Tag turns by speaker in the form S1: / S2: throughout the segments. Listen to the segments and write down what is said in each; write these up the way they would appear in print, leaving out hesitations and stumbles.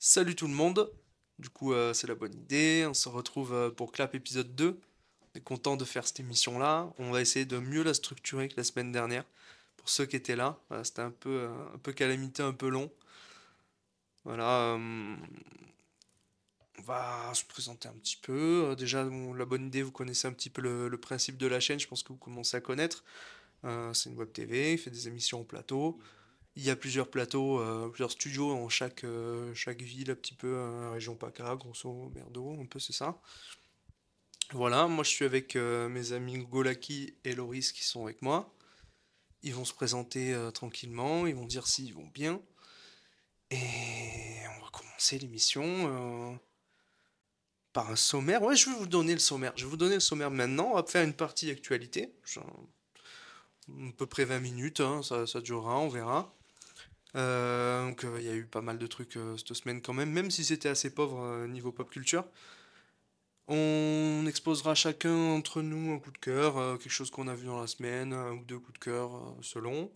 S1: Salut tout le monde. Du coup, c'est la bonne idée. On se retrouve pour Clap épisode 2. On est content de faire cette émission-là. On va essayer de mieux la structurer que la semaine dernière. Pour ceux qui étaient là, voilà, c'était un peu calamiteux, un peu long. Voilà, on va se présenter un petit peu. Déjà, bon, la bonne idée, vous connaissez un petit peu le principe de la chaîne. Je pense que vous commencez à connaître. C'est une web TV, il fait des émissions en plateau. Il y a plusieurs plateaux, plusieurs studios en chaque ville, un petit peu, région PACA, grosso merdo, un peu c'est ça. Voilà, moi je suis avec mes amis Golaki et Loris qui sont avec moi. Ils vont se présenter tranquillement, ils vont dire s'ils vont bien. Et on va commencer l'émission par un sommaire. Ouais, je vais vous donner le sommaire. Je vais vous donner le sommaire maintenant. On va faire une partie actualité. À peu près 20 minutes, hein, ça durera, on verra. Donc il y a eu pas mal de trucs cette semaine quand même si c'était assez pauvre niveau pop culture. On exposera chacun entre nous un coup de cœur, quelque chose qu'on a vu dans la semaine, un ou deux coups de cœur selon.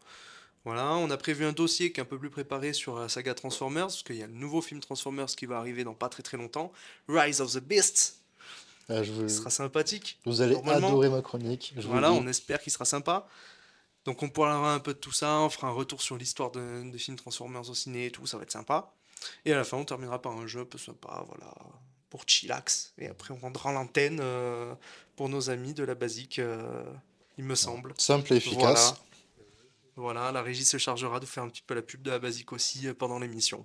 S1: Voilà, on a prévu un dossier qui est un peu plus préparé sur la saga Transformers, parce qu'il y a le nouveau film Transformers qui va arriver dans pas très très longtemps, Rise of the Beast, qui
S2: Je
S1: sera sympathique,
S2: Vous allez
S1: normalement.
S2: adorer ma chronique, je vous le
S1: Voilà,
S2: dis.
S1: on espère qu'il sera sympa. Donc on parlera un peu de tout ça, on fera un retour sur l'histoire des films Transformers au ciné et tout, ça va être sympa. Et à la fin, on terminera par un jeu un peu sympa, voilà, pour chillax. Et après, on rendra l'antenne pour nos amis de la basique, il me
S2: Voilà.
S1: semble.
S2: Simple et efficace.
S1: Voilà, voilà, la régie se chargera de faire un petit peu la pub de la basique aussi pendant l'émission.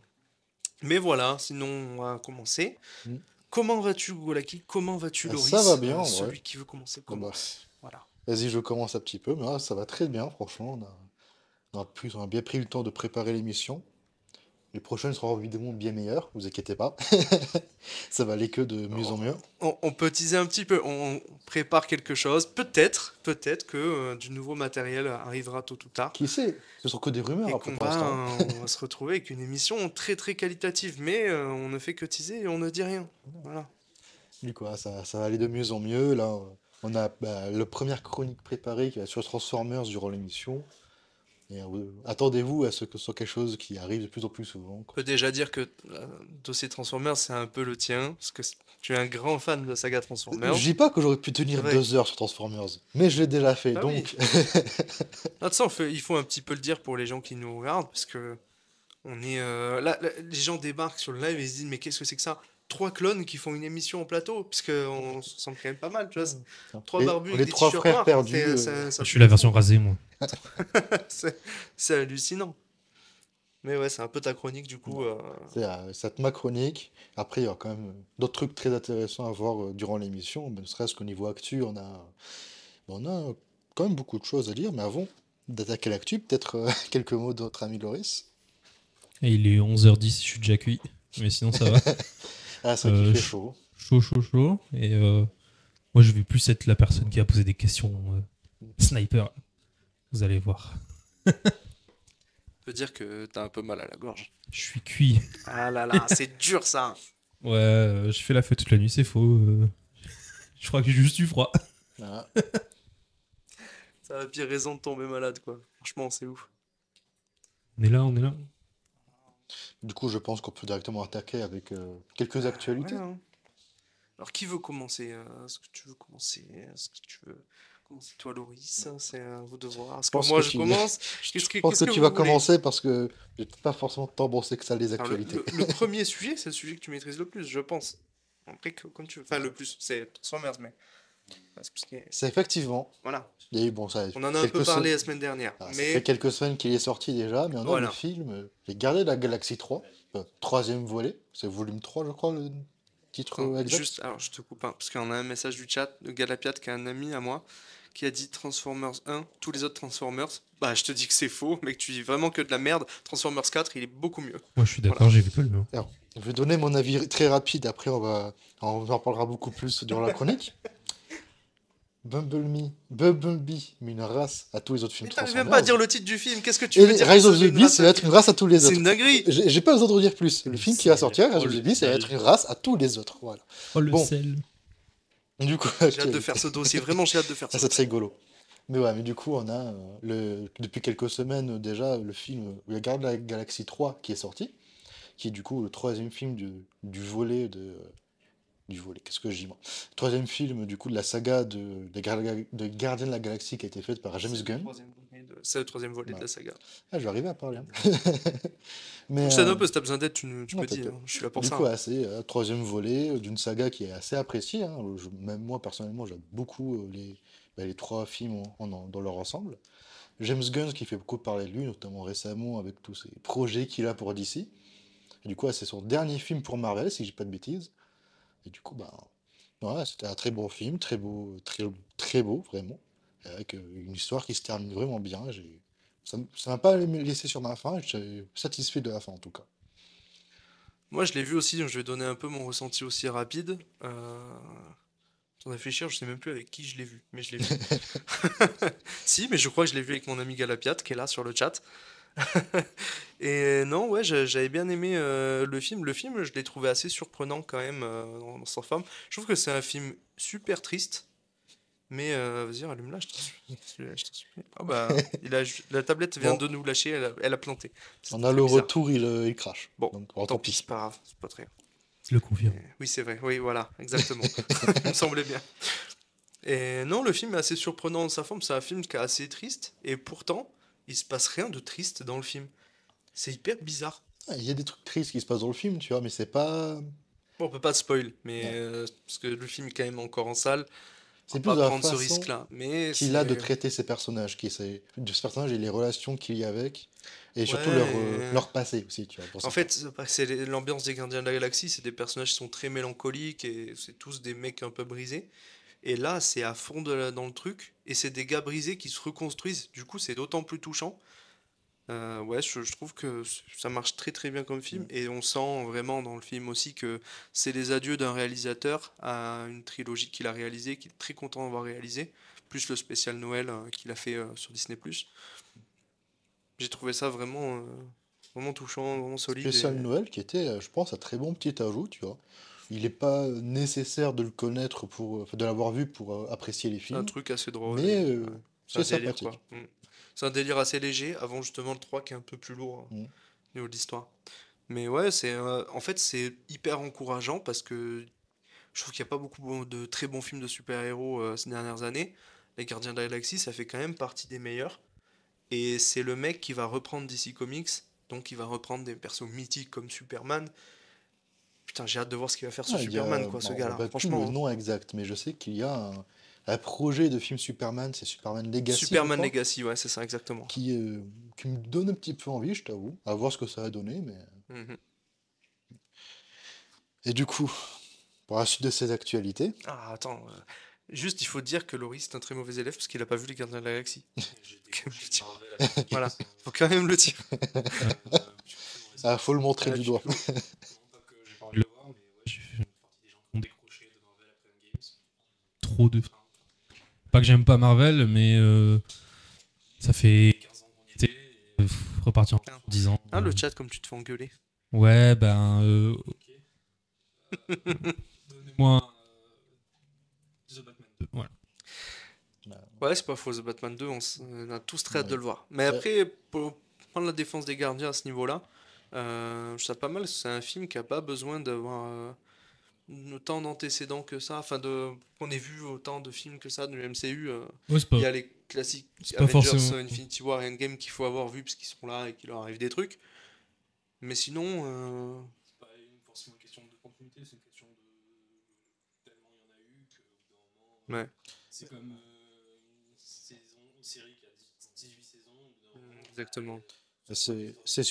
S1: Mais voilà, sinon, on va commencer.
S2: Mm.
S1: Comment vas-tu, Golaki? Comment vas-tu,
S2: Ça va
S1: Loris?
S2: bien, ouais.
S1: Celui qui veut commencer
S2: Bon, bah,
S1: commence. Voilà.
S2: vas-y, je commence un petit peu, mais là, ça va très bien, franchement. On a bien pris le temps de préparer l'émission. Les prochaines seront évidemment bien meilleures, vous inquiétez pas. Ça va aller que de mieux en mieux.
S1: On peut teaser un petit peu, on prépare quelque chose. Peut-être que du nouveau matériel arrivera tôt ou tard
S2: Qui sait? Ce sont que des rumeurs
S1: et
S2: après
S1: qu'on
S2: pour
S1: va,
S2: l'instant.
S1: on va se retrouver avec une émission très très qualitative. Mais on ne fait que teaser et on ne dit rien. Voilà.
S2: Du coup, ça va aller de mieux en mieux. Là, on a la première chronique préparée qui va sur Transformers durant l'émission. Et attendez-vous à ce que ce soit quelque chose qui arrive de plus en plus souvent,
S1: On
S2: quoi.
S1: peut déjà dire que dossier Transformers, c'est un peu le tien, parce que tu es un grand fan de la saga
S2: Je
S1: Transformers.
S2: dis pas que j'aurais pu
S1: C'est
S2: tenir
S1: vrai.
S2: 2 heures sur Transformers, mais je l'ai déjà fait,
S1: Bah oui.
S2: donc
S1: Ah, de ça, il faut un petit peu le dire pour les gens qui nous regardent, parce que on est là, les gens débarquent sur le live et se disent mais qu'est-ce que c'est que ça? Trois clones qui font une émission en plateau, parce qu'on se sent quand même pas mal, tu vois. Trois
S2: Et
S1: barbus
S2: on
S1: avec
S2: est
S1: des
S2: trois
S1: t-shirts
S2: frères
S1: noirs,
S2: perdus.
S1: c'est un
S3: Je suis
S1: truc
S3: la
S1: de fou.
S3: version rasée, moi.
S1: C'est hallucinant. Mais ouais, c'est un peu ta chronique du coup.
S2: Bon, c'est ma chronique. Après, il y a quand même d'autres trucs très intéressants à voir durant l'émission, ne serait-ce qu'au niveau actu, on a quand même beaucoup de choses à dire, mais avant d'attaquer l'actu, peut-être quelques mots de notre ami Loris.
S3: Et il est 11h10, je suis déjà cuit. Mais sinon, ça va.
S2: Ah, c'est vrai qu'il fait
S3: Ch-
S2: chaud.
S3: Chaud, chaud, chaud. Et moi, je vais plus être la personne qui a posé des questions sniper. Vous allez voir.
S1: On peut dire que t'as un peu mal à la gorge.
S3: Je suis cuit.
S1: Ah là là, c'est dur ça.
S3: Ouais, je fais la fête toute la nuit, c'est faux. Je crois que j'ai juste eu froid.
S2: Voilà.
S1: Ça a la pire raison de tomber malade quoi. Franchement, c'est ouf.
S3: On est là, on est là.
S2: Du coup, je pense qu'on peut directement attaquer avec quelques
S1: Ouais,
S2: actualités.
S1: hein. Alors, qui veut commencer? Est-ce que tu veux commencer? Est-ce que tu veux commencer toi, Loris? C'est à vous de voir. Est-ce
S2: Je
S1: que
S2: pense
S1: moi
S2: que
S1: je
S2: tu,
S1: commence?
S2: je
S1: Qu'est-ce que,
S2: pense
S1: qu'est-ce
S2: que
S1: que
S2: tu
S1: vous
S2: vas
S1: voulez?
S2: commencer parce que j'ai pas forcément tant bossé que ça les
S1: Alors,
S2: actualités.
S1: le premier sujet, c'est le sujet que tu maîtrises le plus, je pense. Après, comme tu veux. Enfin, le plus, c'est Transformers, mais. Parce que,
S2: C'est effectivement,
S1: voilà.
S2: il y a eu, bon, ça,
S1: On en a un peu
S2: quelques se-
S1: parlé la semaine dernière.
S2: ah, ça fait
S1: Mais,
S2: quelques semaines qu'il est sorti déjà, mais on a le
S1: voilà.
S2: film Les Gardiens de la Galaxie 3, troisième volet, c'est volume 3 je crois le titre
S1: Attends,
S2: exact.
S1: juste, alors je te coupe un, parce qu'on a un message du chat de Galapiat, qui est un ami à moi, qui a dit Transformers 1, tous les autres Transformers. Bah, je te dis que c'est faux, mais que tu dis vraiment que de la merde. Transformers 4, il est beaucoup mieux.
S3: Moi, je suis
S1: Voilà.
S3: d'accord, j'ai vu que le mien.
S2: Alors, je vais donner mon avis très rapide, après on en parlera beaucoup plus durant la chronique. Bumblebee, mais une race à tous les autres films
S1: Mais t'arrives même pas à
S2: Transformers.
S1: dire le titre du film, qu'est-ce que tu
S2: Et
S1: veux dire que
S2: Rise
S1: ce
S2: of
S1: soit
S2: the
S1: une
S2: Beast,
S1: race
S2: ça va être une race à tous les
S1: C'est
S2: autres.
S1: une dinguerie.
S2: J'ai pas besoin de dire plus. Le
S3: Le
S2: film qui va
S3: sel.
S2: sortir, Rise
S3: Oh,
S2: of the
S3: le
S2: Beast, ça va
S3: sel.
S2: être une race à tous les autres. Voilà.
S3: Oh, le
S2: Bon,
S3: sel.
S2: du coup,
S1: J'ai hâte de faire ce dossier, vraiment j'ai hâte de faire
S2: ça
S1: ce
S2: c'est
S1: dossier.
S2: rigolo. Mais ouais, mais du coup, on a depuis quelques semaines déjà le film Le Garde de la Galaxie 3 qui est sorti, qui est du coup le troisième film du volet de... Du volet, qu'est-ce que je dis moi? Troisième film du coup de la saga de Gardiens de la Galaxie qui a été faite par James Gunn.
S1: C'est le troisième volet de
S2: Ouais.
S1: la saga.
S2: Ah, je vais arriver à parler. Hein. Mais
S1: Je t'aide un peu, si t'as besoin d'aide, tu
S2: non,
S1: me dis,
S2: t'inquiète.
S1: hein, je suis là pour
S2: Du
S1: ça.
S2: coup, c'est troisième volet d'une saga qui est assez appréciée. Hein. Même moi, personnellement, j'aime beaucoup les trois films dans leur ensemble. James Gunn qui fait beaucoup parler de lui, notamment récemment avec tous ces projets qu'il a pour DC. Et du coup, c'est son dernier film pour Marvel, si j'ai pas de bêtises. Et du coup, voilà, c'était un très bon film, très beau, très beau, vraiment. Avec une histoire qui se termine vraiment bien. Ça m'a pas laissé sur ma faim, j'étais satisfait de la fin en tout cas.
S1: Moi, je l'ai vu aussi, donc je vais donner un peu mon ressenti aussi rapide. Sans réfléchir, je sais même plus avec qui je l'ai vu, mais je l'ai vu. Si, mais je crois que je l'ai vu avec mon ami Galapiat, qui est là sur le chat. Et non, ouais, j'avais bien aimé le film. Le film, je l'ai trouvé assez surprenant quand même dans sa forme. Je trouve que c'est un film super triste. Mais vas-y, rallume-la, je t'en supplie. Ah bah, la tablette vient
S2: Bon,
S1: de nous lâcher, elle a planté.
S2: on
S1: C'était
S2: a
S1: très
S2: le
S1: bizarre.
S2: retour, il crache.
S1: Bon,
S2: Donc, bon,
S1: tant
S2: tant
S1: pis, c'est
S2: pis.
S1: pas grave, c'est pas très grave.
S3: Je le confirme.
S1: Oui, c'est vrai, oui, voilà, exactement. Il me semblait bien. Et non, le film est assez surprenant dans sa forme, c'est un film qui est assez triste, et pourtant, il se passe rien de triste dans le film. C'est hyper bizarre.
S2: Ah, il y a des trucs tristes qui se passent dans le film, tu vois, mais c'est pas.
S1: Bon, on peut pas spoil, mais
S2: Non.
S1: parce que le film est quand même encore en salle, on
S2: C'est
S1: va
S2: plus
S1: pas
S2: de la
S1: prendre ce
S2: façon
S1: risque-là. Mais
S2: qu'il a de
S1: c'est.
S2: traiter ces personnages, de ce personnage et les relations qu'il y a avec, et surtout
S1: Ouais.
S2: leur passé aussi, tu vois, pour
S1: En
S2: certains.
S1: fait, c'est l'ambiance des Gardiens de la Galaxie, c'est des personnages qui sont très mélancoliques et c'est tous des mecs un peu brisés. Et là, c'est à fond dans le truc, et c'est des gars brisés qui se reconstruisent. Du coup, c'est d'autant plus touchant. Ouais, je trouve que ça marche très très bien comme film,
S2: Mm.
S1: et on sent vraiment dans le film aussi que c'est les adieux d'un réalisateur à une trilogie qu'il a réalisée, qu'il est très content d'avoir réalisé, plus le spécial Noël qu'il a fait sur Disney+. J'ai trouvé ça vraiment touchant, vraiment solide,
S2: Spécial
S1: et
S2: Noël qui était, je pense, un très bon petit ajout, tu vois. Il n'est pas nécessaire de le connaître de l'avoir vu pour apprécier les
S1: c'est un
S2: films,
S1: truc assez drôle, et
S2: mais
S1: ouais, c'est
S2: c'est
S1: un délire quoi.
S2: sympathique.
S1: C'est un délire assez léger, avant justement le 3 qui est un peu plus lourd
S2: Mm.
S1: au niveau de l'histoire. Mais ouais, en fait c'est hyper encourageant parce que je trouve qu'il n'y a pas beaucoup de très bons films de super-héros ces dernières années. Les Gardiens de la Galaxie, ça fait quand même partie des meilleurs. Et c'est le mec qui va reprendre DC Comics, donc il va reprendre des persos mythiques comme Superman. Putain, j'ai hâte de voir ce qu'il va faire sur
S2: Ah,
S1: Superman, quoi, ce
S2: bon, on ne
S1: gars-là.
S2: rappelle plus le
S1: Franchement, hein.
S2: nom exact, mais je sais qu'il y a un projet de film Superman, c'est Superman Legacy, je
S1: Superman
S2: crois,
S1: Legacy, ouais, c'est ça, exactement.
S2: qui me donne un petit peu envie, je t'avoue, à voir ce que ça va donner. Mais...
S1: Mhm.
S2: Et du coup, pour la suite de ces actualités,
S1: Ah, attends. Juste, il faut dire que Laurie, c'est un très mauvais élève parce qu'il a pas vu les Gardiens de la Galaxie. Voilà, faut quand même le dire.
S2: faut le montrer
S1: Ah,
S2: du
S1: tu
S2: doigt.
S1: peux.
S3: Trop de. Pas que j'aime pas Marvel, mais ça fait 15 ans qu'on y était. Repartir en 10 ans.
S1: Ah, le chat, comme tu te fais engueuler.
S3: Ouais, ok. Donnez-moi The Batman 2. Voilà.
S1: Ouais, c'est pas faux, The Batman 2, on a tous très hâte de
S2: Ouais.
S1: le voir. Mais après, pour prendre la défense des gardiens à ce niveau-là, je trouve ça pas mal, c'est un film qui a pas besoin d'avoir autant d'antécédents que ça, enfin qu'on ait vu autant de films que ça du MCU.
S3: Ouais,
S1: Il y a les classiques
S3: c'est pas
S1: Avengers,
S3: forcément.
S1: Infinity War et Endgame qu'il faut avoir vu parce qu'ils sont là et qu'il leur arrive des trucs. Mais sinon,
S3: C'est pas forcément une question de continuité, c'est une question de. Tellement il y en a eu qu'au bout d'un moment.
S1: ouais,
S3: C'est comme une série qui a 18 saisons. Au bout d'un moment,
S1: exactement.
S2: C'est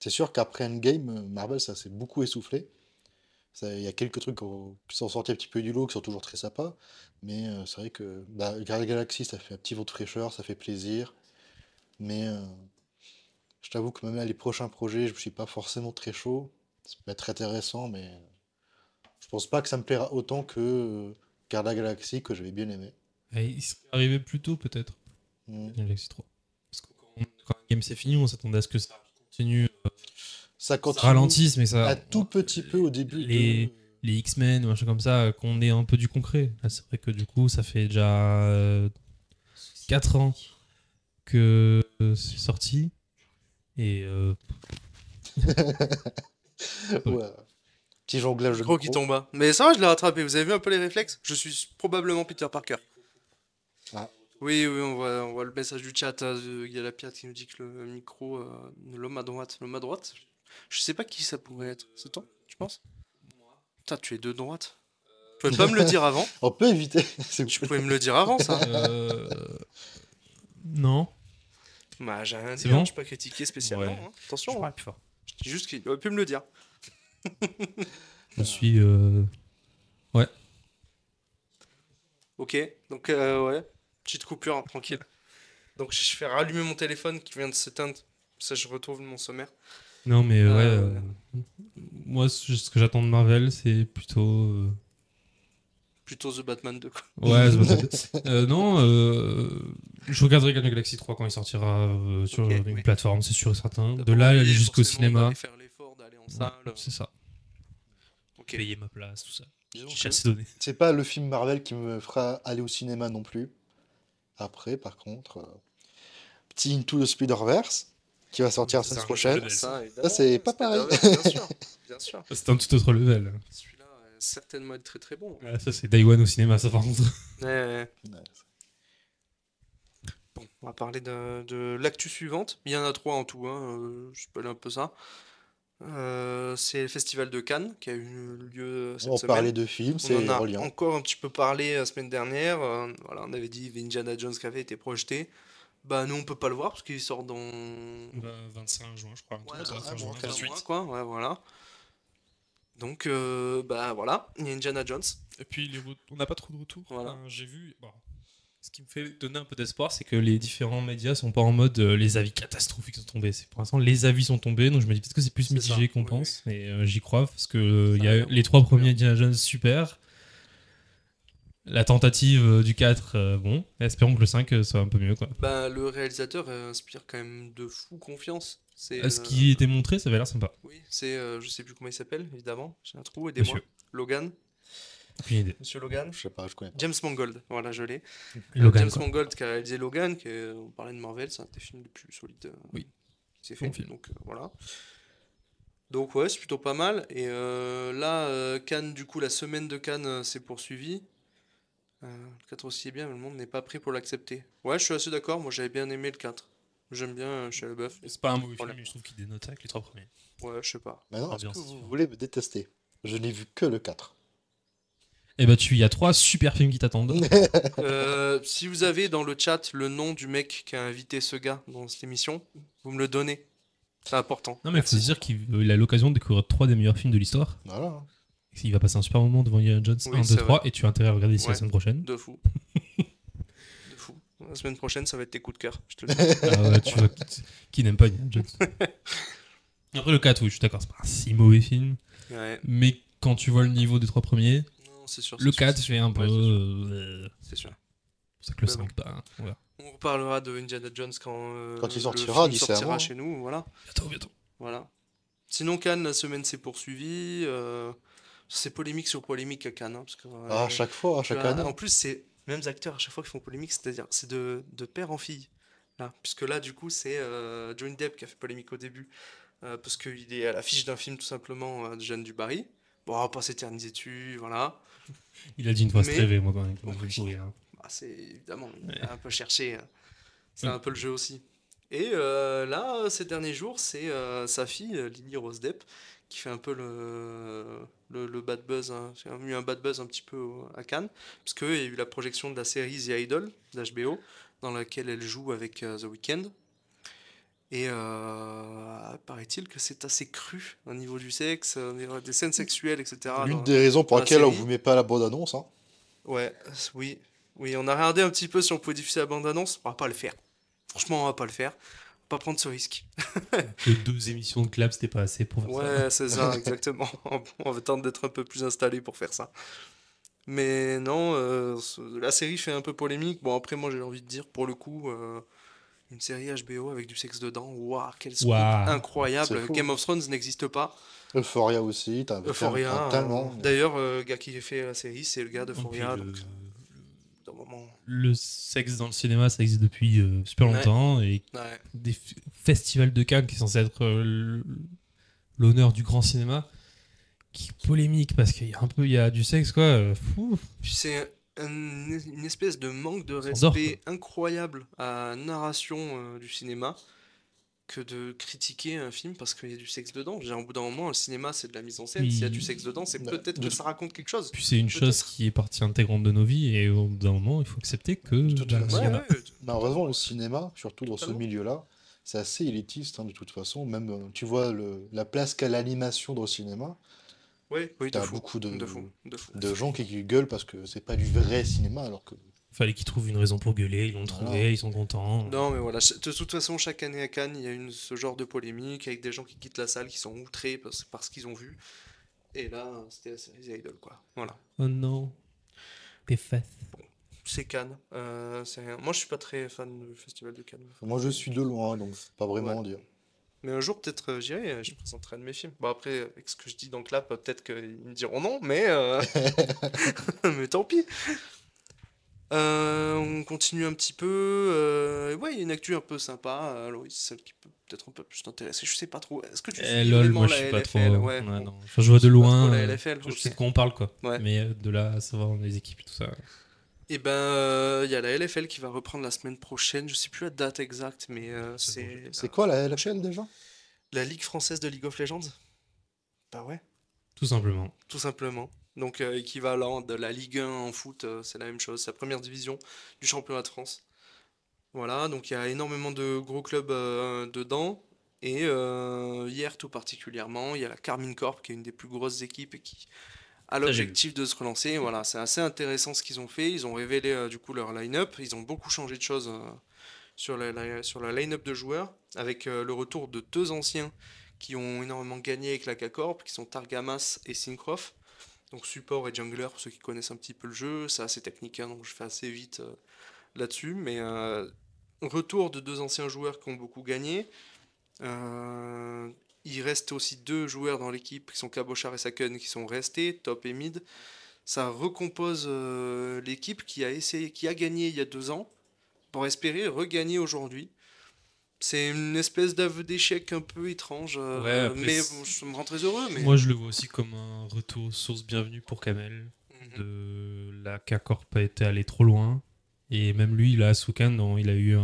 S2: sûr qu'après Endgame, Marvel, ça s'est beaucoup essoufflé. Il y a quelques trucs qui sont sortis un petit peu du lot, qui sont toujours très sympas. Mais c'est vrai que Guardians Galaxy, ça fait un petit vent de fraîcheur, ça fait plaisir. Mais je t'avoue que même là, les prochains projets, je ne suis pas forcément très chaud. Ça peut être intéressant, mais je pense pas que ça me plaira autant que Guardians Galaxy, que j'avais bien aimé.
S3: il serait arrivé plus tôt, peut-être.
S2: Mm.
S3: Galaxy 3. Parce que quand le game c'est fini, on s'attendait à ce que ça continue.
S2: Ça
S3: Ça
S2: continue
S3: ralentisse, mais ça.
S2: un tout petit peu au début
S3: Les X-Men ou un truc comme ça, qu'on ait un peu du concret. Là, c'est vrai que du coup, ça fait déjà 4 ans que c'est sorti. Et
S2: Ouais. Petit jonglage de
S1: Gros qui
S2: micro.
S1: tombe. Hein. Mais ça va, je l'ai rattrapé. Vous avez vu un peu les réflexes? Je suis probablement Peter Parker.
S2: Ah.
S1: Oui, oui, on voit le message du chat. Il y a la Piat qui nous dit que le micro, l'homme à droite. L'homme à droite? Je sais pas qui ça pourrait être. C'est toi, tu penses? Putain, tu es de droite. Tu pouvais pas me le dire avant?
S2: On peut éviter. s'il vous
S1: Tu
S2: plaît.
S1: pouvais me le dire avant, ça?
S3: Non.
S1: Bah, j'ai rien
S3: C'est
S1: dit, hein,
S3: bon?
S1: je suis pas critiqué spécialement.
S3: Ouais.
S1: Hein.
S3: Je
S1: Attention,
S3: parle
S1: hein.
S3: plus fort.
S1: Je dis juste qu'il aurait pu me le dire.
S3: Je suis. Ouais.
S1: Ok, donc ouais, petite coupure, hein, tranquille. Donc je fais rallumer mon téléphone qui vient de s'éteindre. Ça, je retrouve mon sommaire.
S3: Non, mais ouais.
S1: Euh,
S3: Moi, ce que j'attends de Marvel, c'est plutôt.
S1: Plutôt The Batman 2, quoi.
S3: Ouais, non, je regarderai Guardians of the Galaxy 3 quand il sortira sur
S1: Ok,
S3: une
S1: oui.
S3: plateforme, c'est sûr et certain.
S1: T'as
S3: De
S1: pas
S3: là, aller
S1: envie,
S3: jusqu'au
S1: forcément,
S3: cinéma.
S1: d'aller faire l'effort d'aller en
S3: Ouais,
S1: salle.
S3: c'est ça.
S1: Ok.
S3: Payer ma place, tout ça.
S2: Disons
S3: J'ai
S2: que
S3: assez donné.
S2: c'est pas le film Marvel qui me fera aller au cinéma non plus. Après, par contre, petit Into the Spider-Verse qui va sortir la
S3: Ça,
S2: semaine
S3: c'est un
S2: prochaine.
S3: level.
S1: Ça,
S2: Ça, c'est pas pareil.
S1: Bien sûr, bien sûr.
S3: C'est un tout autre level.
S1: Celui-là va certainement être très très bon.
S3: Ouais, ça, c'est Day One au cinéma, ça par contre.
S1: Ouais, ouais.
S2: Ouais.
S1: Bon, on va parler de l'actu suivante. Il y en a trois en tout, hein, je spoil un peu ça. C'est le festival de Cannes qui a eu lieu cette
S2: On
S1: semaine.
S2: parlait de films,
S1: On
S2: c'est
S1: en a
S2: reliant.
S1: encore un petit peu parlé la semaine dernière. Voilà, on avait dit Indiana Jones qui avait été projeté. Bah nous on peut pas le voir parce qu'il sort dans
S3: 25 juin, je crois.
S1: ouais,
S2: dans un mois,
S1: dans un
S2: 28.
S1: mois, quoi. Ouais, voilà. Donc bah voilà, il y a Indiana Jones.
S3: Et puis, on n'a pas trop de retours.
S1: Voilà.
S3: Enfin, j'ai vu. Bon, ce qui me fait donner un peu d'espoir, c'est que les différents médias sont pas en mode les avis catastrophiques sont tombés. C'est pour l'instant, les avis sont tombés, donc je me dis peut-être que c'est plus
S1: C'est
S3: mitigé
S1: ça,
S3: qu'on
S1: oui,
S3: pense. Mais j'y crois parce que
S1: Ça
S3: il y
S1: a
S3: a
S1: l'air
S3: les trois
S1: beaucoup
S3: premiers
S1: bien.
S3: Indiana Jones super. La tentative du 4, bon. Espérons que le 5 soit un peu mieux, quoi.
S1: Bah le réalisateur inspire quand même de fou confiance. C'est
S3: Ce qui était montré, ça avait l'air sympa.
S1: oui, c'est je sais plus comment il s'appelle évidemment. J'ai un trou, aidez-moi.
S3: Monsieur.
S1: Logan,
S3: Aucune idée.
S1: Monsieur Logan.
S2: Je sais pas, je connais pas.
S1: James Mangold, voilà, je l'ai.
S3: Logan,
S1: James
S3: quoi.
S1: Mangold qui a réalisé Logan, on parlait de Marvel, c'est un des films les plus solides
S3: Oui.
S1: qui s'est fait.
S3: Bon film.
S1: Donc voilà. Donc ouais, c'est plutôt pas mal. Et là, Cannes, du coup, la semaine de Cannes s'est poursuivie. Le 4 aussi est bien, mais le monde n'est pas prêt pour l'accepter. Ouais, je suis assez d'accord, moi j'avais bien aimé le 4. J'aime bien Shia LaBeouf.
S3: C'est pas un mauvais film,
S1: Voilà.
S3: mais je trouve qu'il dénote avec les trois premiers.
S1: Ouais, je sais pas.
S2: Maintenant, est-ce que
S3: Ambiance, c'est
S2: vous
S3: sûr.
S2: voulez me détester? Je n'ai vu que le 4.
S3: Et bah, il y a 3 super films qui t'attendent.
S1: Si vous avez dans le chat le nom du mec qui a invité ce gars dans cette émission, vous me le donnez. C'est important.
S3: Non, mais il faut se dire qu'il a l'occasion de découvrir 3 des meilleurs films de l'histoire.
S2: Voilà.
S3: Il va passer un super moment devant Indiana Jones
S1: Oui,
S3: 1, 2,
S1: c'est
S3: 3,
S1: vrai.
S3: et tu as intérêt à regarder ici la
S1: Ouais.
S3: semaine prochaine.
S1: De fou. De fou. La semaine prochaine, ça va être tes coups de cœur, je te le dis.
S3: Ah ouais, tu vois, qui n'aime pas Indiana Jones. Après le 4, oui, je suis d'accord, c'est pas un si mauvais film.
S1: Ouais.
S3: Mais quand tu vois le niveau des 3 premiers,
S1: Non, c'est sûr.
S3: le
S1: c'est sûr,
S3: 4
S1: c'est
S3: fait
S1: sûr.
S3: un peu.
S1: Ouais, c'est sûr.
S3: C'est
S1: C'est sûr.
S3: pour ça que le
S1: Mais bon.
S3: 5, bah, on verra.
S1: On reparlera de Indiana Jones
S2: Quand il
S1: le
S2: sortira,
S1: film
S2: d'ici un
S1: sortira
S2: mois.
S1: chez nous. Voilà.
S3: Bientôt.
S1: Voilà. Sinon, Cannes, la semaine s'est poursuivie. C'est polémique sur polémique à Cannes. Hein, parce que,
S2: À chaque fois, à
S1: tu
S2: chaque
S1: as-
S2: année.
S1: En plus, c'est les mêmes acteurs à chaque fois qui font polémique, c'est-à-dire c'est de père en fille. Là. Puisque là, du coup, c'est Johnny Depp qui a fait polémique au début. Parce qu'il est à l'affiche d'un film tout simplement de Jeanne du Barry. Bon, on va pas s'éterniser dessus, voilà.
S3: Il a dit une phrase
S1: Mais-
S3: rêvée, moi, quand même.
S1: Oui.
S3: Je me souviens.
S1: Bah, c'est évidemment, il
S3: Ouais.
S1: a un peu cherché. C'est
S3: Oui.
S1: un peu le jeu aussi. Et là, ces derniers jours, c'est sa fille, Lily Rose Depp, qui fait un peu le bad buzz. Hein. Il y a eu un bad buzz un petit peu à Cannes, parce qu'il y a eu la projection de la série The Idol d'HBO, dans laquelle elle joue avec The Weeknd. Et paraît-il que c'est assez cru au niveau du sexe, des scènes sexuelles, etc.
S2: L'une
S1: dans-
S2: des raisons pour
S1: dans la
S2: laquelle on
S1: série.
S2: vous met pas la bande-annonce. Hein.
S1: Ouais, oui. Oui, on a regardé un petit peu si on pouvait diffuser la bande-annonce. On va pas le faire. Franchement, on va pas le faire. On va pas prendre ce risque.
S3: Que 2 émissions de clap, c'était pas assez pour faire ça.
S1: Ouais, c'est ça, exactement. On va tenter d'être un peu plus installé pour faire ça. Mais non, la série fait un peu polémique. Bon, après, moi, j'ai envie de dire, pour le coup, une série HBO avec du sexe dedans, waouh, quel scoop
S3: Waouh.
S1: incroyable.
S2: C'est fou.
S1: Game of Thrones n'existe pas.
S2: Euphoria aussi, t'as
S1: Euphoria.
S2: tellement.
S1: D'ailleurs, le gars qui a fait la série, c'est le gars
S3: Et puis,
S1: d'Euphoria. Donc, d'un moment.
S3: le sexe dans le cinéma, ça existe depuis super
S1: Ouais.
S3: longtemps. Et
S1: Ouais.
S3: des festivals de Cannes qui est censé être l'honneur du grand cinéma, qui est polémique parce qu'il y a il y a du sexe, quoi. Fou.
S1: Puis c'est une espèce de manque de
S3: s'endort,
S1: respect incroyable à la narration du cinéma que de critiquer un film parce qu'il y a du sexe dedans. J'ai au bout d'un moment, le cinéma, c'est de la mise en scène.
S3: Oui.
S1: S'il y a du sexe dedans, c'est
S2: Bah,
S1: peut-être
S2: de
S1: que ça raconte quelque chose.
S3: Puis c'est une chose
S1: Peut-être.
S3: qui est partie intégrante de nos vies et au bout d'un moment, il faut accepter que
S2: De toute façon,
S3: il y en a.
S1: Ouais,
S2: Malheureusement, le cinéma, surtout dans ce
S1: totalement.
S2: milieu-là, c'est assez élitiste hein, de toute façon. Même, tu vois la place qu'a l'animation dans le cinéma,
S1: Ouais, oui, de
S2: t'as
S1: fou.
S2: beaucoup
S1: De fou. De fou.
S2: de gens qui gueulent parce que c'est pas du vrai cinéma, alors que
S3: Fallait qu'ils trouvent une raison pour gueuler, ils l'ont
S2: voilà.
S3: trouvé, ils sont contents.
S1: Non, mais voilà. De toute façon, chaque année à Cannes, il y a ce genre de polémique avec des gens qui quittent la salle, qui sont outrés parce qu'ils ont vu. Et là, c'était la série The Idol, quoi. Voilà.
S3: Oh non, tes fesses.
S1: C'est Cannes. Moi, je suis pas très fan du Festival de Cannes.
S2: moi je suis de loin, donc je peux pas vraiment
S1: Ouais.
S2: en dire.
S1: Mais un jour, peut-être, j'irai, je présenterai un de mes films. Bon, après, avec ce que je dis dans Clap, peut-être qu'ils me diront non, mais, mais tant pis. On continue un petit peu. Ouais, il y a une actu un peu sympa. Loïs, celle qui peut peut-être un peu plus t'intéresser. Je sais pas trop. Est-ce que tu suis
S3: LOL,
S1: vraiment
S3: moi je
S1: la
S3: suis pas trop.
S1: LFL? Ouais,
S3: Ouais,
S1: bon,
S3: non. Enfin, je vois de
S1: c'est pas trop
S3: loin.
S1: la LFL,
S3: Je sais
S1: ok.
S3: de quoi on parle, quoi.
S1: Ouais.
S3: Mais de là à savoir les équipes et tout ça.
S1: Et ben, il y a la LFL qui va reprendre la semaine prochaine. Je sais plus la date exacte, mais
S3: Ça
S1: c'est
S2: C'est quoi la LFL déjà?
S1: la Ligue française de League of Legends. Bah ouais.
S3: Tout simplement.
S1: Tout simplement. Donc équivalent de la Ligue 1 en foot, c'est la même chose, c'est la première division du championnat de France. Voilà, donc il y a énormément de gros clubs dedans. Et hier tout particulièrement, il y a la Carmine Corp qui est une des plus grosses équipes et qui a
S3: Ça, j'ai vu.
S1: l'objectif de se relancer. Voilà, c'est assez intéressant ce qu'ils ont fait. Ils ont révélé du coup leur line-up. Ils ont beaucoup changé de choses sur la line-up de joueurs, avec le retour de deux anciens qui ont énormément gagné avec la K-Corp, qui sont Targamas et Syncroft. Donc support et jungler, pour ceux qui connaissent un petit peu le jeu, c'est assez technique, hein, donc je fais assez vite là-dessus. Mais retour de deux anciens joueurs qui ont beaucoup gagné. Euh, il reste aussi deux joueurs dans l'équipe qui sont Cabochard et Saken qui sont restés, top et mid. Ça recompose l'équipe qui a gagné il y a 2 ans pour espérer regagner aujourd'hui. C'est une espèce d'aveu d'échec un peu étrange,
S3: Ouais, après,
S1: mais bon, je me rends très heureux. Mais...
S3: moi je le vois aussi comme un retour aux sources bienvenues pour Kamel.
S1: Mhm.
S3: De la K-Corp a été allé trop loin. Et même lui, là, Soukan, il a eu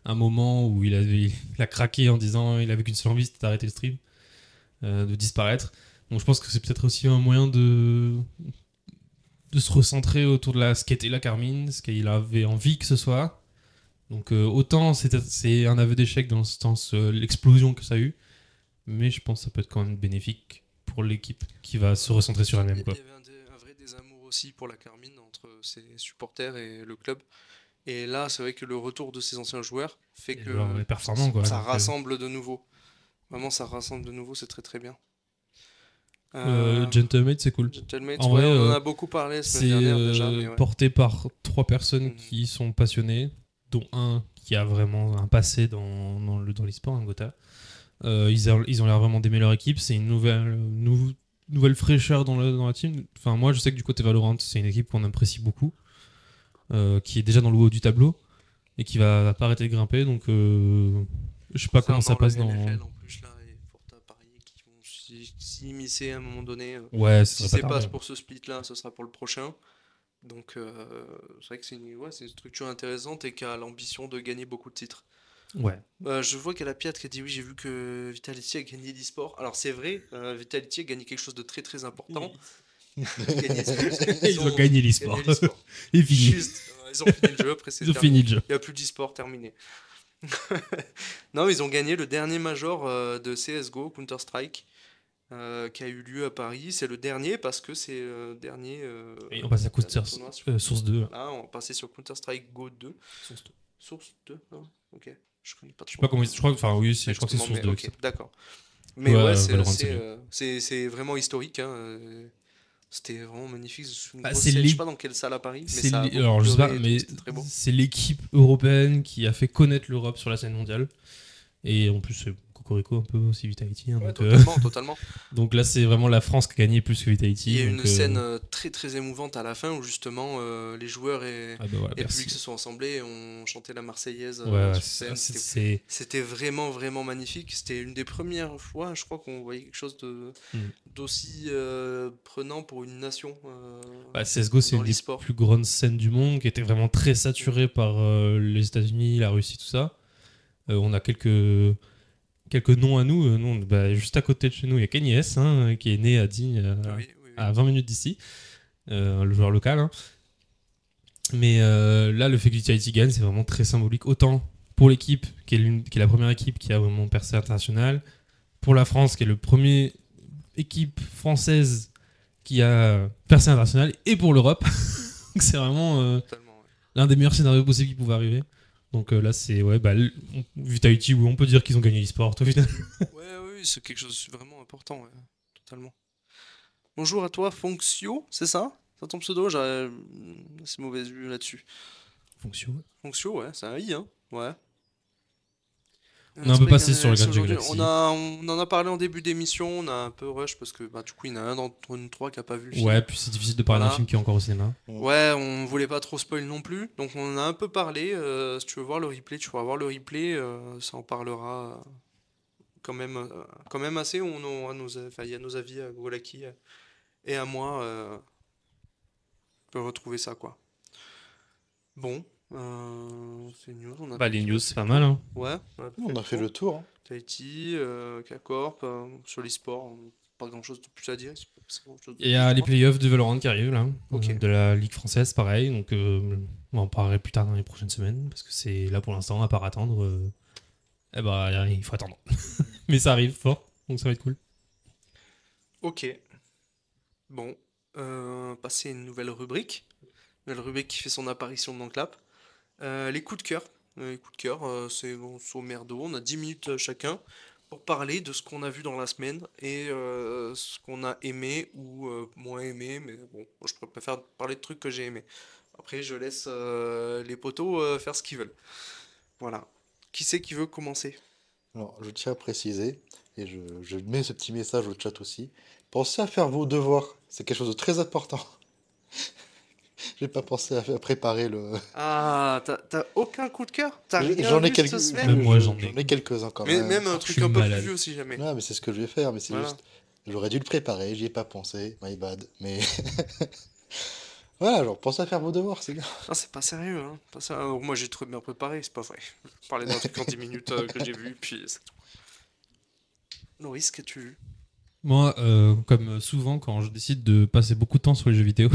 S3: un moment où il a craqué en disant il avait qu'une seule envie, c'était d'arrêter le stream, de disparaître. Donc je pense que c'est peut-être aussi un moyen de se recentrer autour de ce qu'était la Carmine, ce qu'il avait envie que ce soit. Donc autant c'est un aveu d'échec dans le sens l'explosion que ça a eu, mais je pense que ça peut être quand même bénéfique pour l'équipe qui va se recentrer sur elle-même, quoi.
S1: Il y avait un vrai désamour aussi pour la Carmine entre ses supporters et le club. Et là, c'est vrai que le retour de ces anciens joueurs fait
S3: Et
S1: que
S3: joueurs performants, quoi.
S1: ça
S3: Donc,
S1: rassemble de nouveau. Vraiment, ça rassemble de nouveau, c'est très très bien. Euh,
S3: Gentlemate, c'est cool.
S1: Gentlemate,
S3: En
S1: ouais,
S3: vrai,
S1: on en a beaucoup parlé la
S3: c'est
S1: semaine dernière déjà, mais ouais.
S3: porté par 3 personnes
S1: Mhm.
S3: qui sont passionnées, dont un qui a vraiment un passé dans l'e-sport, un Gotha. Ils ont l'air vraiment d'aimer leur équipe. C'est une nouvelle fraîcheur dans la team. Enfin, moi, je sais que du côté Valorant, c'est une équipe qu'on apprécie beaucoup, qui est déjà dans le haut du tableau et qui va pas arrêter de grimper. Donc, je sais pas
S1: C'est
S3: comment ça
S1: encore la
S3: passe dans.
S1: LFL en plus là, et fort à parier qu'ils vont s'immiscer à un moment donné.
S3: Ouais, ça
S1: Si
S3: serait
S1: c'est
S3: pas
S1: pas
S3: tardé.
S1: pour ce split là, ce sera pour le prochain. Donc c'est vrai que c'est une structure intéressante et qui a l'ambition de gagner beaucoup de titres.
S3: Ouais.
S1: Je vois qu'il y a la Piat qui a dit oui, j'ai vu que Vitality a gagné l'e-sport. Alors c'est vrai, Vitality a gagné quelque chose de très très important. Gagné,
S3: Ils ont gagné l'e-sport.
S1: gagné l'e-sport.
S3: Et fini.
S1: Juste, ils ont fini le jeu, après c'est
S3: Ils ont
S1: terminé.
S3: fini le jeu.
S1: Il n'y a plus d'e-sport, terminé. Non, mais ils ont gagné le dernier major de CSGO, Counter-Strike, qui a eu lieu à Paris. C'est le dernier parce que c'est le dernier
S3: Et on passe à
S1: tournoi sur-
S3: Source 2.
S1: Là, on va passer sur Counter-Strike Go 2. Source 2, non? Ok. Je connais pas
S3: Je sais
S1: trop.
S3: pas comment. Je crois, enfin, oui, je crois que c'est
S1: Exactement,
S3: Source
S1: mais
S3: 2.
S1: ok, d'accord. Mais
S3: Ouais,
S1: ouais,
S3: Valorant, c'est mieux.
S1: c'est vraiment historique, hein. C'était vraiment magnifique. C'est une
S3: Bah,
S1: grosse
S3: c'est
S1: scène. Je
S3: les-
S1: sais pas dans quelle salle à Paris, mais
S3: C'est
S1: ça a
S3: alors, je sais pas,
S1: pleuré et tout,
S3: mais
S1: c'était très beau.
S3: c'est l'équipe européenne qui a fait connaître l'Europe sur la scène mondiale. Et en plus, c'est beaucoup Cocorico un peu aussi Vitality. Hein,
S1: Ouais,
S3: donc,
S1: totalement.
S3: donc là, c'est vraiment la France qui a gagné plus que Vitality.
S1: Il y a
S3: donc,
S1: une scène très très émouvante à la fin où justement les joueurs
S3: ah bah voilà,
S1: et le
S3: merci.
S1: public se sont assemblés et ont chanté la Marseillaise
S3: Ouais,
S1: sur
S3: c'est,
S1: scène.
S3: c'est-
S1: C'était vraiment vraiment magnifique. C'était une des premières fois, je crois, qu'on voyait quelque chose
S3: Mm.
S1: d'aussi prenant pour une nation
S3: Bah, CSGO, c'est
S1: dans
S3: une des
S1: l'e-sport.
S3: plus grandes scènes du monde qui était vraiment très saturée par les États-Unis, la Russie, tout ça. On a quelques noms à nous. Nous, bah, juste à côté de chez nous, il y a Kenny S, hein, qui est né à Digne,
S1: Oui, oui, oui.
S3: à 20 minutes d'ici, le joueur local. Hein. Mais là, le fait que Vitality gagne, c'est vraiment très symbolique. Autant pour l'équipe, qui est la première équipe qui a vraiment percé international, pour la France, qui est le premier équipe française qui a percé international, et pour l'Europe. Donc c'est vraiment
S1: Totalement, ouais.
S3: l'un des meilleurs scénarios possibles qui pouvait arriver. Donc là, c'est ouais, bah, Vitality, oui, on peut dire qu'ils ont gagné l'e-sport au final.
S1: Ouais, oui, c'est quelque chose de vraiment important, ouais, totalement. Bonjour à toi, Fonxio, c'est ça? C'est ton pseudo? J'ai assez mauvaise vue là-dessus.
S3: Fonction.
S1: Fonxio, ouais, c'est un I, hein? Ouais.
S3: On est un peu passé sur le Grand
S1: Aujourd'hui,
S3: Galaxy.
S1: on en a parlé en début d'émission, on a un peu rush parce que bah, du coup, il y en a un d'entre nous trois qui a pas vu le film.
S3: Ouais, puis c'est difficile de parler d'un
S1: Voilà.
S3: film qui est encore au cinéma.
S1: Ouais, on voulait pas trop spoil non plus, donc on en a un peu parlé. Si tu veux voir le replay, tu pourras voir le replay, ça en parlera quand même assez. Enfin, il y a nos avis à Golaki et à moi. On peut retrouver ça, quoi. Bon, c'est news, on a
S3: Bah,
S1: fait
S3: les
S1: le
S3: news,
S1: tour,
S3: c'est pas mal. Hein.
S1: Ouais,
S2: On a fait le tour. Hein.
S1: Tahiti, K-Corp, sur l'e-sport, pas grand-chose de plus à dire. C'est pas grand-chose de
S3: Et il y
S1: plus,
S3: a
S1: je
S3: les
S1: crois.
S3: playoffs de Valorant qui arrivent là,
S1: Ok.
S3: de la Ligue française, pareil. Donc on va en parler plus tard dans les prochaines semaines parce que c'est là pour l'instant, à part attendre. Eh bah, il faut attendre. Mais ça arrive fort, donc ça va être cool.
S1: Ok. Bon, passer à une nouvelle rubrique. Nouvelle rubrique qui fait son apparition dans Clap. Les coups de cœur. Les coups de cœur, c'est bon, merdo. On a 10 minutes chacun pour parler de ce qu'on a vu dans la semaine et ce qu'on a aimé ou moins aimé. Mais bon, je préfère parler de trucs que j'ai aimés. Après, je laisse les potos faire ce qu'ils veulent. Voilà. Qui c'est qui veut commencer?
S2: Alors, je tiens à préciser, et je mets ce petit message au chat aussi. Pensez à faire vos devoirs, c'est quelque chose de très important. J'ai pas pensé à préparer le.
S1: Ah, t'as aucun coup de cœur? T'as rien
S2: J'en ai
S1: vu
S2: quelques,
S1: cette semaine?
S3: Même moi,
S2: j'en
S3: j'en ai.
S2: ai quelques-uns quand
S1: Mais
S2: même.
S1: même un
S3: Je
S1: truc
S3: suis
S1: un peu plus
S3: malade.
S1: vieux si jamais.
S2: Ouais, mais c'est ce que je vais faire, mais c'est
S1: Voilà.
S2: juste. J'aurais dû le préparer, j'y ai pas pensé, my bad. Mais. Voilà, genre, pensez à faire vos devoirs, c'est bien.
S1: Ah, c'est pas sérieux, hein. Pas ça. Moi, j'ai trop bien préparé, c'est pas vrai. Je parlais d'un truc en 10 minutes que j'ai vu, puis c'est tout. Loris, qu'as-tu vu?
S3: Moi, comme souvent, quand je décide de passer beaucoup de temps sur les jeux vidéo,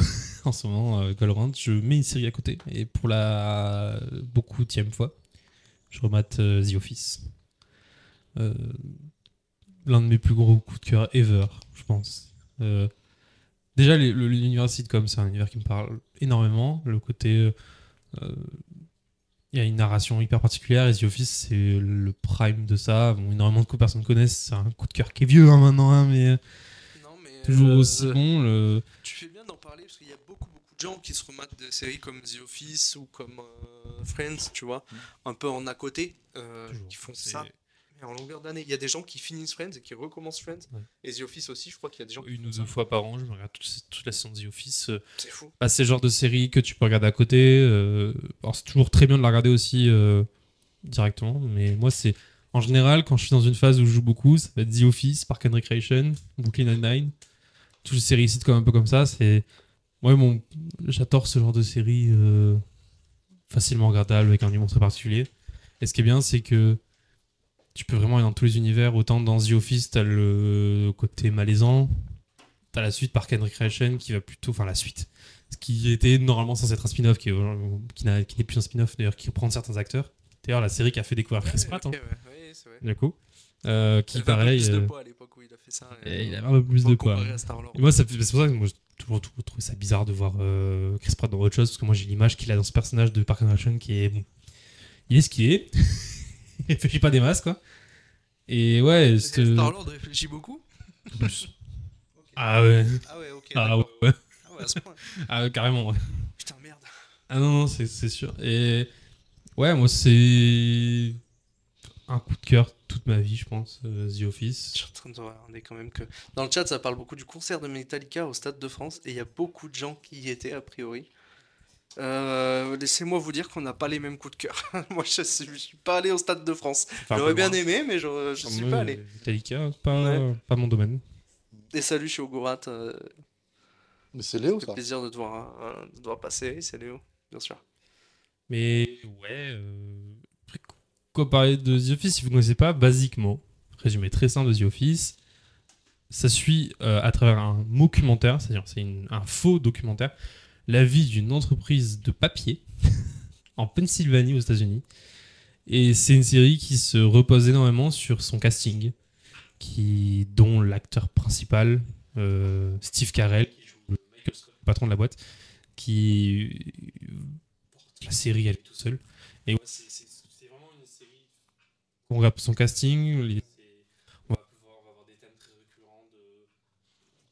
S3: en ce moment, Valorant, je mets une série à côté. Et pour la beaucoup-tième fois, je remate The Office. Euh, L'un de mes plus gros coups de cœur ever, je pense. Déjà, l'univers sitcom, c'est un univers qui me parle énormément. Le côté... il y a une narration hyper particulière et The Office, c'est le prime de ça. Bon, énormément de personnes connaissent. C'est un coup de cœur qui est vieux maintenant, hein, mais
S1: Non, mais
S3: toujours aussi bon.
S1: tu fais bien d'en parler parce qu'il y a beaucoup de gens qui se rematent des séries comme The Office ou comme Friends, tu vois, un peu en à côté,
S3: Toujours.
S1: qui font
S3: C'est-
S1: ça. Mais en longueur d'année, il y a des gens qui finissent Friends et qui recommencent Friends.
S3: Ouais.
S1: Et The Office aussi, je crois qu'il y a des gens qui
S3: Une
S1: font
S3: ou
S1: ça.
S3: deux fois par an, je me regarde toute la saison de The Office.
S1: C'est fou.
S3: Bah, c'est le genre de série que tu peux regarder à côté. Alors, c'est toujours très bien de la regarder aussi directement. Mais moi, c'est en général, quand je suis dans une phase où je joue beaucoup, ça va être The Office, Park and Recreation, Brooklyn Nine-Nine. Toutes les séries sitcoms un peu comme ça. Ouais, j'adore ce genre de série facilement regardable avec un humour très particulier. Et ce qui est bien, c'est que tu peux vraiment aller dans tous les univers. Autant dans The Office, t'as le côté malaisant. T'as la suite Park and Recreation qui va plutôt. Enfin, la suite. Ce qui était normalement censé être un spin-off, qui n'est plus un spin-off d'ailleurs, qui reprend certains acteurs. D'ailleurs, la série qui a fait découvrir Chris Pratt,
S1: Ok,
S3: hein,
S1: ouais, c'est vrai.
S3: du coup. Qui
S1: Il avait un peu
S3: pareil.
S1: plus de poids à l'époque où il a fait ça.
S3: Il avait un peu plus de poids.
S1: Comparé à Star-Lord.
S3: Et moi, c'est pour ça que moi, j'ai toujours trouvé ça bizarre de voir Chris Pratt dans autre chose, parce que moi, j'ai l'image qu'il a dans ce personnage de Park and Recreation qui est. Bon, il est ce qu'il est. Il réfléchit pas des masses, quoi. Et ouais,
S1: Star-Lord réfléchit beaucoup.
S3: plus. Ah ouais.
S1: Ah ouais, ok.
S3: Ah
S1: d'accord.
S3: ouais.
S1: Ah ouais, à ce point.
S3: Ah, carrément, ouais.
S1: Putain, merde.
S3: Ah non, c'est sûr. Et ouais, moi, c'est un coup de cœur toute ma vie, je pense, The Office.
S1: Je suis en train de regarder quand même que. Dans le chat, ça parle beaucoup du concert de Metallica au Stade de France et il y a beaucoup de gens qui y étaient a priori. Laissez-moi vous dire qu'on n'a pas les mêmes coups de cœur. Moi, je suis pas allé au Stade de France.
S3: Enfin, un
S1: J'aurais
S3: peu
S1: bien
S3: loin.
S1: aimé, mais je
S3: Enfin,
S1: suis
S3: moi,
S1: pas allé.
S3: Metallica,
S1: Ouais.
S3: pas mon domaine.
S1: Et salut, je suis au Gorat.
S2: Mais c'est
S1: Ça
S2: Léo,
S1: fait
S2: ça.
S1: plaisir de te voir passer. Oui, salut, bien sûr.
S3: Mais ouais, après, quoi parler de The Office si vous ne connaissez pas, basiquement, résumé très simple de The Office, ça suit à travers un documentaire, c'est-à-dire un faux documentaire, la vie d'une entreprise de papier en Pennsylvanie aux États-Unis. Et c'est une série qui se repose énormément sur son casting, dont l'acteur principal, Steve Carell, qui joue le Michael Scott, le patron de la boîte, qui la série elle est tout seul. Et ouais, c'est vraiment une série. On regarde son casting, on va avoir des thèmes très récurrents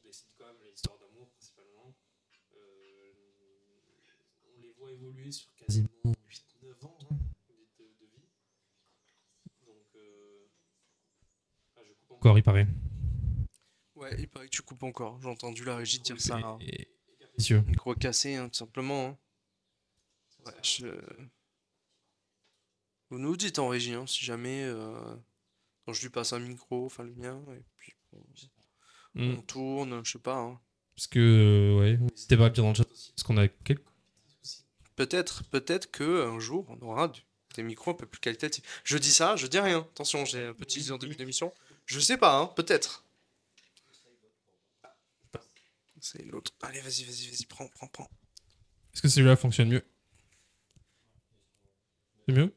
S3: des sitcoms, les histoires d'amour principalement. On les voit évoluer sur quasiment 8-9 ans de vie. Donc, je coupe encore, il paraît.
S1: Ouais, il paraît que tu coupes encore. J'ai entendu la régie dire ça. Hein.
S3: Messieurs.
S1: Micro cassé, hein, tout simplement. Hein. Ouais, Vous nous dites en régie, hein, si jamais quand je lui passe un micro, enfin le mien, et puis
S3: Mm.
S1: on tourne, je sais pas. Hein.
S3: Parce que, ouais, n'hésitez pas à le dire dans le chat aussi. Parce qu'on a quelques.
S1: Peut-être que un jour on aura des micros un peu plus qualitatifs. Je dis ça, je dis rien. Attention, j'ai un petit en début d'émission. Je sais pas, hein, peut-être. C'est l'autre. Allez, vas-y, prends.
S3: Est-ce que celui-là fonctionne mieux? C'est mieux?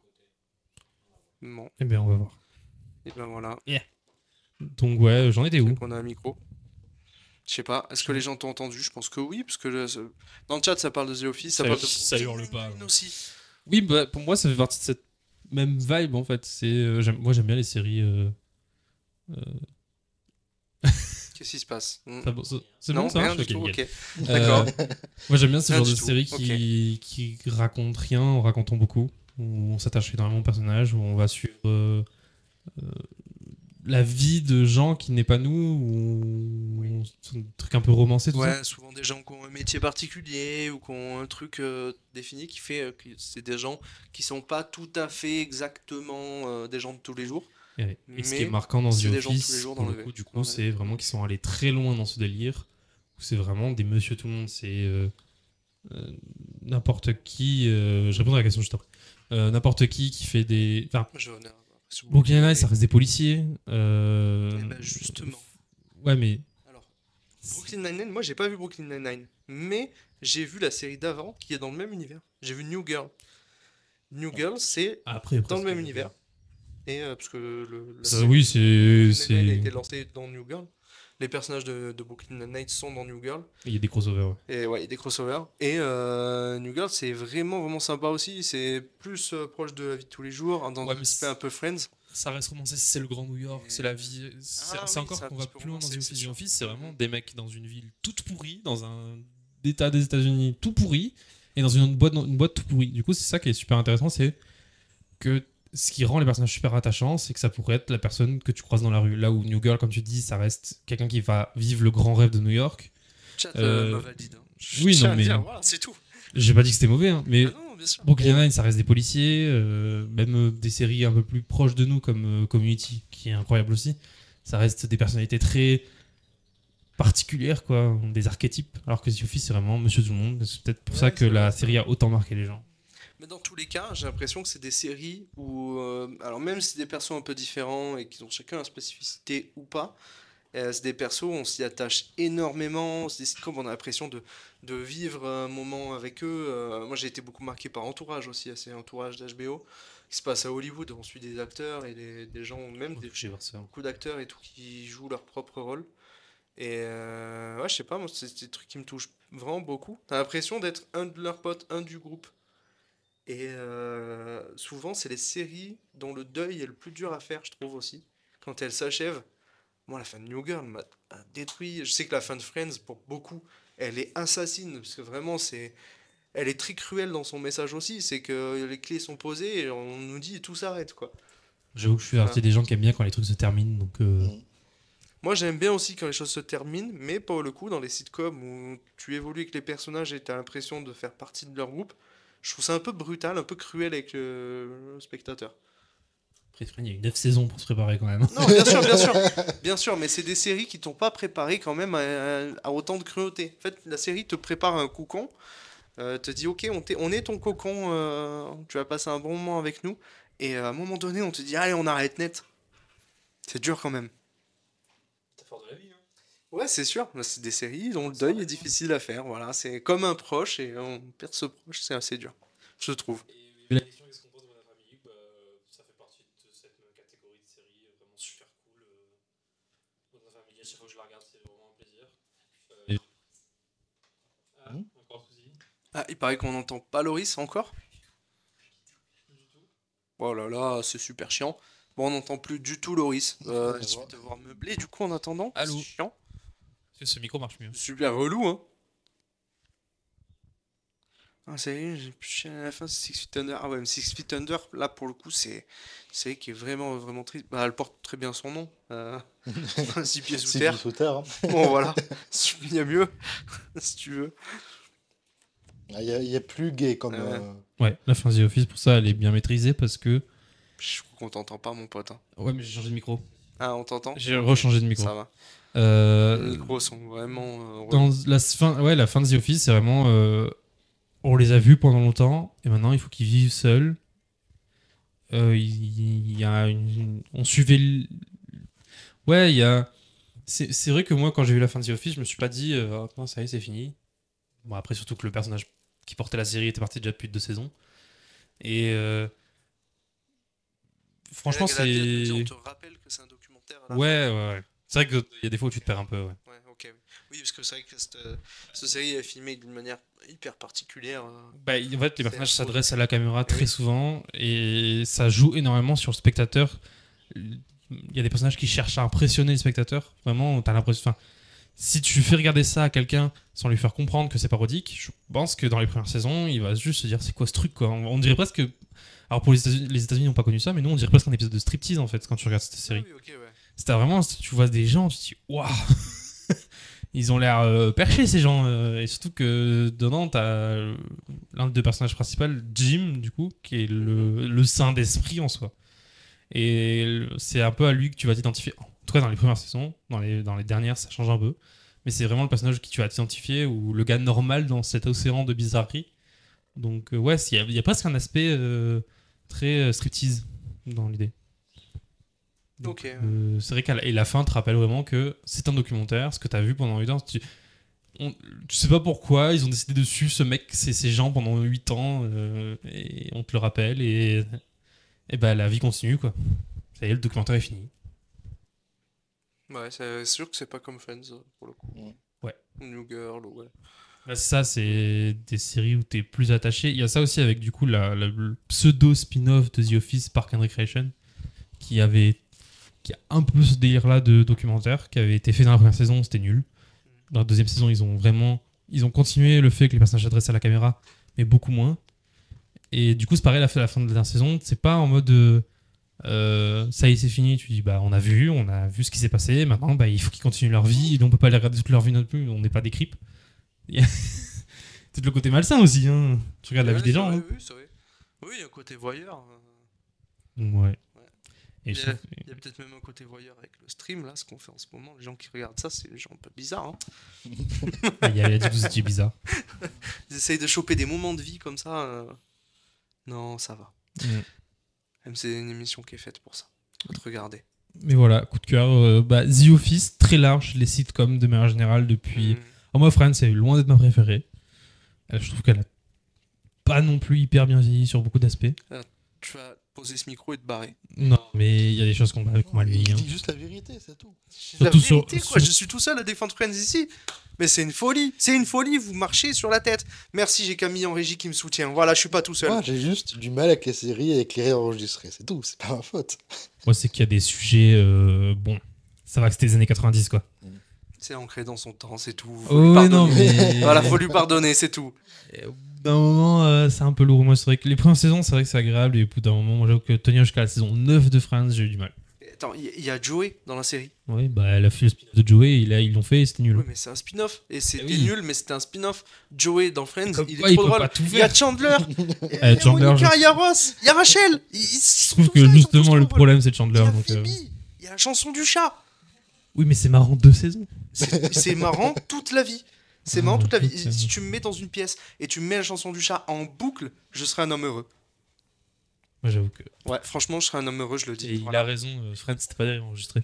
S1: Bon,
S3: Eh bien, on va voir.
S1: et ben voilà.
S3: Donc, ouais, j'en étais où?
S1: Donc on a un micro. Je sais pas, est-ce que les gens t'ont entendu? Je pense que oui, parce que dans le chat ça parle de The Office, ça parle de
S3: ça
S1: Brooklyn
S3: hurle pas,
S1: Nine-Nine
S3: ouais.
S1: aussi.
S3: Oui, bah, pour moi, ça fait partie de cette même vibe en fait. Moi, j'aime bien les séries.
S1: Qu'est-ce qui se passe?
S3: C'est
S1: Non,
S3: bon, ça
S1: rien
S3: marche.
S1: du
S3: Ok,
S1: tout,
S3: nickel.
S1: ok. D'accord.
S3: Moi, j'aime bien ce
S1: Rien
S3: genre
S1: du
S3: de
S1: tout,
S3: série qui raconte rien en racontant beaucoup. Où on s'attache énormément au personnage, où on va suivre la vie de gens qui n'est pas nous, ou un truc un peu romancé, tout ça.
S1: Ouais, souvent des gens qui ont un métier particulier ou qui ont un truc défini qui fait que c'est des gens qui sont pas tout à fait exactement des gens de tous les jours.
S3: Et ce qui est
S1: Mais
S3: marquant dans
S1: c'est
S3: The
S1: des gens de tous les
S3: Office,
S1: jours
S3: pour
S1: dans
S3: le
S1: le
S3: coup,
S1: V.
S3: du coup, c'est vraiment qu'ils sont allés très loin dans ce délire. Où c'est vraiment des monsieur tout le monde. C'est n'importe qui. Je réponds à la question juste après. N'importe qui fait des. Enfin,
S1: Je reviens sur
S3: Brooklyn Nine, ça reste des policiers.
S1: Eh ben, justement.
S3: Ouais, mais.
S1: Alors, Brooklyn Nine-Nine, moi j'ai pas vu Brooklyn Nine-Nine, mais j'ai vu la série d'avant qui est dans le même univers. J'ai vu New Girl. New Girl, c'est
S3: Après,
S1: dans le même univers. Et parce que la
S3: Ça,
S1: série
S3: oui,
S1: Brooklyn Nine-Nine a
S3: c'est.
S1: été lancée dans New Girl. Les personnages de Brooklyn Nine-Nine sont dans New Girl.
S3: Il y a des crossovers, ouais.
S1: Et ouais, il y a des crossovers. Et New Girl, c'est vraiment sympa aussi. C'est plus proche de la vie de tous les jours, dans
S3: Ouais,
S1: un
S3: mais
S1: aspect un peu Friends.
S3: Ça reste romancé, c'est le grand New York, c'est la vie. C'est
S1: Ah oui,
S3: encore
S1: c'est un
S3: qu'on
S1: petit
S3: va
S1: peu
S3: plus loin dans
S1: romancé,
S3: The
S1: c'est
S3: Office. The
S1: sûr.
S3: Office, c'est vraiment des mecs dans une ville toute pourrie, dans un état des États-Unis tout pourri, et dans une boîte tout pourrie. Du coup, c'est ça qui est super intéressant, c'est que ce qui rend les personnages super attachants, c'est que ça pourrait être la personne que tu croises dans la rue. Là où New Girl, comme tu dis, ça reste quelqu'un qui va vivre le grand rêve de New York.
S1: Chat
S3: Euh,
S1: valide.
S3: oui,
S1: Je tiens
S3: non,
S1: à
S3: mais-
S1: dire, voilà, c'est tout.
S3: J'ai pas dit que c'était mauvais, hein, mais
S1: Ah non, bien sûr.
S3: Brooklyn Nine, ça reste des policiers, même des séries un peu plus proches de nous comme Community, qui est incroyable aussi. Ça reste des personnalités très particulières, quoi, des archétypes. Alors que The Office, c'est vraiment Monsieur Tout le Monde. C'est peut-être pour ça
S1: Ouais,
S3: que
S1: c'est
S3: la
S1: vrai.
S3: série a autant marqué les gens.
S1: Mais dans tous les cas, j'ai l'impression que c'est des séries où, alors même si c'est des persos un peu différents et qu'ils ont chacun leur spécificité ou pas, c'est des persos où on s'y attache énormément. C'est des sitcoms, on a l'impression de vivre un moment avec eux. Moi, j'ai été beaucoup marqué par Entourage aussi, c'est Entourage d'HBO, qui se passe à Hollywood. On suit des acteurs et des gens, même beaucoup d'acteurs et tout, qui jouent leur propre rôle. Et ouais, je sais pas, moi, c'est des trucs qui me touchent vraiment beaucoup. T'as l'impression d'être un de leurs potes, un du groupe. Et souvent, c'est les séries dont le deuil est le plus dur à faire, je trouve aussi. Quand elles s'achèvent. Moi, la fin de New Girl m'a détruit. Je sais que la fin de Friends, pour beaucoup, elle est assassine. Parce que vraiment, elle est très cruelle dans son message aussi. C'est que les clés sont posées et on nous dit tout s'arrête, quoi.
S3: J'avoue que je suis partie des gens qui aiment bien quand les trucs se terminent, donc
S1: Moi, j'aime bien aussi quand les choses se terminent, mais pour le coup, dans les sitcoms où tu évolues avec les personnages et tu as l'impression de faire partie de leur groupe, je trouve ça un peu brutal, un peu cruel avec le spectateur.
S3: après, il y a eu 9 saisons pour se préparer quand même.
S1: Non, bien sûr, bien sûr, bien sûr, mais c'est des séries qui t'ont pas préparé quand même à autant de cruauté. En fait, la série te prépare un cocon, te dit ok, on est ton cocon, tu vas passer un bon moment avec nous, et à un moment donné, on te dit allez, on arrête net. C'est dur quand même. Ouais, c'est sûr, là, c'est des séries dont le deuil est difficile à faire, voilà, c'est comme un proche, et on perd ce proche, c'est assez dur, je trouve.
S3: Et la question, qu'est-ce qu'on pense de Modern Family? Ça fait partie de cette catégorie de séries vraiment super cool. Modern Family, à chaque fois que je la regarde, c'est vraiment un plaisir. Encore un souci?
S1: Ah, il paraît qu'on n'entend pas Loris encore. Oh là là, c'est super chiant. Bon, on n'entend plus du tout Loris. Je vais devoir meubler du coup en attendant.
S3: Allô.
S1: C'est chiant.
S3: Ce micro marche mieux.
S1: Super relou, hein. Ah, ça y est, j'ai plus à la fin, c'est Six Feet Under. Ah ouais, mais Six Feet Under, là pour le coup, c'est une série qui est vraiment, vraiment triste. Bah, elle porte très bien son nom. 6 pieds sous
S2: Si
S1: terre.
S2: puis sous terre, hein.
S1: Bon, voilà. Il y a mieux, si tu veux.
S2: Ah, il y a plus gay comme.
S1: Ouais.
S3: Ouais, la fin de The Office, pour ça, elle est bien maîtrisée parce que.
S1: Je crois qu'on t'entend pas, mon pote, hein.
S3: Ouais, mais j'ai changé de micro.
S1: Ah, on t'entend?
S3: J'ai rechangé de micro.
S1: Ça va. Les
S3: Euh,
S1: micros sont vraiment.
S3: dans la fin de The Office, c'est vraiment. On les a vus pendant longtemps et maintenant il faut qu'ils vivent seuls. Il y a on suivait. Ouais, il y a. C'est vrai que moi, quand j'ai vu la fin de The Office, je me suis pas dit, oh, non, ça y est, c'est fini. Bon, après, surtout que le personnage qui portait la série était parti déjà depuis 2 saisons. Et franchement, c'est.
S1: On te rappelle que c'est un documentaire à la fin.
S3: Ouais. C'est vrai qu'il y a des fois où tu te perds un peu, ouais.
S1: Ouais, ok. Oui, parce que c'est vrai que cette série est filmée d'une manière hyper particulière.
S3: Bah, en fait, les
S1: C'est
S3: personnages
S1: affreux.
S3: s'adressent à la caméra très
S1: Oui.
S3: souvent et ça joue énormément sur le spectateur. Il y a des personnages qui cherchent à impressionner le spectateur. Vraiment, t'as l'impression. Enfin, si tu fais regarder ça à quelqu'un sans lui faire comprendre que c'est parodique, je pense que dans les premières saisons, il va juste se dire c'est quoi ce truc, quoi. On dirait presque. Alors pour les États-Unis n'ont pas connu ça, mais nous on dirait presque un épisode de striptease en fait quand tu regardes cette série.
S1: Ah oui, ok, ouais.
S3: C'était vraiment, tu vois des gens, tu te dis waouh, ils ont l'air perchés ces gens. Et surtout que dedans, t'as l'un des deux personnages principaux, Jim, du coup, qui est le saint d'esprit en soi. Et c'est un peu à lui que tu vas t'identifier. En tout cas, dans les premières saisons, dans les dernières, ça change un peu. Mais c'est vraiment le personnage qui tu vas t'identifier ou le gars normal dans cet océan de bizarrerie. Donc, ouais, il y a presque un aspect très striptease dans l'idée. Donc,
S1: Ok.
S3: c'est vrai qu'à la fin te rappelle vraiment que c'est un documentaire, ce que tu as vu pendant 8 ans. Tu sais pas pourquoi ils ont décidé de suivre ce mec, ces gens pendant 8 ans, et on te le rappelle, et bah, la vie continue, quoi. Ça y est, le documentaire est fini.
S1: Ouais, c'est sûr que c'est pas comme Friends pour le coup.
S3: Ouais.
S1: Ou New Girl, ou ouais.
S3: Là, ça, c'est des séries où tu es plus attaché. Il y a ça aussi avec du coup le pseudo spin-off de The Office Park and Recreation qui a un peu ce délire-là de documentaire qui avait été fait dans la première saison, c'était nul. Dans la deuxième saison, ils ont continué le fait que les personnages s'adressent à la caméra, mais beaucoup moins. Et du coup, c'est pareil, la fin de la dernière saison, c'est pas en mode ça y est, c'est fini. Tu dis bah on a vu ce qui s'est passé. Maintenant, bah il faut qu'ils continuent leur vie et on peut pas les regarder toute leur vie non plus. On n'est pas des creeps. Il y a tout le côté malsain aussi. Hein. Tu regardes la vie des gens. Hein.
S1: Oui, c'est vrai. Oui, il y a un côté voyeur.
S3: Ouais. Et
S1: Il
S3: je
S1: y a,
S3: trouve-
S1: il y a peut-être même un côté voyeur avec le stream, là, ce qu'on fait en ce moment. Les gens qui regardent ça, c'est des gens un peu bizarres. Hein.
S3: il y a dit que vous étiez bizarre.
S1: Ils essayent de choper des moments de vie comme ça. Non, ça va.
S3: Mm.
S1: Même c'est une émission qui est faite pour ça. Faut te regarder.
S3: Mais voilà, coup de cœur. The Office, très large, les sitcoms de manière générale depuis. Oh, moi, Friends, c'est loin d'être ma préférée. Je trouve qu'elle a pas non plus hyper bien vieilli sur beaucoup d'aspects.
S1: Tu vas poser ce micro et te barrer.
S3: Non, mais il y a des choses qu'on m'a
S2: Il
S3: vieilli. Hein.
S2: dit juste la vérité, c'est tout.
S1: La
S3: Surtout sur-
S1: vérité, quoi.
S3: sur-
S1: Je suis tout seul à défendre Friends ici. Mais c'est une folie. C'est une folie. Vous marchez sur la tête. Merci, j'ai Camille en régie qui me soutient. Voilà, je suis pas tout seul.
S2: Moi, j'ai juste du mal avec les séries et avec les réenregistrés, c'est tout, c'est pas ma faute.
S3: Moi, c'est qu'il y a des sujets. Bon, ça va que c'était les années 90, quoi.
S1: C'est ancré dans son temps, c'est tout.
S3: Oh, non, mais.
S1: Voilà, faut lui pardonner, c'est tout.
S3: d'un moment, c'est un peu lourd. Moi, c'est vrai que les premières saisons, c'est vrai que c'est agréable. Et au bout d'un moment, moi, j'avoue que tenir jusqu'à la saison 9 de Friends, j'ai eu du mal.
S1: Attends, il y a Joey dans la série.
S3: Oui, bah, elle a fait le spin-off de Joey, et là, ils l'ont fait et c'était nul.
S1: Oui, mais c'est un spin-off. Et c'était
S3: oui.
S1: nul, mais c'était un spin-off. Joey dans Friends,
S3: Comme
S1: il
S3: quoi,
S1: est
S3: il
S1: trop
S3: peut
S1: drôle.
S3: pas tout
S1: Il y a
S3: faire.
S1: Chandler, il y a
S3: Chandler,
S1: Monica, il y a Ross, il y a Rachel.
S3: Je trouve que justement, le problème, c'est
S1: Il y
S3: Chandler.
S1: a
S3: Donc,
S1: Phoebe, il y a la chanson du chat.
S3: Oui, mais c'est marrant 2 saisons.
S1: C'est marrant toute la vie. C'est marrant toute la vie.
S3: putain.
S1: Si tu me mets dans une pièce et tu me mets la chanson du chat en boucle, je serai un homme heureux.
S3: Moi, j'avoue que.
S1: Ouais, franchement, je serai un homme heureux, je le dis.
S3: Et
S1: Voilà.
S3: il a raison, Friends, c'était pas enregistré.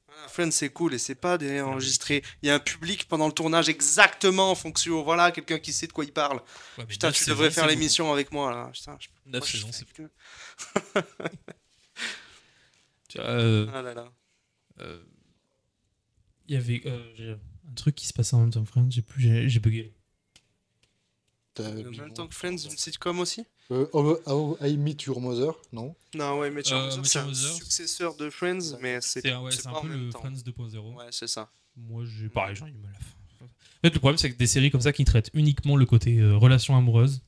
S1: Voilà, Friends, c'est cool et c'est pas des enregistrés. Il y a un public pendant le tournage exactement en fonction. Voilà, quelqu'un qui sait de quoi il parle. Putain, tu devrais faire l'émission avec moi là. Putain,
S3: 9
S1: moi, je
S3: saisons,
S1: fais
S3: c'est
S1: que-
S3: Tu vois,
S1: Ah là là.
S3: il y avait j'ai un truc qui se passait en même temps que Friends, j'ai bugué.
S1: En même temps que Friends, une sitcom aussi.
S2: How I Met Your Mother, non?
S1: Non, ouais, Met Your Mother,
S3: Met
S1: c'est
S3: Your
S1: un
S3: Mother.
S1: successeur de Friends, mais c'est
S3: C'est
S1: pas
S3: un
S1: en
S3: peu
S1: même
S3: le
S1: temps.
S3: Friends 2.0.
S1: Ouais, c'est ça.
S3: Moi, j'ai pareil, j'en ai eu mal à la fin. En fait, le problème, c'est que des séries comme ça qui traitent uniquement le côté relation amoureuse,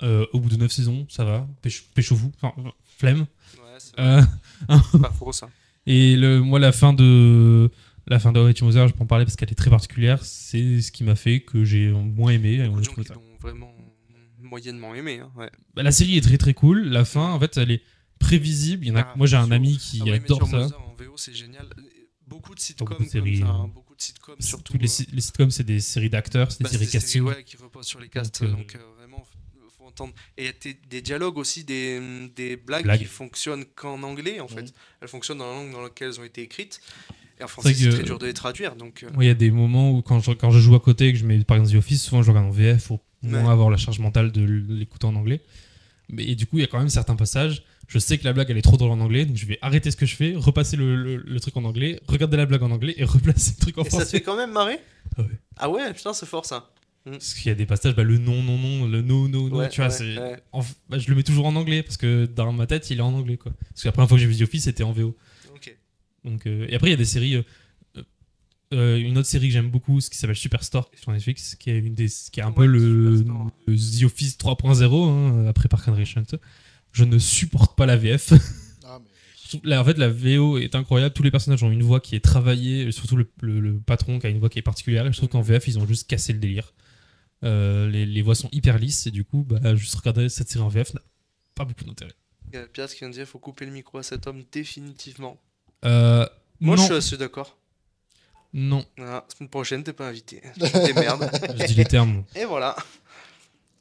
S3: au bout de 9 saisons, ça va, pécho-vous, enfin, flemme.
S1: Ouais, c'est pas faux ça.
S3: Et moi, la fin de How I Met Your Mother, je peux en parler parce qu'elle est très particulière, c'est ce qui m'a fait que j'ai moins aimé.
S1: Beaucoup de gens qui l'ont vraiment moyennement aimé. Hein, ouais.
S3: Bah, la série est très très cool, la fin, en fait, elle est prévisible. Moi, j'ai un ami qui adore ça.
S1: En VO, c'est génial. Beaucoup de sitcoms,
S3: Beaucoup de séries,
S1: beaucoup de sitcoms surtout.
S3: Les sitcoms, c'est des séries d'acteurs, c'est des séries casting.
S1: Ouais, qui reposent sur les casts, donc vraiment, faut entendre. Et il y a des dialogues aussi, des blagues qui fonctionnent qu'en anglais, en fait. Elles fonctionnent dans la langue dans laquelle elles ont été écrites. Et en français, c'est très dur de les traduire. Donc,
S3: il y a des moments où, quand je joue à côté et que je mets par exemple The Office, souvent je regarde en VF pour moins avoir la charge mentale de l'écouter en anglais. Et du coup, il y a quand même certains passages. Je sais que la blague elle est trop drôle en anglais, donc je vais arrêter ce que je fais, repasser le truc en anglais, regarder la blague en anglais et replacer le truc en français.
S1: Et ça te fait quand même marrer?
S3: Ah ouais.
S1: Ah ouais, putain, c'est fort ça.
S3: Parce qu'il y a des passages, le non, le no,
S1: Ouais,
S3: tu vois,
S1: ouais.
S3: je le mets toujours en anglais parce que dans ma tête il est en anglais quoi. Parce que la première fois que j'ai vu The Office c'était en VO.
S1: Ok.
S3: Donc, et après il y a des séries. Une autre série que j'aime beaucoup, ce qui s'appelle Superstore sur Netflix, qui est un peu le The Office 3.0 après Park and Recreation. Je ne supporte pas la VF.
S2: Ah, mais...
S3: En fait, la VO est incroyable. Tous les personnages ont une voix qui est travaillée, surtout le patron qui a une voix qui est particulière. Et je trouve qu'en VF, ils ont juste cassé le délire. Les voix sont hyper lisses et du coup, juste regarder cette série en VF n'a pas beaucoup d'intérêt.
S1: Il y a Piaz qui vient de dire qu'il faut couper le micro à cet homme définitivement.
S3: Moi,
S1: je suis assez d'accord.
S3: Non.
S1: La semaine prochaine, t'es pas invité. T'es merde.
S3: Je dis les termes.
S1: Et voilà.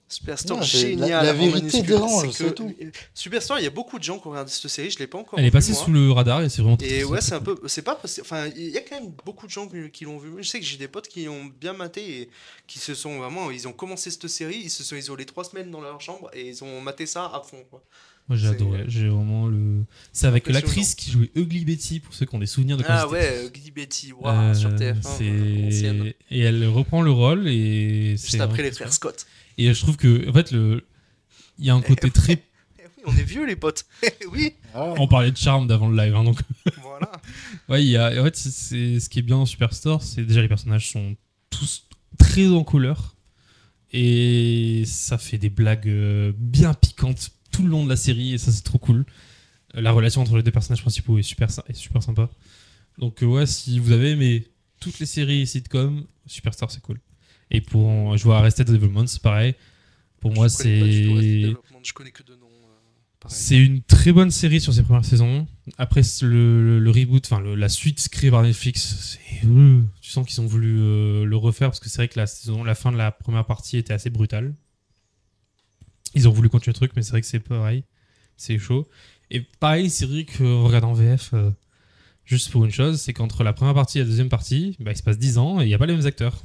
S1: Superstore,
S2: Non,
S1: génial.
S2: la
S1: en
S2: vérité
S1: minuscule.
S2: dérange,
S1: C'est
S2: c'est tout.
S1: Superstore, il y a beaucoup de gens qui ont regardé cette série, je l'ai pas encore
S3: Elle est
S1: vue,
S3: passée
S1: moi.
S3: sous le radar et c'est vraiment
S1: Et
S3: très,
S1: ouais,
S3: très
S1: c'est un
S3: cool.
S1: peu. C'est pas. Enfin, il y a quand même beaucoup de gens qui l'ont vu. Je sais que j'ai des potes qui ont bien maté et qui se sont vraiment. Ils ont commencé cette série, ils se sont isolés 3 semaines dans leur chambre et ils ont maté ça à fond. Quoi.
S3: Moi j'ai
S1: C'est-
S3: adoré, j'ai vraiment le. C'est avec
S1: Impressionnant.
S3: l'actrice qui jouait Ugly Betty pour ceux qui ont des souvenirs de quand
S1: Ah
S3: j'étais
S1: ouais, Guy Betty, waouh, sur TF1, ancienne.
S3: Et elle reprend le rôle et
S1: Juste après les frères Scott.
S3: Et je trouve que en fait il y a un côté très.
S1: Eh oui, on est vieux les potes. Eh oui,
S2: Ah,
S3: On parlait de charme d'avant le live, donc.
S1: voilà.
S3: Ouais, en fait c'est ce qui est bien dans Superstore, c'est déjà les personnages sont tous très en couleur et ça fait des blagues bien piquantes tout le long de la série et ça c'est trop cool. La relation entre les deux personnages principaux est super sympa. Donc ouais, si vous avez aimé toutes les séries sitcoms, Superstore c'est cool. Et je vois Arrested Development, c'est pareil. Pour moi,
S1: Je connais pas du tout Arrested
S3: c'est
S1: Development, je connais que de nom. Pareil.
S3: c'est une très bonne série sur ses premières saisons. Après le reboot, enfin la suite créée par Netflix, tu sens qu'ils ont voulu le refaire parce que c'est vrai que la fin de la première partie était assez brutale. Ils ont voulu continuer le truc, mais c'est vrai que c'est pareil, c'est chaud. Et pareil, c'est vrai qu'on regarde en VF, juste pour une chose, c'est qu'entre la première partie et la deuxième partie, il se passe 10 ans et il n'y a pas les mêmes acteurs.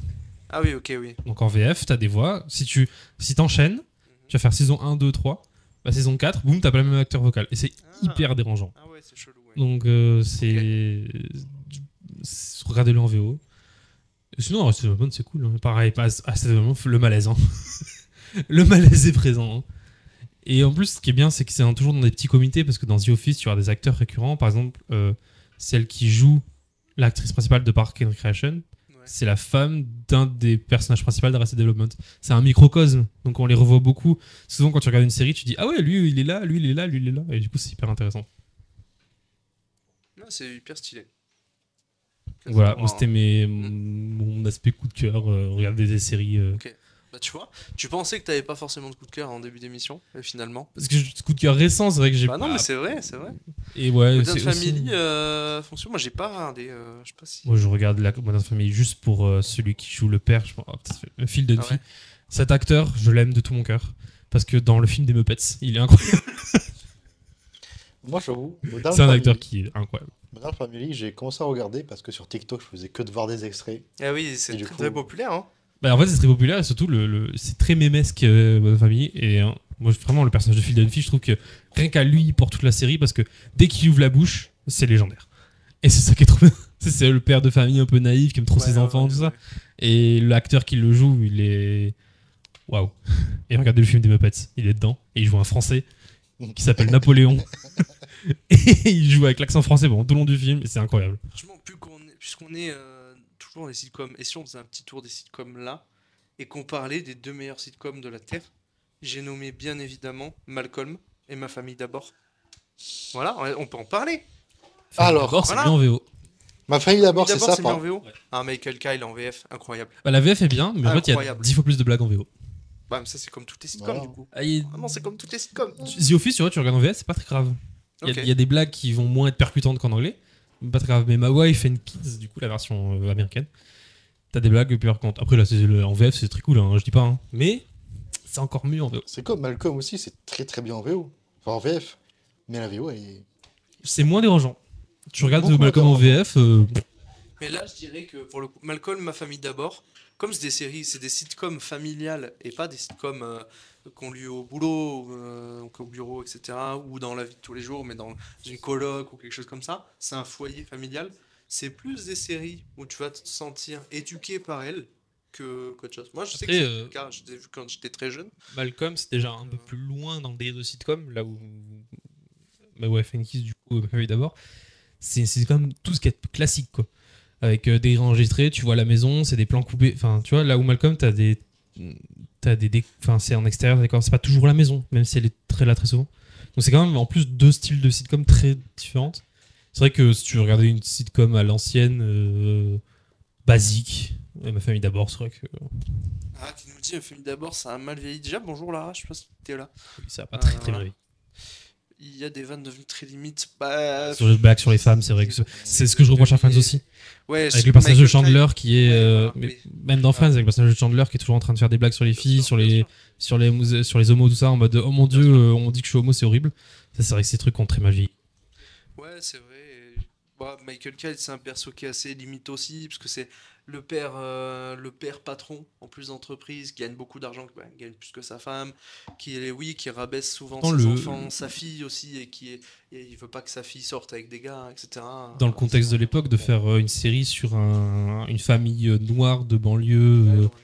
S1: Ah oui, ok, oui.
S3: Donc en VF, t'as des voix. Si t'enchaînes, tu vas faire saison 1, 2, 3. Saison 4, boum, t'as pas le même acteur vocal. Et c'est hyper dérangeant.
S1: Ah ouais, c'est chelou. Ouais.
S3: Donc regardez-le en VO. Et sinon, Arrested Development, c'est cool. Hein. Pareil, Arrested Development, le malaise. Hein. Le malaise est présent. Hein. Et en plus, ce qui est bien, c'est que c'est toujours dans des petits comités, parce que dans The Office, tu auras des acteurs récurrents. Par exemple, celle qui joue l'actrice principale de Park and Recreation, c'est la femme d'un des personnages principaux d'Arrested Development. C'est un microcosme, donc on les revoit beaucoup. Souvent, quand tu regardes une série, tu dis ah ouais, lui il est là, lui il est là, lui il est là, et du coup c'est hyper intéressant.
S1: Non, c'est hyper stylé.
S3: Voilà,
S1: Quasiment,
S3: moi c'était mon aspect coup de cœur, regarder des séries.
S1: Ok. Bah, tu vois, tu pensais que t'avais pas forcément de coup de cœur en début d'émission, et finalement.
S3: Parce que coup de cœur récent, c'est vrai que j'ai
S1: Bah non,
S3: pas.
S1: mais c'est vrai, c'est vrai.
S3: Et ouais,
S1: Modern
S3: c'est aussi.
S1: Family, fonction, moi j'ai pas regardé, je sais pas si.
S3: Moi je regarde la Modern Family juste pour celui qui joue le père, je pense, Phil Dunphy.
S1: Ah ouais.
S3: Cet acteur, je l'aime de tout mon cœur. Parce que dans le film des Muppets, il est incroyable.
S2: Moi, j'avoue, Modern
S3: C'est un
S2: Family-
S3: acteur qui est incroyable.
S2: Modern Family, j'ai commencé à regarder parce que sur TikTok, je faisais que de voir des extraits.
S1: Ah oui,
S2: Et
S1: c'est
S2: du
S1: très,
S2: coup-
S1: très populaire, hein.
S3: Bah, en fait, c'est très populaire et surtout, c'est très mémesque, Modern Family. Et moi, vraiment, le personnage de Phil Dunphy, je trouve que rien qu'à lui, il porte toute la série parce que dès qu'il ouvre la bouche, c'est légendaire. Et c'est ça qui est trop bien. C'est le père de famille un peu naïf qui aime trop
S1: Ouais,
S3: ses
S1: ouais,
S3: enfants,
S1: ouais,
S3: tout ça.
S1: ouais.
S3: Et l'acteur qui le joue, il est. Waouh! Et regardez le film des Muppets, il est dedans. Et il joue un français qui s'appelle Napoléon. Et il joue avec l'accent français bon, tout le long du film, et c'est incroyable.
S1: Franchement, puisqu'on est toujours dans les sitcoms, et si on faisait un petit tour des sitcoms là, et qu'on parlait des deux meilleurs sitcoms de la Terre, j'ai nommé bien évidemment Malcolm et Ma famille d'abord. Voilà, on peut en parler.
S2: Alors,
S3: D'abord, c'est
S1: voilà.
S3: mieux en VO.
S2: Ma famille d'abord, c'est
S1: D'abord, c'est mis en
S2: sympa.
S1: VO. Ah, Michael Kyle en VF, incroyable.
S3: Bah, la VF est bien, mais en fait, il y a
S1: Incroyable.
S3: 10 fois plus de blagues en VO.
S1: Bah, mais ça, c'est comme toutes les sitcoms
S2: Voilà.
S1: du coup.
S3: Ah, il y a-
S1: Vraiment, c'est comme toutes les sitcoms.
S3: The Office, tu vois, tu regardes en VF, c'est pas très grave.
S1: Ok.
S3: Il y a des blagues qui vont moins être percutantes qu'en anglais, mais pas très grave. Mais My Wife and Kids, du coup, la version américaine, t'as des blagues plus percutantes. Après, là, en VF, c'est très cool, hein, je dis pas, hein. Mais c'est encore mieux en VO.
S2: C'est comme Malcolm aussi, c'est très très bien en VO. Enfin, en VF. Mais la VO est.
S3: C'est moins dérangeant. Tu regardes
S2: Beaucoup
S3: Malcolm en
S2: moins
S3: VF,
S1: Mais là, je dirais que pour le coup, Malcolm, Ma famille d'abord, comme c'est des séries, c'est des sitcoms familiales et pas des sitcoms qu'on lit au boulot, donc au bureau, etc., ou dans la vie de tous les jours, mais dans une coloc ou quelque chose comme ça, c'est un foyer familial. C'est plus des séries où tu vas te sentir éduqué par elles qu'autre chose. Moi, je sais que
S3: Après,
S1: c'est le cas, je l'ai vu quand j'étais très jeune.
S3: Malcolm, c'est déjà un peu plus loin dans le délire de sitcom, là où My Wife and Kids, du coup, Ma famille d'abord, c'est quand même tout ce qui est classique, quoi. Avec des grilles enregistrées, tu vois la maison, c'est des plans coupés. Enfin, tu vois, là où Malcolm, enfin, c'est en extérieur, d'accord, c'est pas toujours la maison, même si elle est très là très souvent. Donc c'est quand même en plus deux styles de sitcom très différentes. C'est vrai que si tu regardais une sitcom à l'ancienne, basique, Ma famille d'abord, c'est vrai que
S1: Ah, tu nous dis, Ma famille d'abord, ça a mal vieilli. Déjà, bonjour Lara, je sais pas si t'es là.
S3: ça a pas très très
S1: voilà.
S3: bien.
S1: Il y a des vannes devenues très limites. Bah,
S3: Sur les blagues sur les femmes, c'est vrai que c'est ce que je reproche à Friends aussi.
S1: Ouais,
S3: Avec le personnage de
S1: Michael Caine.
S3: Chandler qui est.
S1: Ouais, voilà,
S3: mais
S1: mais-
S3: même dans Friends, avec le personnage de Chandler qui est toujours en train de faire des blagues sur les
S1: Bien
S3: filles,
S1: sûr,
S3: sur
S1: bien
S3: les,
S1: sûr.
S3: sur les homos, tout ça, en mode oh mon dieu, on dit que je suis homo, c'est horrible. Ça, c'est vrai que ces trucs ont très mal vieilli.
S1: Ouais, c'est vrai. Bah, Michael Caine, c'est un perso qui est assez limite aussi, parce que c'est le père patron en plus d'entreprise, qui gagne beaucoup d'argent, bah, gagne plus que sa femme, qui rabaisse souvent
S3: Dans
S1: ses
S3: le-
S1: enfants, sa fille aussi, et il veut pas que sa fille sorte avec des gars, etc.
S3: Dans le contexte de l'époque, de faire une série sur une famille noire de banlieue
S1: Ouais, genre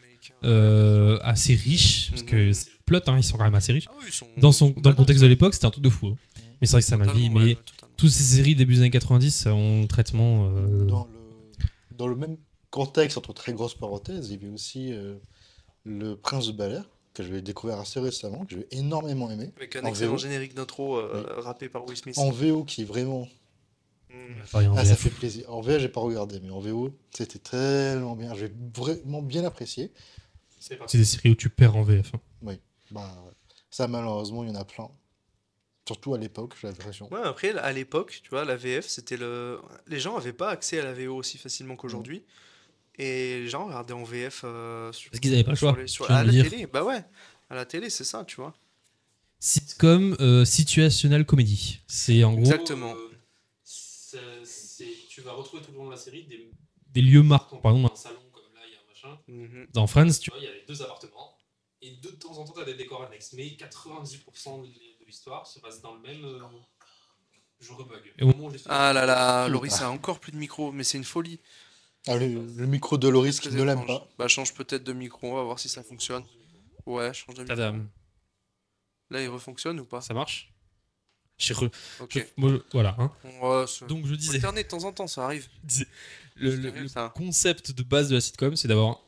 S1: américain.
S3: assez riche, parce que
S1: Mhm.
S3: c'est le plot, hein, ils sont quand même assez riches.
S1: Ah oui, ils sont-
S3: Dans
S1: ils sont
S3: le contexte de
S1: badass,
S3: l'époque, c'était un truc de fou. Hein. Mais c'est vrai que ça m'a
S1: totalement,
S3: vieilli.
S1: ouais,
S3: Mais
S1: ouais, totalement.
S3: toutes ces séries début des années 90 ont un traitement.
S2: Dans le même contexte, entre très grosses parenthèses, il y avait aussi Le Prince de Bel-Air, que j'avais découvert assez récemment, que j'ai énormément aimé.
S1: Avec un
S2: En
S1: excellent
S2: VO.
S1: générique d'intro rappé par Will Smith.
S2: En VO, qui est vraiment.
S1: Mhm.
S3: Pareil en
S2: Ah, ça
S3: VF.
S2: fait plaisir. En VF, j'ai pas regardé, mais en VO, c'était tellement bien. J'ai vraiment bien apprécié.
S3: C'est des séries où tu perds en VF. Hein.
S2: Bah, ça, malheureusement, il y en a plein. Surtout à l'époque, j'ai l'impression.
S1: Ouais, après, à l'époque, tu vois, la VF, c'était le. Les gens avaient pas accès à la VO aussi facilement qu'aujourd'hui. Et les gens regardaient en VF
S3: Parce qu'ils avaient pas le choix, je viens
S1: à
S3: de
S1: la
S3: le dire.
S1: télé. Bah ouais, à la télé, c'est ça, tu vois.
S3: Sitcom situationnel comédie. C'est en gros.
S1: Exactement.
S3: Tu vas retrouver tout le long de la série des lieux marquants. Par exemple, un salon comme là, il y a un machin.
S1: Mhm.
S3: Dans Friends, tu vois, il y a les deux appartements. Et de temps en temps, tu as des décors annexes. Mais 90% de l'histoire se passe dans le même. Je rebug. Et au moment où je l'ai fait-
S1: Ah là là,
S2: Putain.
S1: Loris a encore plus de micro, mais c'est une folie.
S2: Ah, le micro de Loris qui
S1: Très
S2: ne l'aime
S1: étrange.
S2: pas.
S1: Bah, change peut-être de micro, on va voir si ça fonctionne. Ouais, change de micro.
S3: Tadam.
S1: Là, il refonctionne ou pas?
S3: Ça marche?
S1: Ok.
S3: Voilà. Hein.
S1: Ouais,
S3: Donc je
S1: faut
S3: disais,
S1: alterner de temps en temps, ça arrive.
S3: le
S1: Ça.
S3: concept de base de la sitcom, c'est d'avoir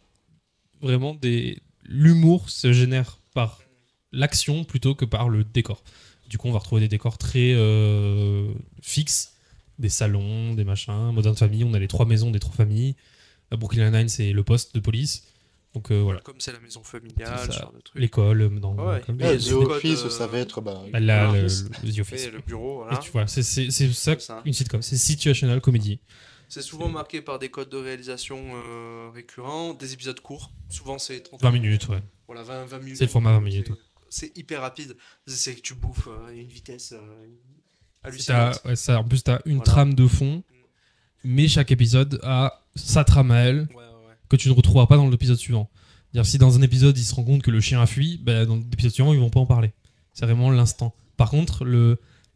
S3: vraiment l'humour se génère par l'action plutôt que par le décor. Du coup, on va retrouver des décors très fixes, des salons, des machins. Modern Family, on a les 3 maisons des 3 familles. Brooklyn Nine-Nine, c'est le poste de police. Donc voilà.
S1: Comme c'est la maison
S3: C'est
S1: familiale, ce
S3: ça.
S1: genre de truc.
S3: L'école, dans
S1: Ouais,
S3: comme
S1: mais
S2: Ouais,
S1: il y
S2: The
S1: a des
S2: Office,
S1: codes,
S2: ça va être
S3: là,
S2: Office.
S3: The Office.
S1: Et le bureau,
S3: Et
S1: voilà.
S3: tu vois, c'est ça,
S1: C'est ça.
S3: une sitcom. C'est situational comedy.
S1: C'est souvent marqué par des codes de réalisation récurrents, des épisodes courts. Souvent c'est 30
S3: 20 minutes, ouais.
S1: Voilà, 20 minutes.
S3: C'est le format 20 minutes. Ouais.
S1: C'est hyper rapide. C'est que tu bouffes à une vitesse
S3: En
S1: hallucinante.
S3: plus, t'as une
S1: Voilà.
S3: trame de fond, mais chaque épisode a sa trame à elle
S1: Ouais.
S3: que tu ne retrouveras pas dans l'épisode suivant. C'est-à-dire, si dans un épisode, ils se rendent compte que le chien a fui, bah, dans l'épisode suivant, ils vont pas en parler. C'est vraiment l'instant. Par contre,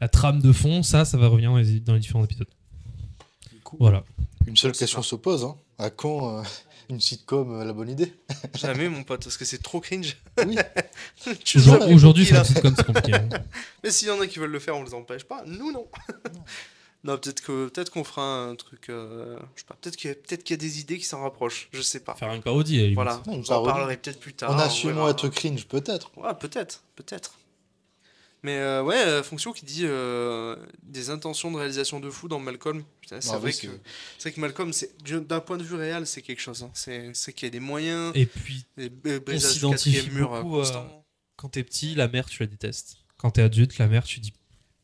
S3: la trame de fond, ça va revenir dans les différents épisodes.
S1: Du coup,
S3: Voilà.
S2: Une seule
S1: C'est
S2: question
S1: ça.
S2: se pose, hein. À quand une sitcom la bonne idée?
S1: Jamais, mon pote, parce que c'est trop cringe.
S2: Oui.
S1: Tu nous as pas
S3: Aujourd'hui,
S1: compris,
S3: faire
S1: là.
S3: une sitcom, c'est compliqué. Hein.
S1: Mais s'il y en a qui veulent le faire, on les empêche pas. Nous, non. Non, peut-être qu'on fera un truc. Je sais pas. Peut-être qu'il y a des idées qui s'en rapprochent. Je sais pas.
S3: Faire une parodie, à la limite.
S1: Voilà.
S2: Non, une
S1: On en
S2: parodie.
S1: parlerait peut-être plus tard.
S2: En
S1: on
S2: assumant
S1: verra.
S2: être cringe, peut-être.
S1: Ouais, peut-être. Mais ouais, Fonction qui dit des intentions de réalisation de fou dans Malcolm. Putain, c'est
S2: Ah
S1: vrai
S2: oui,
S1: que Malcolm, d'un point de vue réel, c'est quelque chose. Hein. C'est qu'il y a des moyens,
S3: Et puis,
S1: des
S3: on
S1: brisages du
S3: s'identifie
S1: quatrième mur
S3: beaucoup
S1: constant.
S3: quand t'es petit, la mère, tu la détestes. Quand t'es adulte, la mère, tu dis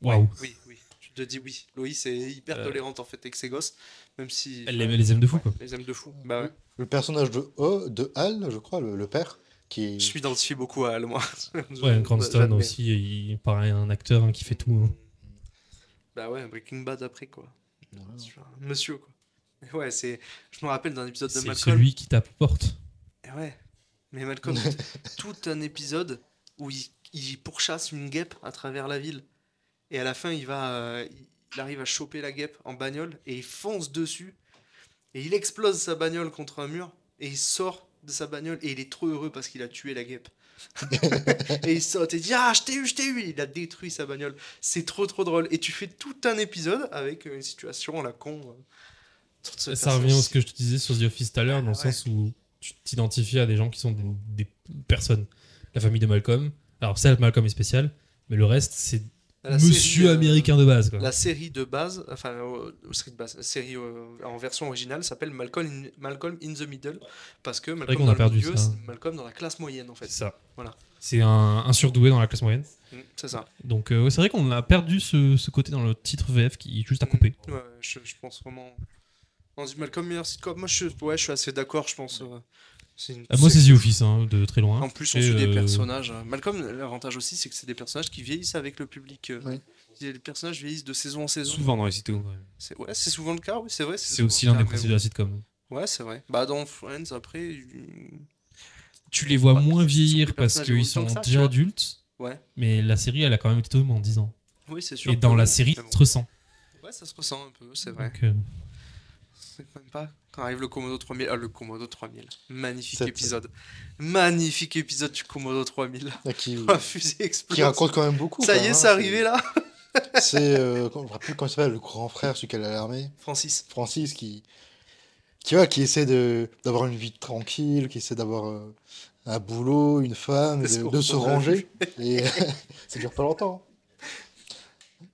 S1: Ouais,
S3: waouh.
S1: oui. Je te dis oui. Loïs est hyper tolérante en fait avec ses gosses, même si
S3: Elle les aime de fou, quoi.
S1: les aime de fou. Bah ouais.
S2: Le personnage de Hal, je crois, le père, qui
S1: Je m'identifie beaucoup à elle, moi.
S3: Ouais, Cranston
S1: J'admets.
S3: aussi, il paraît un acteur qui fait tout. Hein.
S1: Bah ouais, Breaking Bad après quoi.
S2: Voilà.
S1: C'est un monsieur quoi. Et ouais, je me rappelle d'un épisode de
S3: C'est
S1: Malcolm.
S3: celui qui t'apporte.
S1: Et ouais. Mais Malcolm, tout un épisode où il pourchasse une guêpe à travers la ville. Et à la fin, il arrive à choper la guêpe en bagnole et il fonce dessus. Et il explose sa bagnole contre un mur. Et il sort de sa bagnole et il est trop heureux parce qu'il a tué la guêpe. Et il saute et dit ah je t'ai eu. Il a détruit sa bagnole. C'est trop drôle. Et tu fais tout un épisode avec une situation à la con. Sur ce
S3: Ça revient à ce
S1: personnage.
S3: que je te disais sur The Office tout à l'heure, dans le
S1: Ouais.
S3: sens où tu t'identifies à des gens qui sont des personnes. La famille de Malcolm. Alors, certes, Malcolm est spécial, mais le reste, c'est
S1: La
S3: monsieur
S1: série,
S3: américain de base. Quoi.
S1: La série de base, enfin, la série en version originale s'appelle Malcolm in the Middle, parce que Malcolm
S3: qu'on a
S1: dans le
S3: perdu
S1: milieu,
S3: ça.
S1: c'est Malcolm dans la classe moyenne en
S3: C'est
S1: fait.
S3: ça.
S1: Voilà.
S3: C'est un surdoué dans la classe moyenne.
S1: C'est ça.
S3: Donc, ouais, c'est vrai qu'on a perdu ce côté dans le titre VF qui est juste à couper.
S1: Ouais, je pense vraiment. On dit Malcolm meilleur sitcom. Moi, je suis assez d'accord, je pense.
S3: Moi, c'est The Office, hein, de très loin.
S1: En plus, on
S3: Et,
S1: suit des personnages. Malcolm, l'avantage aussi, c'est que c'est des personnages qui vieillissent avec le public.
S2: Oui.
S1: Les personnages vieillissent de saison en saison.
S3: Souvent dans les sitcoms. Ouais.
S1: C'est souvent le cas, oui, c'est vrai.
S3: C'est
S1: souvent
S3: aussi
S1: le
S3: l'un
S1: cas,
S3: des
S1: mais
S3: principes de la sitcom.
S1: ouais, c'est vrai. Bah, dans Friends, après.
S3: Tu les vois
S1: Ouais,
S3: moins
S1: ce sont des
S3: vieillir parce
S1: personnages
S3: qu'ils
S1: évoluent
S3: sont
S1: tant que ça, tu
S3: déjà
S1: vois.
S3: adultes,
S1: Ouais,
S3: mais la série, elle a quand même été tournée en 10 ans.
S1: oui, c'est sûr.
S3: Et dans
S1: que
S3: la
S1: oui,
S3: série,
S1: mais
S3: ça se ressent.
S1: Ouais, ça se ressent un peu, c'est vrai.
S3: Donc,
S1: C'est même pas. Quand arrive le Komodo 3000. Ah, le Komodo 3000. Magnifique
S2: Sept.
S1: épisode. Magnifique épisode du Komodo 3000.
S2: qui,
S1: La fusée explose.
S2: qui raconte quand même beaucoup.
S1: Ça
S2: quand
S1: y est,
S2: même,
S1: c'est
S2: hein.
S1: arrivé là.
S2: C'est, je me rappelle plus comment il s'appelle, le grand frère, celui qui est à l'armée,
S1: Francis.
S2: Francis, qui essaie d'avoir une vie tranquille, qui essaie d'avoir un boulot, une femme,
S1: Parce
S2: de
S1: qu'on
S2: se
S1: a
S2: ranger. Et ça dure pas longtemps.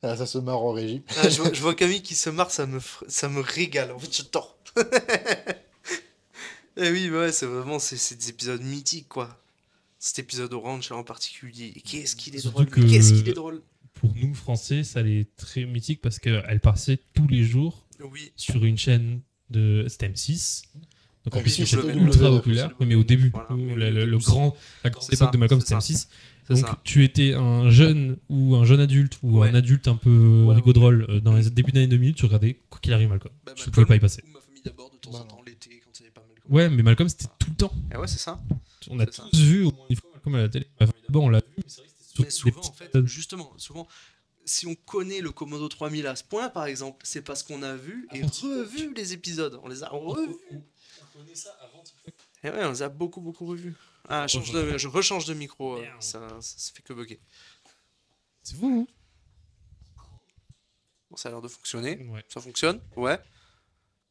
S2: Ah, ça se marre en régie.
S1: Ah, je vois Camille qui se marre, ça me régale. En fait, j'adore. Et oui, ouais, c'est des épisodes mythiques, quoi. Cet épisode Orange en particulier. Qu'est-ce qu'il est
S3: Surtout
S1: drôle.
S3: que-
S1: Qu'est-ce qu'il est drôle.
S3: pour nous, Français, ça allait être très mythique parce qu'elle passait tous les jours
S1: Oui.
S3: sur une chaîne de M6. Donc en
S2: Ah
S3: plus,
S2: oui,
S3: c'est une chaîne
S1: W9,
S3: ultra
S2: W9,
S3: populaire. Oui, mais au début,
S1: Voilà,
S3: où
S1: mais
S3: la
S1: au début,
S3: grande
S1: c'est
S3: époque
S1: ça,
S3: de Malcolm,
S1: c'est
S3: c'était
S1: ça.
S3: M6.
S1: C'est
S3: Donc
S1: ça.
S3: tu étais un jeune ou un jeune adulte ou
S1: Ouais.
S3: un adulte un peu
S1: Ouais,
S3: rigodrôle dans les débuts d'année 2000, tu regardais quoi qu'il arrive Malcolm.
S1: Bah,
S3: Je ne
S1: Malcolm,
S3: pouvais pas y passer.
S1: ou Ma famille d'abord, de temps en
S2: Bah,
S1: temps, l'été, quand il n'y avait pas Malcolm.
S3: Ouais, mais Malcolm, c'était tout le temps.
S1: Et ouais, c'est ça.
S3: On a
S1: C'est ça.
S3: tous vu au moins une fois Malcolm à la télé. Ma famille d'abord, on l'a vu, mais c'est vrai que c'était
S1: Mais
S3: surtout des
S1: souvent, en fait,
S3: petites-
S1: justement, si on connaît le Komodo 3000 à ce point, par exemple, c'est parce qu'on a vu et revu les épisodes. On les a revus. Et ouais, on les a beaucoup revus. Ah, je rechange de micro.
S3: Merde.
S1: Ça fait que bugger.
S3: C'est vous.
S1: ça a l'air de fonctionner.
S3: Ouais.
S1: Ça fonctionne, ouais.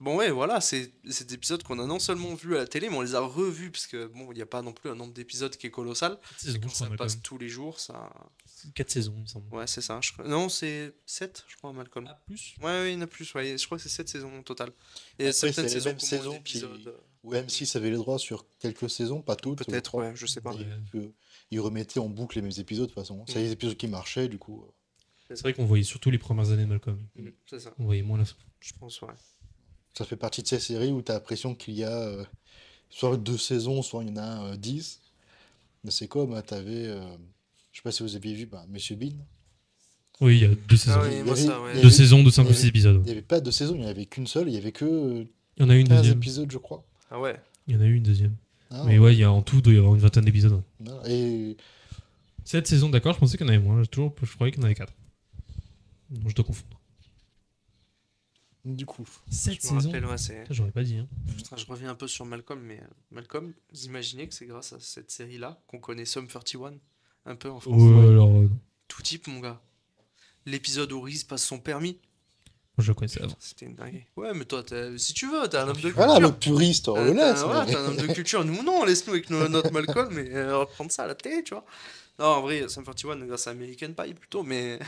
S1: Bon, ouais, voilà, c'est des épisodes qu'on a non seulement vus à la télé, mais on les a revus, parce que bon, il n'y a pas non plus un nombre d'épisodes qui est colossal.
S3: 4 saisons,
S1: Quand
S3: je crois,
S1: ça passe
S3: Malcolm.
S1: tous les jours, ça.
S3: 4 saisons, il me semble.
S1: Ouais, c'est ça. Non, c'est 7, je crois, Malcolm.
S3: Ah, plus?
S1: Ouais, ouais, il y en a plus, ouais. Je crois que c'est 7 saisons au total. Et
S2: Après,
S1: certaines
S2: c'est les
S1: saisons
S2: mêmes
S1: qui ont moins
S2: saisons
S1: d'épisodes.
S2: où M6 avait les droits sur quelques saisons, pas toutes, je
S1: Peut-être,
S2: crois.
S1: ouais, je sais pas.
S3: Ouais.
S2: Ils remettaient en boucle les mêmes épisodes de toute façon. C'est les épisodes qui marchaient, du coup.
S3: C'est vrai qu'on voyait surtout les premières années de Malcolm.
S1: C'est ça,
S3: On voyait moins la fin.
S1: je pense, ouais.
S2: Ça fait partie de ces séries où tu as l'impression qu'il y a soit 2 saisons, soit il y en a 10. Mais c'est comme, t'avais, je sais pas si vous aviez vu, Monsieur Bean.
S3: Oui, il y a 2 saisons.
S1: Ah oui,
S2: Il y
S1: moi
S2: avait-
S1: ça, ouais.
S2: il y
S3: 2
S2: avait-
S3: saisons de 5
S2: il
S3: ou
S2: y
S3: 6
S2: avait-
S3: épisodes.
S2: Il n'y avait pas 2 saisons, il n'y en avait qu'une seule, il n'y avait que
S3: Il y en a une
S2: 15
S3: deuxième.
S2: épisodes, je crois.
S1: Ah ouais.
S3: Il y en a eu une deuxième.
S2: Ah,
S3: Mais ouais, il y a en tout, il doit y avoir une vingtaine d'épisodes. Ouais.
S2: voilà. Et
S3: 7 saisons, d'accord, je pensais qu'il y en avait moins. Je croyais qu'il y en avait 4. Non, je dois confondre.
S2: du coup,
S3: 7
S1: Je me
S3: saisons
S1: rappelle, ouais, c'est.
S3: Ça, j'aurais pas dit. Hein.
S1: Putain, je reviens un peu sur Malcolm, mais Malcolm, vous imaginez que c'est grâce à cette série-là qu'on connaît Sum 31 un peu en France.
S3: Ouais, alors,
S1: Tout type, mon gars. L'épisode où Reese passe son permis,
S3: moi, je le connaissais avant.
S1: c'était une dinguerie. Ouais, mais toi, si tu veux, t'es un homme de culture.
S2: voilà, le puriste, on le laisse.
S1: Voilà,
S2: mais-
S1: t'es un homme de culture. Nous, non, laisse-nous avec notre Malcolm et reprendre ça à la télé, tu vois. Non, en vrai, Sum 31, grâce à American Pie plutôt, mais.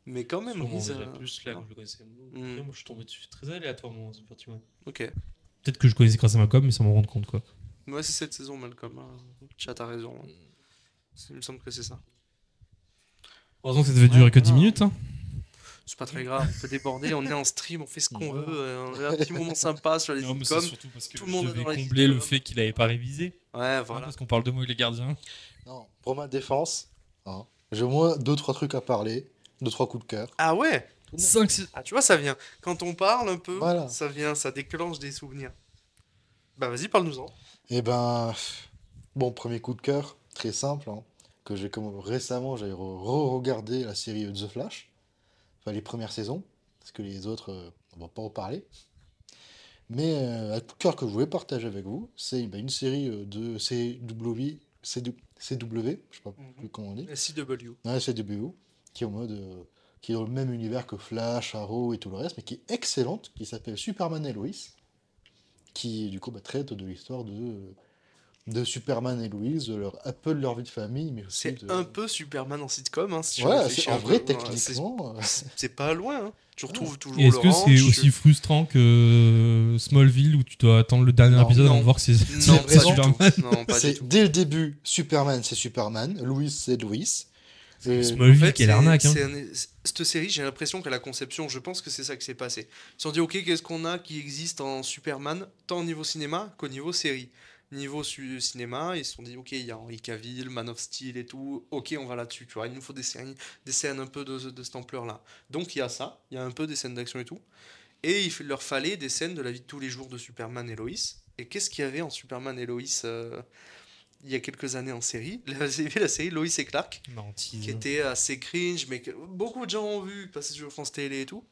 S1: Mais quand même,
S3: Sûrement,
S1: Reese.
S3: déjà plus là,
S1: non.
S3: quand je le connaissais.
S1: Mm.
S3: Moi, je suis tombé dessus très aléatoirement, c'est parti.
S1: Ok.
S3: Peut-être que je connaissais grâce à Malcolm, mais sans m'en rendre compte, quoi.
S1: Ouais, c'est cette saison, Malcolm. Chat, t'as raison. Il me semble que c'est ça.
S3: Heureusement que ça devait durer que 10
S1: voilà.
S3: minutes. Hein.
S1: C'est pas très grave, on peut déborder, on est en stream, on fait ce qu'on
S3: Voilà.
S1: veut, on a un petit moment sympa sur les sitcoms.
S3: surtout parce que
S1: tout le monde
S3: je devais
S1: adore les
S3: combler le
S1: sitcoms.
S3: fait qu'il avait pas révisé.
S1: Ouais,
S3: Hein,
S1: voilà.
S3: parce qu'on parle de moi et les gardiens.
S2: Non, pour ma défense, j'ai au moins 2-3 trucs à parler, 2-3 coups de cœur.
S1: Ah ouais.
S3: 5, 6...
S1: Ah, tu vois, ça vient. Quand on parle un peu,
S2: Voilà.
S1: ça vient, ça déclenche des souvenirs. Bah vas-y, parle-nous-en.
S2: Et bon, premier coup de cœur, très simple, que j'ai comme récemment, j'ai re-regardé la série The Flash, enfin les premières saisons, parce que les autres, on va pas en parler. Mais un coup de cœur que je voulais partager avec vous, c'est une série de CW, je sais pas plus comment on dit,
S1: CW.
S2: ouais, CW, qui est en mode, qui est dans le même univers que Flash, Arrow et tout le reste, mais qui est excellente, qui s'appelle Superman et Lois, qui du coup traite de l'histoire de Superman et Lois, un peu de leur vie de famille, mais aussi
S1: C'est un peu Superman en sitcom, hein, si tu
S2: Ouais,
S1: réfléchis
S2: en
S1: un
S2: vrai,
S1: peu.
S2: techniquement,
S1: C'est pas loin, hein. Tu retrouves toujours
S3: Et est-ce que
S1: le
S3: c'est
S1: ranch,
S3: aussi frustrant que Smallville où tu dois attendre le dernier
S2: Non,
S3: épisode
S1: non.
S3: avant de voir que c'est
S1: Non,
S3: c'est
S1: pas
S2: vraiment-
S1: du tout. Non, pas du
S2: c'est
S1: tout.
S2: dès le début, Superman, c'est Superman, Lois, c'est Lois. Et-
S3: Smallville
S1: En fait,
S3: qui est l'arnaque. Hein.
S1: Cette série, j'ai l'impression qu'à la conception, je pense que c'est ça qui s'est passé. Ils se sont dit, ok, qu'est-ce qu'on a qui existe en Superman, tant au niveau cinéma qu'au niveau série. Niveau cinéma, ils se sont dit, ok, il y a Henry Cavill, Man of Steel et tout, ok, on va là-dessus, tu vois, il nous faut des scènes un peu de cette ampleur-là. Donc il y a ça, il y a un peu des scènes d'action et tout. Et il leur fallait des scènes de la vie de tous les jours de Superman et Lois. Et qu'est-ce qu'il y avait en Superman et Lois il y a quelques années en série? Vous avez vu la série Lois et Clark,
S3: Non,
S1: qui était assez cringe, mais que beaucoup de gens ont vu passer sur France Télé et tout.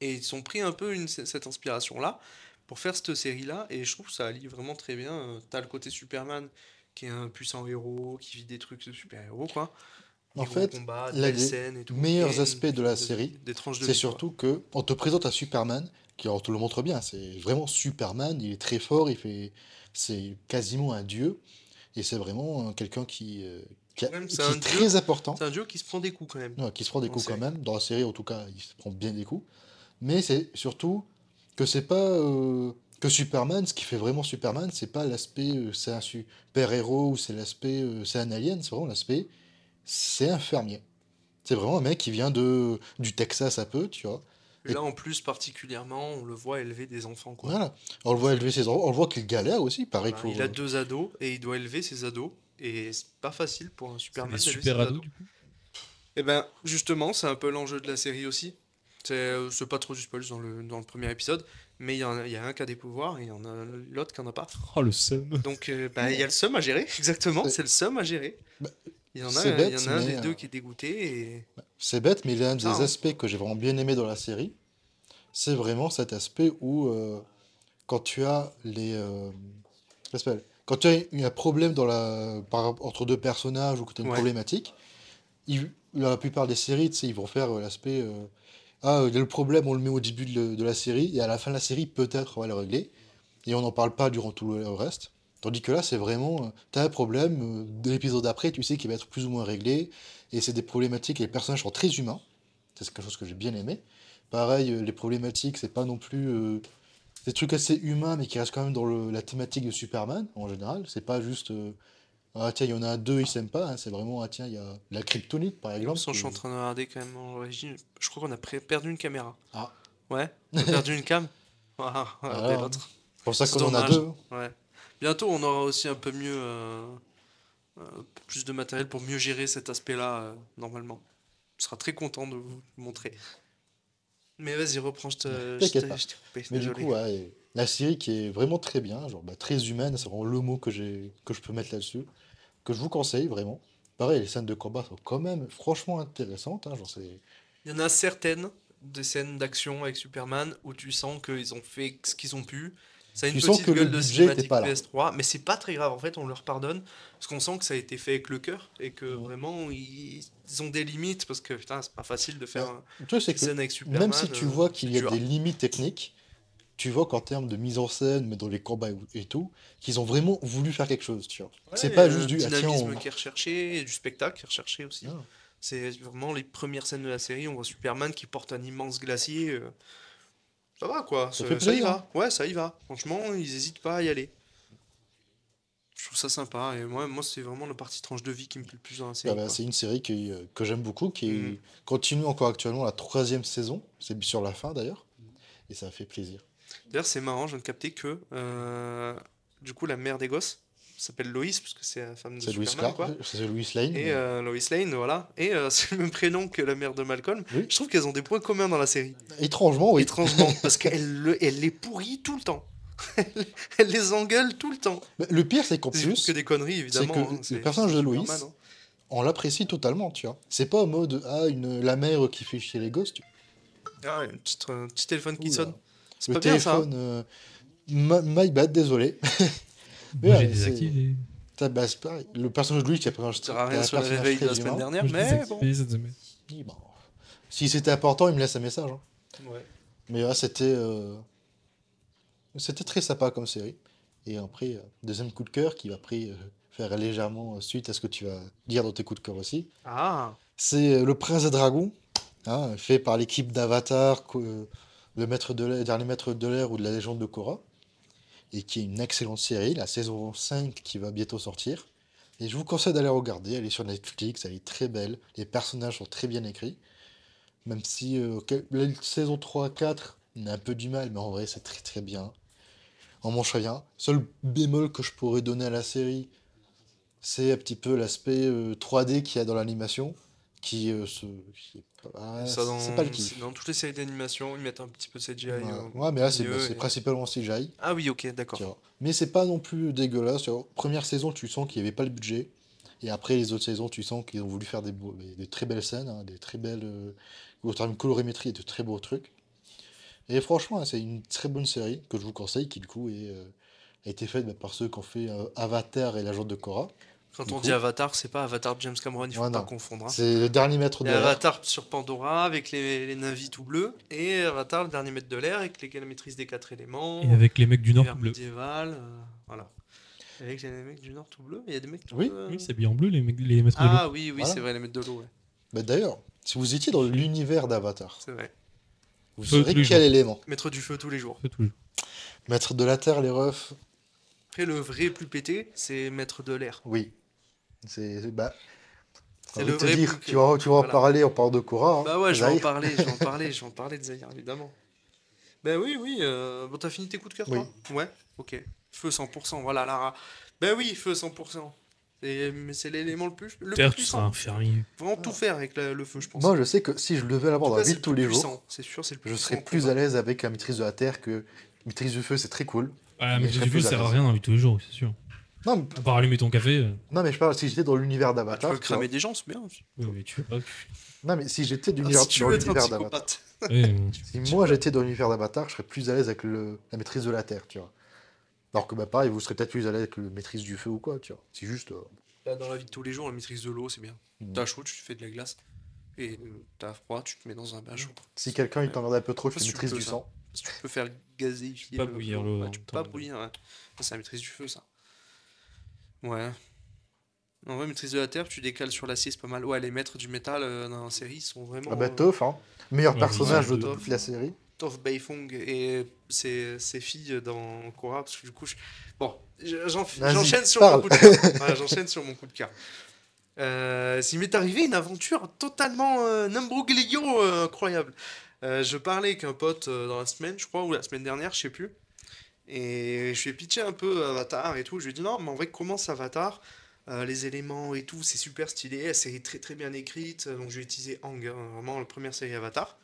S1: Et ils ont pris un peu cette inspiration-là pour faire cette série-là, et je trouve que ça allie vraiment très bien. T'as le côté Superman, qui est un puissant héros, qui vit des trucs de super-héros, quoi.
S2: En
S1: Des gros
S2: fait,
S1: combats, des
S2: l'un
S1: belles
S2: des
S1: scènes et tout.
S2: meilleurs
S1: Et une
S2: aspects de la
S1: vie,
S2: série,
S1: des tranches de
S2: c'est
S1: vie, quoi.
S2: surtout que on te présente un Superman qui, on te le montre bien, c'est vraiment Superman, il est très fort, c'est quasiment un dieu, et c'est vraiment quelqu'un qui
S1: Ouais,
S2: qui
S1: c'est
S2: est
S1: un dieu.
S2: très important,
S1: C'est un duo qui se prend des coups, quand même.
S2: ouais, qui se prend des
S1: En
S2: coups quand
S1: série.
S2: même, dans la série en tout cas, il se prend bien des coups, mais c'est surtout que c'est pas que Superman, ce qui fait vraiment Superman, c'est pas l'aspect c'est un super-héros ou c'est l'aspect c'est un alien, c'est vraiment l'aspect c'est un fermier. C'est vraiment un mec qui vient du Texas un peu, tu vois.
S1: Et là, en plus, particulièrement, on le voit élever des enfants, quoi.
S2: Voilà. On le voit élever ses enfants, on le voit qu'il galère aussi, pareil
S1: Voilà,
S2: pour.
S1: il a 2 ados et il doit élever ses ados. Et c'est pas facile pour un
S3: C'est
S1: Superman
S3: des
S1: d'élever
S3: super
S1: ses
S3: ados,
S1: ados.
S3: du coup.
S1: Et ben, justement, c'est un peu l'enjeu de la série aussi. C'est pas trop du spoil dans le premier épisode, mais il y a un qui a des pouvoirs et il y en a l'autre qui en a pas.
S3: Oh, le seum.
S1: Donc, bah, il y a le seum à gérer, exactement,
S2: C'est-
S1: c'est le seum à gérer.
S2: Bah,
S1: Il y en
S2: c'est
S1: a,
S2: bête,
S1: il y en a un
S2: mais,
S1: des deux qui est dégoûté et.
S2: C'est bête, mais l'un des
S1: Ça, hein.
S2: aspects que j'ai vraiment bien aimé dans la série, c'est vraiment cet aspect où quand tu as comment ça s'appelle quand tu as eu un problème entre deux personnages ou que tu as une
S1: Ouais.
S2: problématique, La plupart des séries, tu sais, ils vont faire l'aspect ah, il y a le problème, on le met au début de la série, et à la fin de la série, peut-être on va le régler, et on n'en parle pas durant tout le reste. Tandis que là, c'est vraiment, t'as un problème, de l'épisode d'après, tu sais qu'il va être plus ou moins réglé, et c'est des problématiques, et les personnages sont très humains, c'est quelque chose que j'ai bien aimé. Pareil, les problématiques, c'est pas non plus des trucs assez humains, mais qui restent quand même dans la thématique de Superman, en général. C'est pas juste, ah tiens, il y en a deux, ils s'aiment pas, hein, c'est vraiment, ah tiens, il y a la kryptonite, par
S1: En
S2: exemple.
S1: plus, je suis en train de regarder quand même en origine. Je crois qu'on a perdu une caméra.
S2: Ah,
S1: Ouais, on a perdu une cam. Ah, regardez
S2: voilà.
S1: l'autre.
S2: C'est pour ça
S1: C'est
S2: qu'on en a
S1: dommage.
S2: deux.
S1: Ouais. Bientôt, on aura aussi un peu mieux, plus de matériel pour mieux gérer cet aspect-là, normalement. Je serai très content de vous le montrer. Mais vas-y, reprends,
S2: T'inquiète pas.
S1: je t'ai coupé,
S2: Mais du
S1: désolé.
S2: coup, ouais, la série qui est vraiment très bien, genre bah, très humaine, c'est vraiment le mot que je peux mettre là-dessus, que je vous conseille vraiment. Pareil, les scènes de combat sont quand même franchement intéressantes, hein, genre c'est...
S1: Il y en a certaines, des scènes d'action avec Superman, où tu sens qu'ils ont fait ce qu'ils ont pu. Ça a une
S2: Tu sens
S1: petite
S2: que le
S1: gueule de
S2: budget était
S1: cinématique
S2: pas là.
S1: PS3, mais c'est pas très grave, en fait, on leur pardonne, parce qu'on sent que ça a été fait avec le cœur, et que
S2: Ouais.
S1: vraiment, ils ont des limites, parce que putain, c'est pas facile de faire
S2: Bah, le truc, c'est
S1: une
S2: que
S1: scène avec
S2: même
S1: Superman,
S2: si tu vois
S1: c'est
S2: qu'il y a
S1: dur.
S2: des limites techniques, tu vois qu'en termes de mise en scène, mais dans les combats et tout, qu'ils ont vraiment voulu faire quelque chose, tu vois. C'est
S1: Ouais,
S2: pas juste du, ah tiens,
S1: dynamisme qui est recherché, et du spectacle qui est recherché aussi.
S2: Ah,
S1: C'est vraiment les premières scènes de la série, on voit Superman qui porte un immense glacier. Ça va quoi,
S2: ça fait
S1: ça y
S2: plaisir, hein.
S1: va. Ouais, ça y va. Franchement, ils hésitent pas à y aller. Je trouve ça sympa, et moi c'est vraiment la partie tranche de vie qui me plaît le plus dans la
S2: Ah
S1: série,
S2: bah,
S1: quoi.
S2: c'est une série que j'aime beaucoup,
S1: Mhm.
S2: qui continue encore actuellement la troisième saison, c'est sur la fin d'ailleurs, et ça fait plaisir.
S1: D'ailleurs, c'est marrant, je viens de capter que du coup, la mère des gosses s'appelle Loïs, parce que c'est la femme de
S2: C'est Louis
S1: Superman,
S2: Clark,
S1: quoi.
S2: c'est Louis Lane,
S1: Et
S2: mais
S1: Lois Lane, voilà. Et c'est le même prénom que la mère de Malcolm.
S2: oui,
S1: Je trouve qu'elles ont des points communs dans la série.
S2: étrangement, oui.
S1: Étrangement, parce elle les pourrit tout le temps. Elle les engueule tout le temps.
S2: Mais le pire, c'est qu'en
S1: Ils font que
S2: plus,
S1: des conneries,
S2: c'est que
S1: évidemment, hein,
S2: le
S1: c'est
S2: personnage de Louis,
S1: Superman, hein.
S2: on l'apprécie totalement, tu vois. C'est pas en mode, ah, la mère qui fait chier les gosses,
S1: Ah, un petit téléphone qui
S2: Oula.
S1: sonne. C'est
S2: Le
S1: pas bien ça, hein.
S2: téléphone, my bad, désolé. Mais
S3: Moi, j'ai
S2: ouais,
S3: désactivé.
S2: bah, c'est pareil. Le personnage de Louis qui est
S1: Ça sert à rien sur le
S2: personnage
S1: réveil de
S2: très
S1: la semaine
S2: humain.
S1: dernière,
S3: Moi, je l'ai
S1: mais bon.
S3: désactivé cette semaine.
S2: Oui, bon. Si c'était important, il me laisse un message, hein.
S1: Ouais.
S2: Mais ouais, c'était très sympa comme série. Et après, deuxième coup de cœur qui va après faire légèrement suite à ce que tu vas dire dans tes coups de cœur aussi.
S1: Ah,
S2: C'est Le Prince des Dragons, hein, fait par l'équipe d'Avatar, le maître de l'air, dernier maître de l'air ou de la légende de Korra, et qui est une excellente série, la saison 5 qui va bientôt sortir. Et je vous conseille d'aller regarder, elle est sur Netflix, elle est très belle, les personnages sont très bien écrits, même si la saison 3, 4, on a un peu du mal, mais en vrai c'est très très bien. On mange rien. Seul bémol que je pourrais donner à la série, c'est un petit peu l'aspect 3D qu'il y a dans l'animation, qui est
S1: et
S2: pas,
S1: ça
S2: c'est pas le
S1: c'est
S2: kiff.
S1: dans toutes les séries d'animation, ils mettent un petit peu de CGI
S2: Ouais,
S1: au
S2: ouais, mais là
S1: milieu
S2: c'est
S1: et...
S2: principalement CGI,
S1: Ah oui, ok,
S2: tu
S1: d'accord.
S2: vois. Mais c'est pas non plus dégueulasse, tu vois. Première saison, tu sens qu'il n'y avait pas le budget. Et après les autres saisons, tu sens qu'ils ont voulu faire des très belles scènes, hein, des très belles, au terme de colorimétrie et de très beaux trucs. Et franchement, hein, c'est une très bonne série que je vous conseille, qui du coup a été faite bah, par ceux qui ont fait Avatar et la Légende de Korra.
S1: Quand
S2: Du
S1: on dit
S2: coup,
S1: Avatar, c'est pas Avatar de James Cameron, il faut
S2: ouais,
S1: pas
S2: non.
S1: confondre, hein.
S2: C'est le dernier maître
S1: Il y
S2: de
S1: a
S2: l'air.
S1: Avatar sur Pandora avec les navis tout bleus, et Avatar, le dernier maître de l'air, avec la maîtrise des quatre éléments,
S3: Et avec les mecs du Nord
S1: univers
S3: tout bleu.
S1: médiéval, voilà. Avec les mecs du Nord tout bleu, il y a des mecs tout
S2: Oui,
S1: bleus.
S3: Oui, c'est bien en bleu, les maîtres de l'eau.
S1: Ah oui, oui,
S2: voilà.
S1: c'est vrai, les maîtres de l'eau, ouais.
S2: Bah, d'ailleurs, si vous étiez dans l'univers d'Avatar,
S1: C'est vrai.
S2: vous
S3: Feu tous
S2: serez
S3: les
S2: quel
S3: jours.
S2: élément?
S1: Maître du feu tous les jours.
S3: C'est tout.
S2: Maître de la terre, les refs?
S1: Après, le vrai plus pété, c'est maître de l'air.
S2: Oui. Bah, j'ai
S1: C'est
S2: envie
S1: le
S2: de te
S1: vrai
S2: dire,
S1: plus que...
S2: tu vas en
S1: Voilà.
S2: parler, on parle de Korra,
S1: Bah
S2: hein,
S1: ouais, je vais en
S2: Zahir.
S1: parler, je vais en parler de Zahir, évidemment. Ben oui, oui, bon, t'as fini tes coups de cœur,
S2: Oui.
S1: toi? Ouais, ok. Feu 100%, voilà, Lara. Ben oui, feu 100%. Mais c'est l'élément le plus
S3: Terre, tu seras
S1: puissant.
S3: un fermier.
S1: Faut vraiment tout faire avec le feu, je pense.
S2: Moi, je sais que si je devais l'avoir
S1: En
S2: dans
S1: tout
S2: la
S1: cas,
S2: vie
S1: c'est
S2: de
S1: le
S2: tous
S1: plus
S2: les jours,
S1: puissant. C'est sûr, c'est le plus
S2: je
S1: puissant
S2: serais
S1: en
S2: plus
S1: combat.
S2: à l'aise avec la maîtrise de la terre que maîtrise du feu, c'est très cool.
S3: Ah, la
S2: Mais je
S3: maîtrise
S2: serais
S3: du feu
S2: plus à
S3: sert à
S2: l'aise.
S3: rien dans la vie de tous les jours, c'est sûr.
S2: Non, mais,
S3: À part allumer ton café.
S2: non, mais je parle si j'étais dans l'univers
S1: Bah, tu
S2: d'Avatar.
S1: peux
S2: Tu vois.
S1: cramer des gens, c'est bien.
S3: Oui, mais tu veux pas.
S2: Non, mais si j'étais
S1: Ah, si tu
S2: dans
S1: veux être un
S2: l'univers d'Avatar.
S1: psychopathe.
S3: Oui,
S2: Si moi j'étais dans l'univers d'Avatar, je serais plus à l'aise avec la maîtrise de la terre, tu vois. Alors que bah pareil, vous serez peut-être plus à l'aise avec la maîtrise du feu ou quoi, tu vois. C'est juste.
S1: Là, dans la vie de tous les jours, la maîtrise de l'eau, c'est bien.
S2: Mm.
S1: T'as chaud, tu fais de la glace. Et t'as froid, tu te mets dans un bain chaud.
S2: Si quelqu'un il
S1: Ouais.
S2: t'emmerde un peu trop,
S1: Je sais
S2: tu
S1: pas
S2: fais
S1: si tu
S2: maîtrise
S1: peux
S2: du
S1: ça.
S2: sang.
S1: Si tu peux faire gazéifier
S3: pas bouillir l'eau
S1: Ouais,
S3: en
S1: tu peux
S3: temps
S1: pas
S3: de-
S1: bouillir, ouais. Ça, c'est la maîtrise du feu, ça. Ouais. En vrai, maîtrise de la terre, tu décales sur l'acier, c'est pas mal. Ouais, les maîtres du métal dans la série sont
S2: Ah bah
S1: vraiment
S2: Toph, hein. Meilleur
S3: Ouais, mais ils sont
S2: personnage de
S3: deux.
S2: toute la série.
S1: Toph Beifong et ses filles dans Korra, parce que du coup, bon,
S2: Vas-y,
S1: j'enchaîne sur
S2: parle.
S1: mon coup de cœur. Voilà, j'enchaîne sur mon coup de cœur. Il m'est arrivé une aventure totalement imbroglio incroyable. Je parlais avec un pote dans la semaine, je crois, ou la semaine dernière, je sais plus. Et je lui ai pitché un peu Avatar et tout. Je lui ai dit non, mais en vrai, commence Avatar. Les éléments et tout, c'est super stylé. La série est très très bien écrite. Donc je vais utiliser Aang, hein, vraiment la première série Avatar.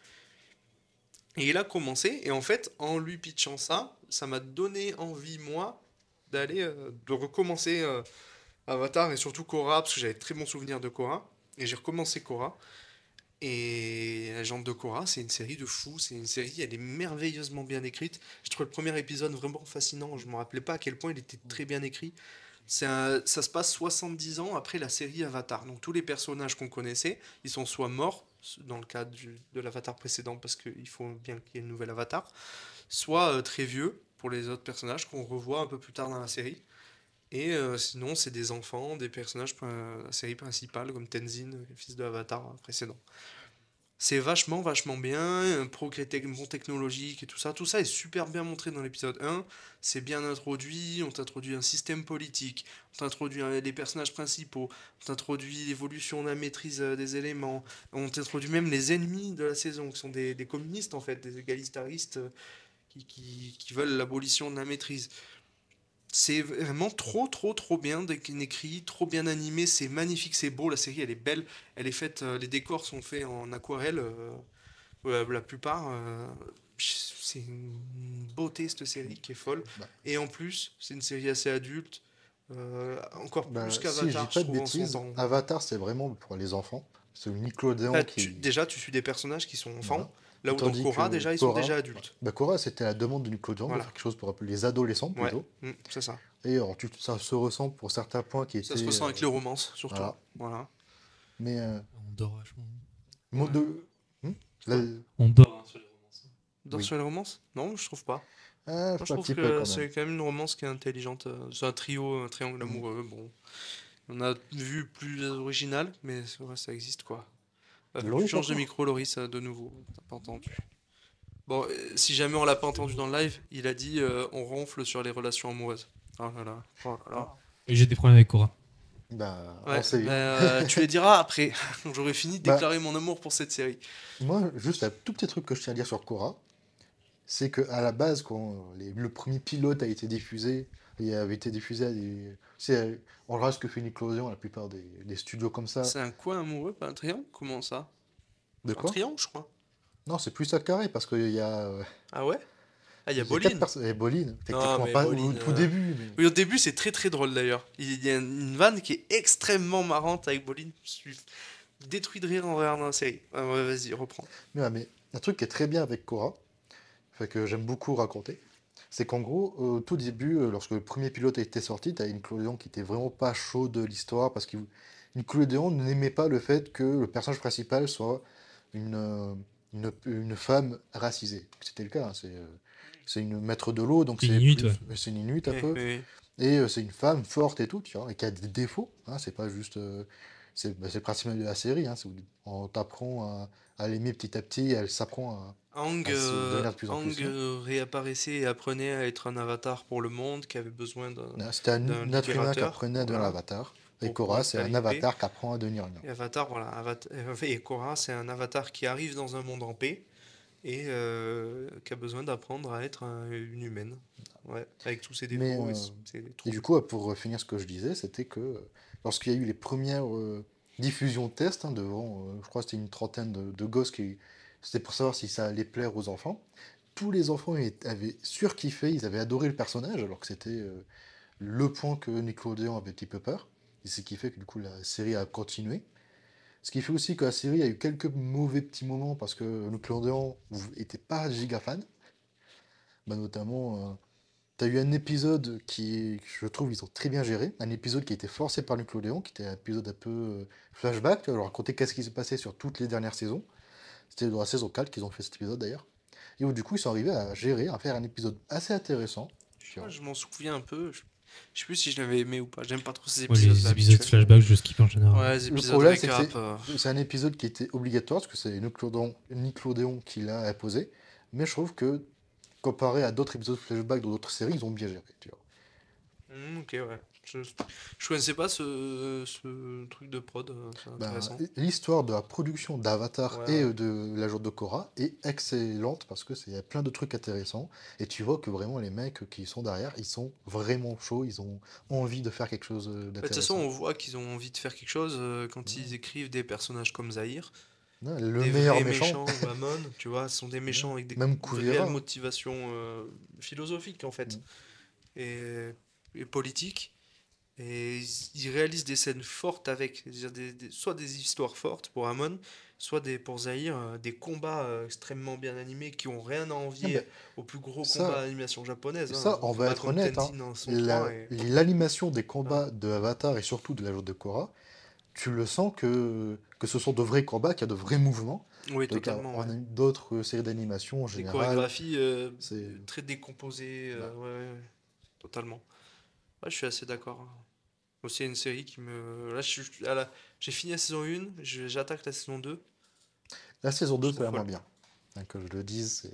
S1: Et il a commencé. Et en fait, en lui pitchant ça, ça m'a donné envie, moi, de recommencer Avatar et surtout Korra, parce que j'avais de très bons souvenirs de Korra. Et j'ai recommencé Korra. Et Agente de Korra, c'est une série de fou. C'est une série, elle est merveilleusement bien écrite. Je trouve le premier épisode vraiment fascinant. Je me rappelais pas à quel point il était très bien écrit. Ça se passe 70 ans après la série Avatar. Donc tous les personnages qu'on connaissait, ils sont soit morts, dans le cas de l'Avatar précédent, parce qu'il faut bien qu'il y ait une nouvelle Avatar, soit très vieux pour les autres personnages qu'on revoit un peu plus tard dans la série. Et sinon, c'est des enfants, des personnages de la série principale, comme Tenzin, le fils de l'Avatar précédent. C'est vachement, vachement bien, un progrès bon technologique et tout ça. Tout ça est super bien montré dans l'épisode 1. C'est bien introduit, on t'introduit un système politique, on t'introduit les personnages principaux, on t'introduit l'évolution de la maîtrise des éléments, on t'introduit même les ennemis de la saison, qui sont des communistes en fait, des égalitaristes qui veulent l'abolition de la maîtrise. C'est vraiment trop, trop, trop bien écrit, trop bien animé, c'est magnifique, c'est beau, la série elle est belle, elle est faite, les décors sont faits en aquarelle, la plupart, c'est une beauté cette série qui est folle,
S2: Bah,
S1: et en plus, c'est une série assez adulte, encore plus
S2: si je dis
S1: qu'Avatar, je
S2: pas de
S1: trouve, en son
S2: bêtises,
S1: temps.
S2: Avatar c'est vraiment pour les enfants. C'est le Nickelodeon qui.
S1: Déjà, tu suis des personnages qui sont
S2: Voilà.
S1: enfants, là où dans
S2: Tandis
S1: Korra,
S2: que
S1: déjà, ils sont
S2: Korra,
S1: déjà adultes.
S2: bah Korra c'était la demande de Nickelodeon de
S1: Voilà,
S2: faire quelque chose pour appeler les adolescents
S1: ouais,
S2: plutôt.
S1: c'est ça.
S2: Et alors, ça se ressent pour certains points qui
S1: Ça se
S2: étaient.
S1: ressent avec les romances, surtout.
S2: Voilà.
S1: Voilà.
S2: Mais
S3: On dort vachement.
S2: mot
S1: Ouais.
S2: de. Hmm
S1: Quoi?
S3: On dort sur les romances.
S1: Dans
S2: Oui.
S1: sur les romances? Non, je trouve pas.
S2: Ah,
S1: Moi, je
S2: un
S1: trouve
S2: petit peu
S1: que
S2: quand même.
S1: c'est quand même une romance qui est intelligente. C'est un trio, un triangle
S2: Hmm.
S1: amoureux. Bon, on a vu plus original, mais ouais, ça existe quoi. Faut que tu
S2: Loris
S1: changes de
S2: encore?
S1: micro, Loris, de nouveau. T'as pas entendu. Bon, si jamais on l'a pas entendu dans le live, il a dit on ronfle sur les relations amoureuses. Oh là là. Oh là là.
S3: Et j'ai des problèmes avec Cora.
S2: Bah, on
S1: Ouais,
S2: sait
S1: ben,
S2: bien.
S1: tu les diras après. J'aurais fini de
S2: Bah,
S1: déclarer mon amour pour cette série.
S2: moi, juste un tout petit truc que je tiens à dire sur Korra, c'est que à la base, quand le premier pilote a été diffusé, il avait été diffusé à des. C'est en général ce que fait Nickelodeon, la plupart des studios comme ça.
S1: C'est un quoi amoureux, pas un triangle? Comment ça?
S2: De
S1: Un
S2: quoi?
S1: triangle, je crois.
S2: Non, c'est plus ça carré, parce qu'il y a,
S1: Ah ouais? Ah, il y a
S2: il y a quatre
S1: Bolin.
S2: personnes. Et Boline,
S1: Non,
S2: techniquement
S1: mais
S2: pas au
S1: Bolin.
S2: tout début, mais.
S1: Oui, au début, c'est très très drôle d'ailleurs. Il y a une vanne qui est extrêmement marrante avec Bolin. Je suis détruit de rire en regardant la série. Ah ouais, vas-y, reprends.
S2: Mais un truc qui est très bien avec Korra, enfin, que j'aime beaucoup raconter, c'est qu'en gros, au tout début, lorsque le premier pilote a été sorti, t'as Nickelodeon qui était vraiment pas chaud de l'histoire parce que Nickelodeon n'aimait pas le fait que le personnage principal soit une, euh, une femme racisée. C'était le cas, hein, c'est une maître de l'eau, donc
S3: C'est une
S2: c'est
S3: Inuit,
S2: plus,
S3: ouais.
S2: c'est une Inuit un
S1: Oui,
S2: peu,
S1: oui,
S2: et c'est une femme forte et tout, tu vois, et qui a des défauts, hein, c'est pas juste, c'est le principe de la série, hein, on t'apprend à l'aimer petit à petit, elle s'apprend
S1: Aang,
S2: à se devenir de plus en
S1: Aang,
S2: puissant.
S1: réapparaissait et apprenait à être un avatar pour le monde qui avait besoin
S2: C'était
S1: d'un
S2: un être humain qui
S1: libérateur.
S2: apprenait à devenir
S1: Voilà,
S2: l'avatar. Et
S1: pour
S2: Korra,
S1: pouvoir
S2: c'est
S1: faire
S2: un
S1: paix.
S2: avatar qui apprend à devenir humain.
S1: Et Avatar, voilà. Et Korra, c'est un avatar qui arrive dans un monde en paix et qui a besoin d'apprendre à être une humaine. Ouais, avec tous ses
S2: Mais,
S1: défauts et ses
S2: et du
S1: troubles.
S2: coup, pour finir ce que je disais, c'était que lorsqu'il y a eu les premières diffusions de tests, hein, devant, je crois que c'était une trentaine de gosses c'était pour savoir si ça allait plaire aux enfants, tous les enfants avaient surkiffé, ils avaient adoré le personnage, alors que c'était le point que Nickelodeon avait un petit peu peur. Et c'est ce qui fait que du coup la série a continué. Ce qui fait aussi que la série a eu quelques mauvais petits moments parce que Nickelodeon n'était pas giga fan. Bah, notamment, T'as eu un épisode qui, je trouve, ils ont très bien géré. Un épisode qui a été forcé par Nickelodeon, qui était un épisode un peu flashback. Tu vois, leur raconter qu'est-ce qui s'est passé sur toutes les dernières saisons. C'était dans la saison 4 qu'ils ont fait cet épisode d'ailleurs. Et où du coup, ils sont arrivés à gérer, à faire un épisode assez intéressant. Tu
S1: Moi,
S2: vois.
S1: je m'en souviens un peu. Je sais plus si je l'avais aimé ou pas. J'aime pas trop ces
S3: Ouais,
S1: épisodes
S3: les épisodes
S1: habituels.
S3: flashback, je skip en général.
S1: Ouais, les
S2: Le
S1: épisodes
S2: problème, c'est que
S1: récap.
S2: c'est un épisode qui était obligatoire, parce que c'est Nickelodeon qui l'a imposé. Mais je trouve que, comparé à d'autres épisodes flashback dans d'autres séries, ils ont bien géré. Tu vois.
S1: Ok, ouais. Je connaissais pas ce truc de prod. C'est
S2: Ben,
S1: intéressant.
S2: l'histoire de la production d'Avatar
S1: Ouais,
S2: et
S1: ouais.
S2: de l'agent de Korra est excellente parce que il y a plein de trucs intéressants et tu vois que vraiment les mecs qui sont derrière, ils sont vraiment chauds, ils ont envie de faire quelque chose
S1: Bah, de toute façon,
S2: d'intéressant.
S1: on voit qu'ils ont envie de faire quelque chose quand
S2: Ouais.
S1: ils écrivent des personnages comme Zahir.
S2: Ouais, le
S1: Des
S2: meilleur
S1: vrais
S2: méchant,
S1: méchants, ou Amon, tu vois, ce sont des
S2: ouais.
S1: méchants avec
S2: Même
S1: de réelles
S2: Kuvira.
S1: motivations philosophiques en fait,
S2: Mm.
S1: et, et politiques. Et ils réalisent des scènes fortes avec, c'est-à-dire soit des histoires fortes pour Amon, soit pour Zahir, des combats extrêmement bien animés qui ont rien à
S2: Ah
S1: envier
S2: ben,
S1: aux plus gros combats
S2: ça,
S1: d'animation japonaise.
S2: ça, on
S1: Se
S2: va
S1: battre
S2: être
S1: contre
S2: honnête, hein.
S1: Tenzin en son 3 et...
S2: L'animation des
S1: Voilà.
S2: combats de Avatar et surtout de l'agent de Korra, tu le sens que ce sont de vrais combats, qu'il y a de vrais mouvements.
S1: Oui,
S2: Donc,
S1: totalement,
S2: on
S1: ouais.
S2: a d'autres séries d'animation en
S1: Des
S2: général,
S1: chorégraphies
S2: c'est...
S1: très décomposées,
S2: bah,
S1: ouais, ouais, totalement. Ouais, je suis assez d'accord. Aussi, une série qui me. Là, j'ai fini la saison 1, j'attaque la saison 2.
S2: la saison
S1: Je
S2: 2, c'est
S1: trouve
S2: la moins
S1: folle.
S2: bien. Hein, que je le dise,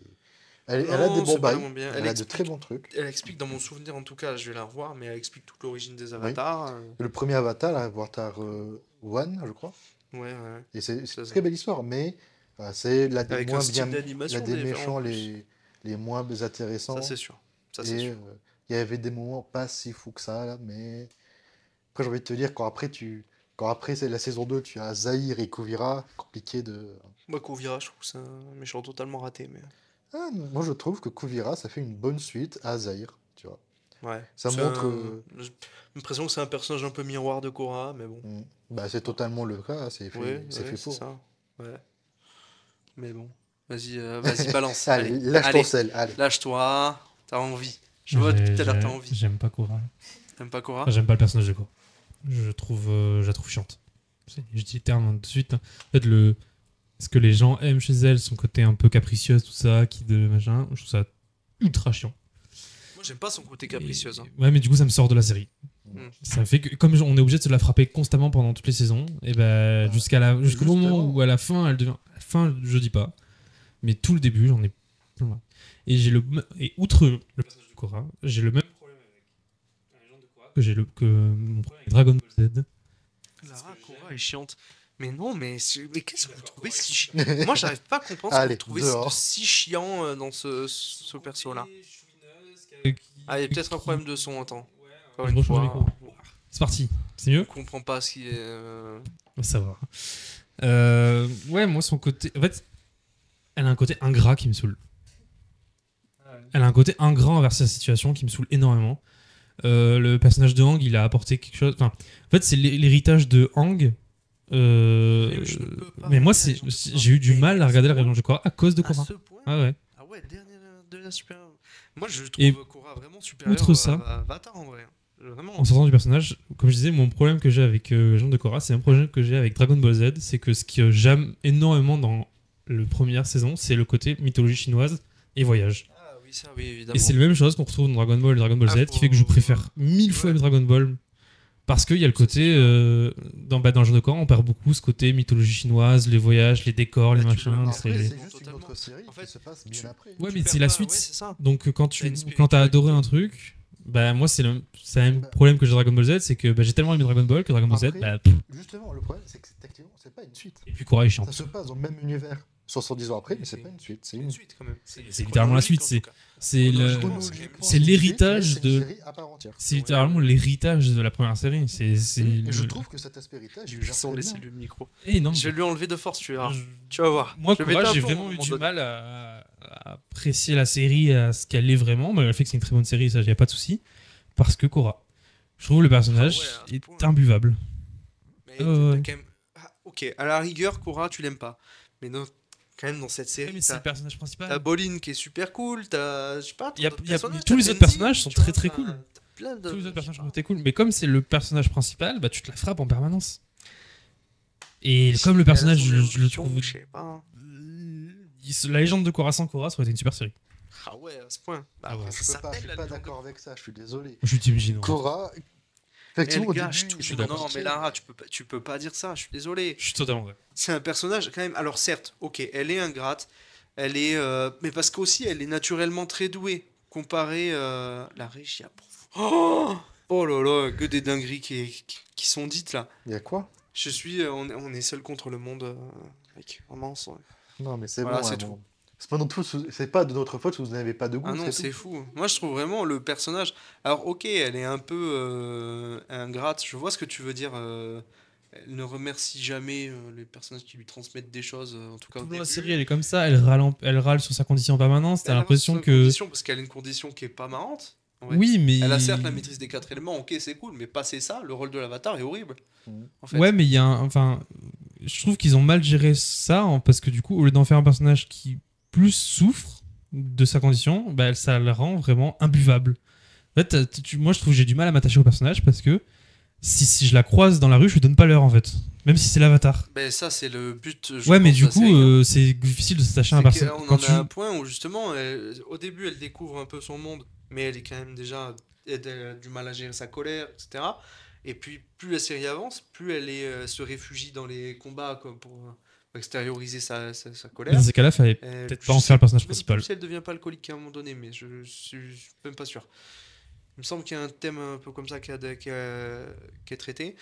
S2: elle a des
S1: Non,
S2: bons
S1: c'est pas la
S2: bails,
S1: moins bien.
S2: elle a de très bons trucs.
S1: Elle explique, dans mon souvenir en tout cas, je vais la revoir, mais elle explique toute l'origine des
S2: Oui.
S1: avatars.
S2: Le premier Avatar, Avatar One, je crois.
S1: Ouais, ouais,
S2: Et c'est une
S1: c'est ça.
S2: très belle histoire, mais c'est la des
S1: Avec un
S2: moins
S1: style
S2: bien, la
S1: d'animation
S2: des
S1: différent en
S2: méchants
S1: plus.
S2: les moins
S1: Ça, c'est
S2: intéressants.
S1: sûr. Ça, c'est
S2: Et
S1: sûr.
S2: il y avait des moments pas si fous que ça, là, mais après j'ai envie de te dire, quand après c'est la saison 2 tu as Zahir et Kuvira, compliqué de...
S1: Moi, Kuvira, je trouve que c'est un méchant totalement raté, mais.
S2: Ah, moi je trouve que Kuvira, ça fait une bonne suite à Zahir, tu vois.
S1: Ouais.
S2: Ça montre...
S1: J'ai l'impression que c'est un personnage un peu miroir de Korra, mais bon.
S2: bah, c'est totalement le cas,
S1: Ouais,
S2: c'est
S1: ouais,
S2: fait
S1: c'est
S2: pour.
S1: ça. Ouais. Mais bon. Vas-y, balance.
S2: Allez,
S1: Allez,
S2: lâche ton
S1: allez.
S2: sel, allez.
S1: Lâche-toi. T'as envie. Je vois depuis tout à l'heure, t'as envie.
S3: J'aime pas Korra.
S1: T'aimes pas
S3: Enfin,
S1: Korra?
S3: j'aime pas le personnage de Korra. Je la trouve chiante. Je dis le terme de suite. Hein. En fait, ce que les gens aiment chez elle, son côté un peu capricieuse, tout ça, qui de machin, je trouve ça ultra chiant.
S1: Moi, j'aime pas son côté capricieuse. Hein.
S3: Ouais, mais du coup, ça me sort de la série.
S1: Mm.
S3: Ça fait que, comme on est obligé de se la frapper constamment pendant toutes les saisons, et ben jusqu'au moment
S2: Justement.
S3: où à la fin, elle devient. À la fin, je dis pas. Mais tout le début, j'en ai plein marre. Et outre le personnage de Korra, j'ai le même problème avec un genre de Korra que mon problème avec Dragon Ball Z.
S1: Lara, Korra est chiante. Mais non, mais qu'est-ce que vous trouvez si chiant? Moi, j'arrive pas à comprendre ce que
S2: Allez,
S1: vous trouvez
S2: dehors.
S1: de si chiant dans ce perso-là. Ah, il y a peut-être un problème de son, attends. Encore
S3: Je
S1: une
S3: rechange le
S1: fois,
S3: micro. C'est parti. C'est mieux?
S1: on comprend pas ce qui est.
S3: Ça va. Ouais, moi, son côté. En fait, elle a un côté ingrat qui me saoule. Elle a un côté ingrat envers sa situation qui me saoule énormément. Le personnage de Hang, il a apporté quelque chose. Enfin, en fait, c'est l'héritage de Hang.
S1: Je ne peux pas
S3: Mais moi,
S1: regarder la Région de
S3: j'ai eu du
S1: Korra.
S3: mal à regarder la Région de Korra à cause de
S1: À
S3: Korra.
S1: ce point?
S3: Ah ouais.
S1: Ah ouais, dernière de la supérieure. Moi, je
S3: Et
S1: trouve Korra vraiment supérieure
S3: outre ça,
S1: à Avatar en vrai. Vraiment.
S3: en sortant du personnage, comme je disais, mon problème que j'ai avec Région de Korra, c'est un problème que j'ai avec Dragon Ball Z. C'est que ce que j'aime énormément dans la première saison, c'est le côté mythologie chinoise et voyage.
S1: Ah oui, ça, oui, évidemment.
S3: Et c'est la même chose qu'on retrouve dans Dragon Ball et Dragon Ball Z, qui fait que je préfère 1000 fois
S1: Ouais.
S3: Dragon Ball. Parce qu'il y a le côté. Dans le jeu de Korra, on perd beaucoup ce côté mythologie chinoise, les voyages, les décors, les
S1: Bah, tu le
S3: machins.
S1: vois.
S2: Après,
S3: c'est-
S2: c'est juste une
S1: Totalement.
S2: autre série
S1: En fait,
S2: qui se passe
S1: tu-
S2: bien après.
S3: Ouais,
S1: Tu
S3: mais
S1: perds
S3: c'est la
S1: pas-
S3: suite.
S1: ouais, c'est ça.
S3: Donc quand
S1: T'as une
S3: t'as adoré un
S1: spiritualité.
S3: truc, bah moi c'est le même problème que j'ai Dragon Ball Z, c'est que bah, j'ai tellement aimé Dragon Ball que Dragon Ball Z,
S2: Après,
S3: bah,
S2: Justement, le problème, c'est que techniquement, c'est pas une suite.
S3: et puis Korra est
S2: Ça
S3: chiante.
S2: se passe dans le même univers 70 ans après, mais c'est
S1: C'est-
S2: pas une suite. C'est
S1: C'est une
S2: une
S1: suite quand même.
S3: C'est littéralement la suite,
S1: chronologique, en tout cas.
S3: C'est le,
S1: Chronologiquement,
S2: chronologiquement,
S3: c'est
S2: une
S3: l'héritage
S2: suite, mais
S3: de-
S2: c'est une série à part entière.
S3: c'est littéralement l'héritage de la première série. C'est
S2: Et je
S3: le-
S2: trouve que cet aspect héritage, il
S1: Ils
S2: gère
S1: sont
S2: très
S1: laissé
S2: bien.
S1: le micro.
S3: Eh non.
S1: Je vais lui enlever de force, tu verras.
S3: je-
S1: Tu vas voir.
S3: Moi,
S1: Je vais
S3: Korra,
S1: taper
S3: j'ai
S1: un
S3: vraiment eu
S1: moment
S3: du
S1: donné.
S3: mal à apprécier la série à ce qu'elle est vraiment, malgré le fait que c'est une très bonne série, ça, y a pas de souci. Parce que Korra, je trouve le personnage
S1: Ah ouais, à ce
S3: est
S1: point.
S3: imbuvable.
S1: Mais
S3: Ouais,
S1: t'as
S3: ouais.
S1: quand même. Ah, ok, à la rigueur, Korra, tu l'aimes pas. Mais non, quand même dans cette
S3: Ouais,
S1: série,
S3: mais c'est le
S1: t'as
S3: personnage principal.
S1: Bolin qui est super cool, je sais pas,
S3: Il y a-
S1: d'autres
S3: il y a-
S1: personnages,
S3: tous
S1: t'as
S3: les autres
S1: Kenzie,
S3: personnages sont
S1: tu
S3: très,
S1: vois,
S3: très
S1: t'as-
S3: cool.
S1: t'as plein de...
S3: Tous les autres
S1: je
S3: personnages
S1: sais
S3: sont
S1: pas.
S3: très cool. Mais comme c'est le personnage principal, bah tu te la frappes en permanence. Et comme le personnage,
S1: Elle a son
S3: je le
S1: évolution,
S3: trouve.
S1: je sais pas.
S3: La légende de Korra sans Korra, ça aurait été une super série.
S1: Ah ouais, à ce point. Bah,
S3: Ah ouais.
S1: après,
S2: Je
S1: ça
S2: peux pas, je
S1: s'appelle
S2: suis
S1: la
S2: pas
S1: légende de
S2: d'accord avec ça, je suis désolé.
S3: Je suis Team Jin, en fait.
S2: Korra,
S1: Elle
S2: effectivement, au
S1: gâche
S2: début,
S1: tout.
S3: je suis
S2: il
S3: d'accord.
S1: Non,
S2: marquait.
S1: mais Lara, tu peux pas dire ça, je suis désolé.
S3: Je suis totalement vrai.
S1: C'est un personnage, quand même. Alors, certes, ok, elle est ingrate. Elle est. Mais parce qu'aussi, elle est naturellement très douée. Comparée la Régia. Oh là là, que des dingueries qui sont dites là.
S2: Il y a quoi?
S1: On est seul contre le monde, mec. Vraiment,
S2: Non, mais c'est
S1: Voilà,
S2: bon,
S1: c'est
S2: hein,
S1: tout.
S2: bon. C'est pas de notre faute si vous n'avez pas de goût,
S1: Ah non,
S2: c'est
S1: c'est
S2: tout.
S1: fou. Moi, je trouve vraiment le personnage. Alors, ok, elle est un peu ingrate. Je vois ce que tu veux dire. Elle ne remercie jamais les personnages qui lui transmettent des choses, en tout cas au
S3: Tout dans la
S1: début.
S3: série, elle est comme ça, elle râle sur sa condition en permanence. T'as
S1: Elle
S3: l'impression
S1: reste
S3: que.
S1: sa condition parce qu'elle a une condition qui est pas marrante. en vrai.
S3: Oui, mais.
S1: Elle a certes la maîtrise des 4 éléments, ok, c'est cool, mais passer ça, le rôle de l'avatar est horrible.
S2: Mhm.
S1: En fait.
S3: Ouais, mais il y a un. Enfin. Je trouve qu'ils ont mal géré ça, hein, parce que du coup, au lieu d'en faire un personnage qui plus souffre de sa condition, bah, ça le rend vraiment imbuvable. En fait, moi, je trouve que j'ai du mal à m'attacher au personnage parce que si je la croise dans la rue, je lui donne pas l'heure en fait. Même si c'est l'avatar.
S1: Ben ça, c'est le but. Je
S3: Ouais, mais
S1: pense,
S3: du
S1: de la
S3: coup,
S1: série, hein.
S3: c'est difficile de s'attacher à un
S1: C'est
S3: personnage.
S1: qu'on
S3: Quand
S1: en
S3: tu...
S1: a un point où justement, au début, elle découvre un peu son monde, mais elle est quand même déjà, elle a du mal à gérer sa colère, etc. Et puis, plus la série avance, plus se réfugie dans les combats comme pour extérioriser sa colère.
S3: Dans ces cas-là, fallait peut-être pas en faire le personnage
S1: Même
S3: principal.
S1: plus si elle devient pas alcoolique à un moment donné, mais je suis même pas sûr. Il me semble qu'il y a un thème un peu comme ça qui est traité.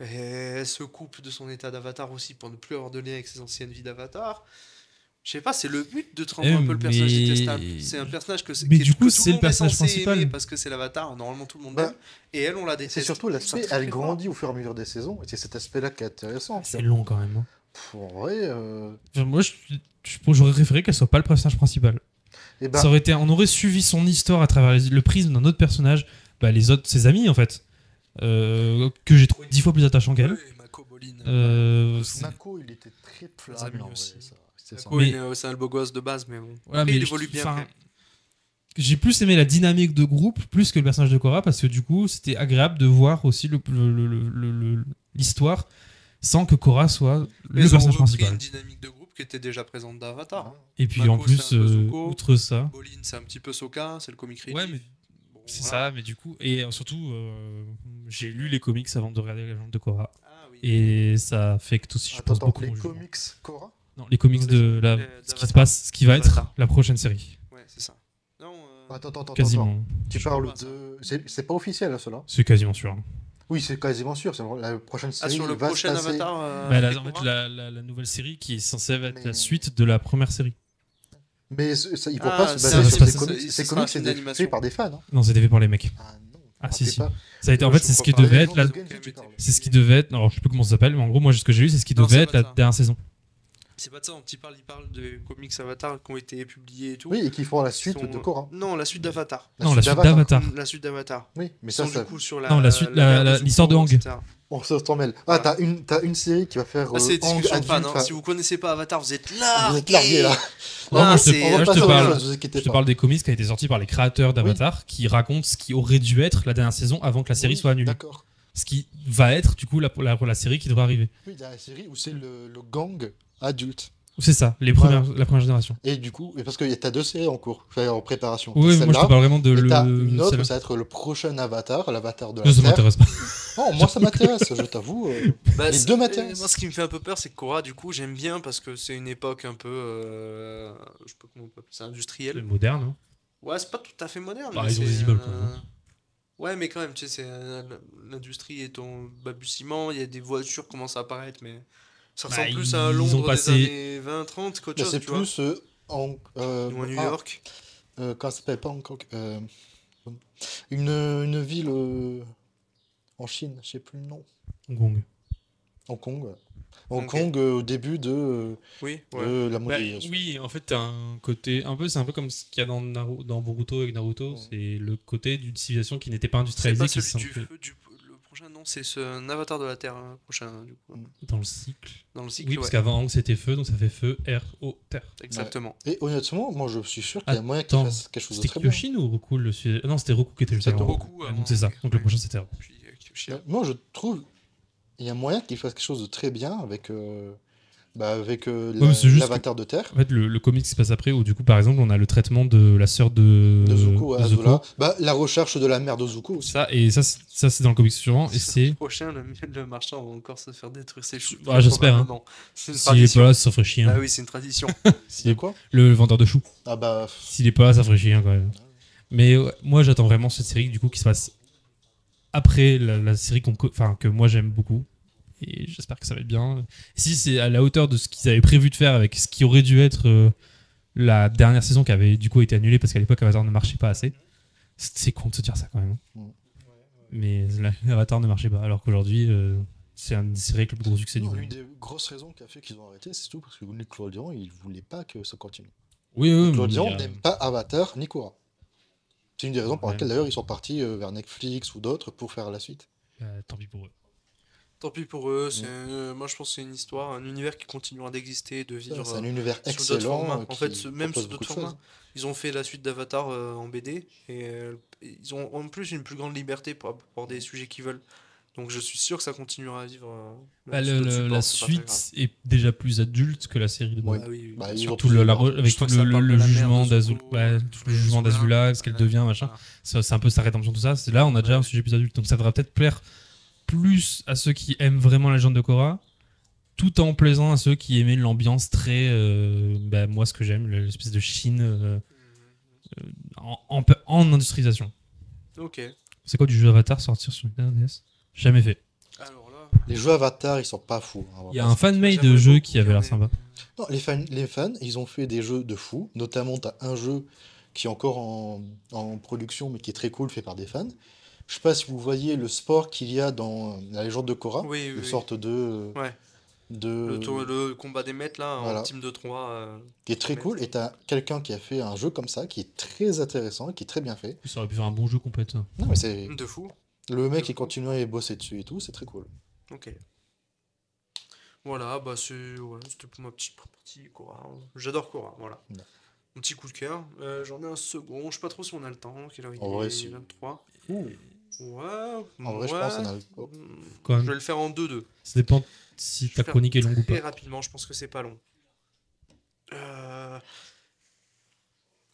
S1: Et elle se coupe de son état d'avatar aussi pour ne plus avoir de lien avec ses anciennes vies d'avatar. Je sais pas, c'est le but de te rendre un peu le personnage
S3: mais-
S1: détestable. C'est un personnage
S3: Mais du coup,
S1: que tout
S3: c'est le
S1: monde est
S3: personnage
S1: censé
S3: principal.
S1: aimer parce que c'est l'avatar, normalement tout le monde
S2: Bah,
S1: l'aime. Et elle, on la
S2: C'est
S1: déteste.
S2: surtout
S1: Je trouve ça
S2: l'aspect,
S1: très,
S2: elle
S1: très fort.
S2: grandit au fur et à mesure des saisons, et c'est cet aspect-là qui est intéressant.
S3: C'est long quand même. Hein.
S2: En vrai,
S3: Enfin, moi, j'aurais préféré qu'elle soit pas le personnage principal.
S2: et ben,
S3: Ça aurait été, on aurait suivi son histoire à travers le prisme d'un autre personnage, bah, ses amis en fait, que j'ai trouvé 10 fois plus attachant qu'elle.
S1: Ouais, Mako Bolin.
S2: Mako, il était très
S1: amis
S2: flammable en
S1: aussi.
S2: vrai, ça. C'était ça.
S1: Mako,
S3: Mais-
S1: c'est un beau gosse de base, mais bon.
S3: Voilà,
S1: Après,
S3: mais
S1: il évolue bien.
S3: enfin,
S1: quand même.
S3: j'ai plus aimé la dynamique de groupe plus que le personnage de Korra parce que du coup c'était agréable de voir aussi l'histoire sans que Korra soit
S1: Mais
S3: le
S1: ils ont
S3: personnage
S1: repris
S3: principal.
S1: une dynamique de groupe qui était déjà présente d'Avatar.
S3: Et puis
S1: Mako,
S3: en plus,
S1: c'est un peu Zuko.
S3: outre ça,
S1: Bolin, c'est un petit peu Sokka, c'est le comic relief.
S3: Ouais, mais
S1: Bon,
S3: c'est
S1: voilà.
S3: ça, mais du coup, et surtout, j'ai lu les comics avant de regarder la légende de Korra.
S1: Ah oui.
S3: Et ça affecte aussi, je pense, beaucoup
S2: les
S3: mon jugement.
S2: comics Korra?
S3: Non, les comics de la, ce qui se passe, ce qui va être
S1: d'Avatar.
S3: la prochaine série.
S1: Ouais, c'est ça. Non,
S2: Attends.
S3: Quasiment.
S2: Tu
S1: Je
S2: parles
S1: vois pas,
S2: de. C'est pas officiel, là, cela?
S3: C'est quasiment sûr.
S2: Oui, c'est quasiment sûr. La prochaine
S1: Ah,
S2: série
S1: sur le
S2: va se
S1: prochain
S2: passer.
S1: Avatar.
S3: Bah,
S1: avec
S3: en fait,
S1: Korra
S3: la nouvelle série qui est censée être
S2: Mais-
S3: la suite de la première série.
S2: Mais il ne faut
S1: Ah,
S2: pas se
S3: ça
S2: baser
S3: va
S2: sur
S3: se
S2: des
S3: passer-
S2: comics.
S1: ce
S2: Ces
S1: sera
S2: comics,
S1: un film
S2: c'est
S1: d'animation.
S2: fait par des fans. Hein.
S3: Non, c'était fait par les mecs.
S2: Ah non.
S3: Ah,
S2: je
S3: si,
S2: sais
S3: si.
S2: pas.
S3: Ça a été, en
S1: Ouais,
S3: fait,
S1: je
S3: c'est ce qui
S1: crois pas.
S3: devait
S2: Les
S3: être la,
S2: gens de Genji, tu parles.
S3: c'est ce qui devait être. Alors, je sais plus comment ça s'appelle, mais en gros, moi, ce que j'ai lu, c'est ce qui
S1: Non,
S3: devait
S1: c'est
S3: être
S1: pas
S3: la
S1: ça.
S3: dernière saison.
S1: C'est pas de ça, il parle de comics Avatar qui ont été publiés et tout.
S2: Oui, et qui font la
S1: Qui
S2: suite
S1: sont-
S2: de Korra.
S1: Non, la suite d'Avatar.
S3: Non, la suite d'Avatar.
S1: La suite d'Avatar.
S2: Oui, mais
S1: Ils
S2: ça,
S1: sont du coup sur la.
S3: Non, la suite,
S1: l'ère de
S3: l'histoire de
S1: Zuko,
S3: Aang.
S1: etc.
S2: on s'en mêle. Ah,
S1: Voilà.
S2: t'as une série qui va faire
S1: Là, c'est
S2: Aang
S1: discussion de fans.
S2: adulte,
S1: Hein. Si vous connaissez pas Avatar, vous êtes largués.
S2: vous êtes largués là.
S3: Non, moi, je te-
S1: c'est-
S2: On
S3: moi,
S2: va
S3: je
S2: passer
S3: te
S2: à autre
S3: parle-
S2: chose, vous inquiétez
S3: Je te
S2: pas.
S3: parle des comics qui a été sorti par les créateurs d'Avatar qui racontent ce qui aurait dû être la dernière saison avant que la série
S2: Oui,
S3: soit annulée.
S2: D'accord.
S3: Ce qui va être du coup la série qui devrait arriver.
S2: Oui, il y a la série où c'est le gang adulte.
S3: C'est ça, la première génération.
S2: Et du coup, parce que t'as deux séries en cours, enfin, en préparation.
S3: Oui,
S2: T'as
S3: moi je te
S2: celle-là,
S3: parle vraiment de
S2: et t'as une autre,
S3: celle-là.
S2: ça va être le prochain Avatar, l'Avatar de la
S3: Non, ça
S2: Terre.
S3: m'intéresse pas.
S2: Non, moi ça m'intéresse, je t'avoue.
S1: Bah,
S2: Les
S1: c'est-
S2: deux m'intéressent.
S1: Moi, ce qui me fait un peu peur, c'est que Korra, du coup, j'aime bien parce que c'est une époque un peu. Je sais pas comment on peut appeler ça,
S3: C'est
S1: industrielle.
S3: moderne. Hein.
S1: Ouais, c'est pas tout à fait moderne.
S3: Bah,
S1: mais
S3: ils ont
S1: c'est,
S3: des immeubles, quand même.
S1: Ouais, mais quand même, tu sais, l'industrie est en balbutiement, il y a des voitures qui commencent à apparaître, mais ça ressemble
S3: Bah,
S1: plus à un
S3: ils ont
S1: Londres
S3: passé-
S1: des années 20-30 qu'autre
S2: Là,
S1: chose,
S2: c'est
S1: tu vois.
S2: plus
S1: Ou à New York.
S2: Quand ça s'appelle pas Hong Kong. Une ville en Chine, je sais plus le nom.
S3: Hong Kong.
S2: Hong Kong. Ouais. Hong
S1: Ok.
S2: Kong au début de
S1: Oui, ouais.
S2: la
S3: Bah,
S2: mondialisation.
S3: oui, en fait, t'as un côté. C'est un peu comme ce qu'il y a dans Boruto avec Naruto.
S2: Ouais.
S3: C'est le côté d'une civilisation qui n'était pas
S1: C'est
S3: industrialisée.
S1: pas
S3: qui
S1: celui
S3: s'est
S1: du
S3: fait-
S1: feu, le prochain, non, c'est un avatar de la Terre prochain, du coup.
S3: Dans le cycle.
S1: Dans le cycle,
S3: Oui, parce
S1: ouais.
S3: qu'avant Aang c'était feu, donc ça fait feu, air, eau, terre.
S1: Exactement.
S2: Et honnêtement, moi je suis sûr qu'il y a moyen qu'il
S3: Attends,
S2: fasse quelque chose de
S3: C'était
S2: très bien.
S3: Kyoshin ou Roku le sujet. Non, c'était Roku qui était juste
S1: C'était
S3: avant.
S1: Roku
S3: Ouais,
S1: avant,
S3: donc c'est ça.
S1: ouais.
S3: Donc le prochain c'était Roku.
S1: Puis Kyoshi.
S2: Moi je trouve il y a moyen qu'il fasse quelque chose de très bien avec,
S3: mais c'est juste
S2: l'avatar de Terre.
S3: En fait, le comic qui se passe après, où du coup, par exemple, on a le traitement de la sœur de
S2: De Zuko à
S3: de
S2: Azula. La recherche de la mère de Zuko aussi.
S3: Ça, c'est dans le comic suivant, et c'est.
S1: Le prochain, le marchand va encore se faire détruire ses choux.
S3: Ah, j'espère, hein.
S1: Probablement. C'est une
S3: S'il est
S1: tradition.
S3: pas là, ça ferait chier. Hein.
S1: Ah oui, c'est une tradition.
S2: C'est quoi?
S3: Le vendeur de choux.
S2: Ah bah.
S3: S'il est pas là, ça ferait chier hein, quand même. Mais ouais, moi, j'attends vraiment cette série du coup qui se passe après la série que moi j'aime beaucoup. Et j'espère que ça va être bien. Si c'est à la hauteur de ce qu'ils avaient prévu de faire avec ce qui aurait dû être la dernière saison qui avait du coup été annulée parce qu'à l'époque Avatar ne marchait pas assez. C'est con de se dire ça quand même. Mais Avatar ne marchait pas. Alors qu'aujourd'hui, c'est une série avec le plus gros succès du
S2: Non,
S3: monde.
S2: une des grosses raisons qui a fait qu'ils ont arrêté, c'est tout parce que Nickelodeon, il voulait pas que ça continue.
S3: Oui, mais
S2: Nickelodeon
S3: il y a-
S2: n'aime pas Avatar ni Korra. C'est une des raisons pour
S3: Ouais.
S2: laquelle d'ailleurs ils sont partis vers Netflix ou d'autres pour faire la suite.
S3: Tant pis pour eux.
S1: Tant pis pour eux. Moi, je pense que c'est une histoire, un univers qui continuera d'exister, de vivre
S2: C'est un univers
S1: sous d'autres
S2: excellent.
S1: formats. En fait,
S2: qui
S1: même
S2: propose
S1: sous
S2: beaucoup
S1: d'autres
S2: de choses.
S1: formats. Ils ont fait la suite d'Avatar en BD et ils ont en plus une plus grande liberté pour aborder des sujets qu'ils veulent. Donc, je suis sûr que ça continuera à vivre. Même sous d'autres supports,
S3: La
S1: c'est pas très grave.
S3: suite est déjà plus adulte que la série de
S2: Ouais.
S3: base.
S1: Ah oui,
S2: Bah,
S1: bien
S2: ils
S1: sûr.
S2: ont
S3: Tout
S2: plus de
S3: avec
S1: Je
S3: tout
S1: crois que ça parle de
S3: le
S1: la mère
S3: jugement
S1: de
S3: d'Azula,
S1: Zuko,
S3: tout le jugement d'Azula, ce qu'elle devient, machin.
S1: Voilà.
S3: C'est un peu sa rédemption, tout ça. C'est là, on a déjà un sujet plus adulte. Donc ça devrait peut-être plaire plus à ceux qui aiment vraiment la légende de Korra, tout en plaisant à ceux qui aimaient l'ambiance très. Moi, ce que j'aime, l'espèce de Chine en industrialisation.
S1: Ok.
S3: C'est quoi du jeu Avatar sortir sur Nintendo DS? Jamais fait.
S1: Alors là.
S2: Les jeux Avatar, ils sont pas fous. Hein, on va
S3: Il y a
S2: pas
S3: un
S2: se-
S3: fan-made de
S1: J'aimerais
S3: jeu
S1: beaucoup
S3: qui avait l'air
S1: qu'il y en ait.
S3: sympa.
S2: Non, les fans, ils ont fait des jeux de fous. Notamment, tu as un jeu qui est encore en production, mais qui est très cool, fait par des fans. Je sais pas si vous voyez le sport qu'il y a dans la légende de Korra.
S1: Oui, oui,
S2: Une
S1: oui.
S2: sorte de.
S1: Ouais.
S2: de
S1: Le combat des maîtres là,
S2: Voilà.
S1: en team de 3.
S2: qui est très cool. Et tu as quelqu'un qui a fait un jeu comme ça, qui est très intéressant, qui est très bien fait.
S3: Ça aurait pu faire un bon jeu complet. Ça.
S2: Non, mais c'est.
S1: De fou.
S2: Le mec, il continue à bosser dessus et tout, c'est très cool.
S1: Ok. Voilà, bah c'était pour ma petite partie Korra. J'adore Korra, voilà.
S2: Ouais.
S1: Mon petit coup de cœur. J'en ai un second, je sais pas trop si on a le temps. Quelle heure il
S2: En
S1: est
S2: vrai, si.
S1: 23.
S2: Ouh.
S1: Ouais.
S2: En vrai, je pense qu'on a le- oh.
S3: Quand même.
S1: Je vais le faire en 2-2.
S3: Ça dépend si
S1: Je vais
S3: ta
S1: faire
S3: chronique est longue ou
S1: Très
S3: pas.
S1: rapidement, je pense que c'est pas long.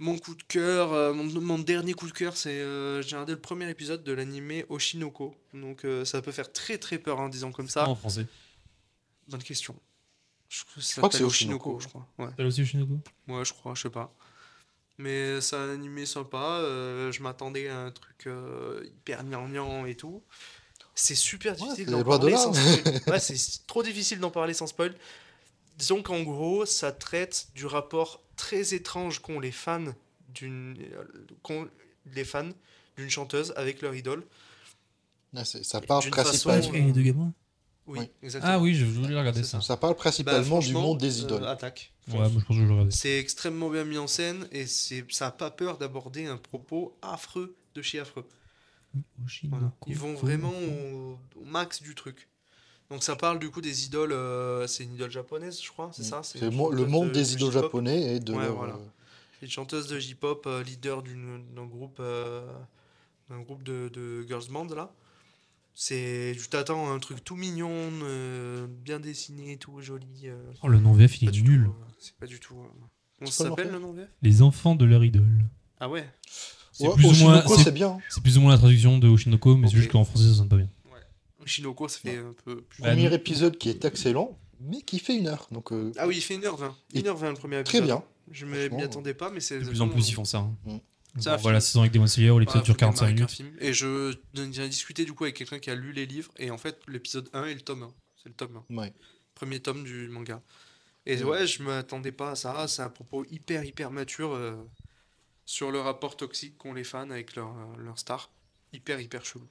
S1: Mon coup de cœur, mon dernier coup de cœur, c'est j'ai regardé le premier épisode de l'animé Oshinoko. Donc ça peut faire très très peur en disant comme ça.
S3: En français.
S1: Bonne question. Je crois que ça
S2: crois que
S1: s'appelle
S2: c'est Oshinoko.
S1: je crois. Ouais.
S3: T'as aussi Oshinoko?
S1: Ouais, je crois, je sais pas. Mais c'est un animé sympa. Je m'attendais à un truc hyper gnangnan et tout. C'est super difficile
S2: c'est
S1: d'en
S2: loin de
S1: parler
S2: là.
S1: sans spoil. Ouais, c'est trop difficile d'en parler sans spoil. Disons qu'en gros, ça traite du rapport très étrange qu'ont les fans qu'ont les fans d'une chanteuse avec leur idole.
S2: Ça parle
S1: D'une
S2: principalement.
S1: façon-
S3: Et de gamins.
S1: Oui,
S2: Oui.
S1: exactement.
S3: Ah oui, je voulais regarder
S1: C'est
S3: ça.
S2: Ça parle
S1: Bah,
S2: principalement du
S1: franchement,
S2: monde des idoles.
S1: attaque.
S3: Ouais, moi je pense que je vais regarder.
S1: C'est extrêmement bien mis en scène et ça n'a pas peur d'aborder un propos affreux de chez affreux. Voilà. Ils vont vraiment au max du truc. Donc ça parle du coup des idoles, c'est une idole japonaise je crois, c'est ça?
S2: C'est
S1: une
S2: le
S1: chanteuse
S2: monde
S1: de
S2: des idoles
S1: J-pop.
S2: japonais et de
S1: Ouais,
S2: leur,
S1: voilà. C'est une chanteuse de J-pop, leader d'un groupe de girls band là. Tu t'attends à un truc tout mignon, bien dessiné, tout joli.
S3: Oh, le nom VF il
S1: Pas
S3: est
S1: du
S3: nul.
S1: tout, c'est pas du tout. Comment
S2: C'est
S1: ça
S2: pas
S1: s'appelle
S2: l'enfer.
S1: le nom VF?
S3: Les enfants de leur idole.
S1: Ah ouais.
S3: C'est
S2: Ouais,
S3: plus ou moins.
S2: Oshinoko, c'est bien.
S3: C'est plus ou moins la traduction de Oshinoko, mais
S1: Ok.
S3: c'est juste qu'en français ça sonne pas bien.
S1: Shinoko, ça fait un peu plus.
S3: Bah,
S2: Premier
S3: nous-
S2: épisode qui est excellent, mais qui fait 1 heure. Donc,
S1: Ah oui, il fait 1h20.
S2: Et
S1: 1h20 le premier
S2: très
S1: épisode.
S2: bien.
S1: Je m'y
S2: Franchement,
S1: attendais pas, mais c'est.
S3: De plus en plus ils font ça. Hein.
S2: Mm.
S1: C'est un
S3: On voit la
S1: film.
S3: saison avec des Slayer où l'épisode
S1: Ouais,
S3: dure
S1: faut démarrer
S3: 45
S1: avec un
S3: minutes.
S1: film. Et j'ai discuté du coup avec quelqu'un qui a lu les livres, et en fait, l'épisode 1 est le tome 1. C'est le tome 1.
S2: ouais.
S1: Premier tome du manga. Et
S2: Ouais.
S1: ouais, je m'attendais pas à ça. C'est un propos hyper mature sur le rapport toxique qu'ont les fans avec leur star. Hyper chelou.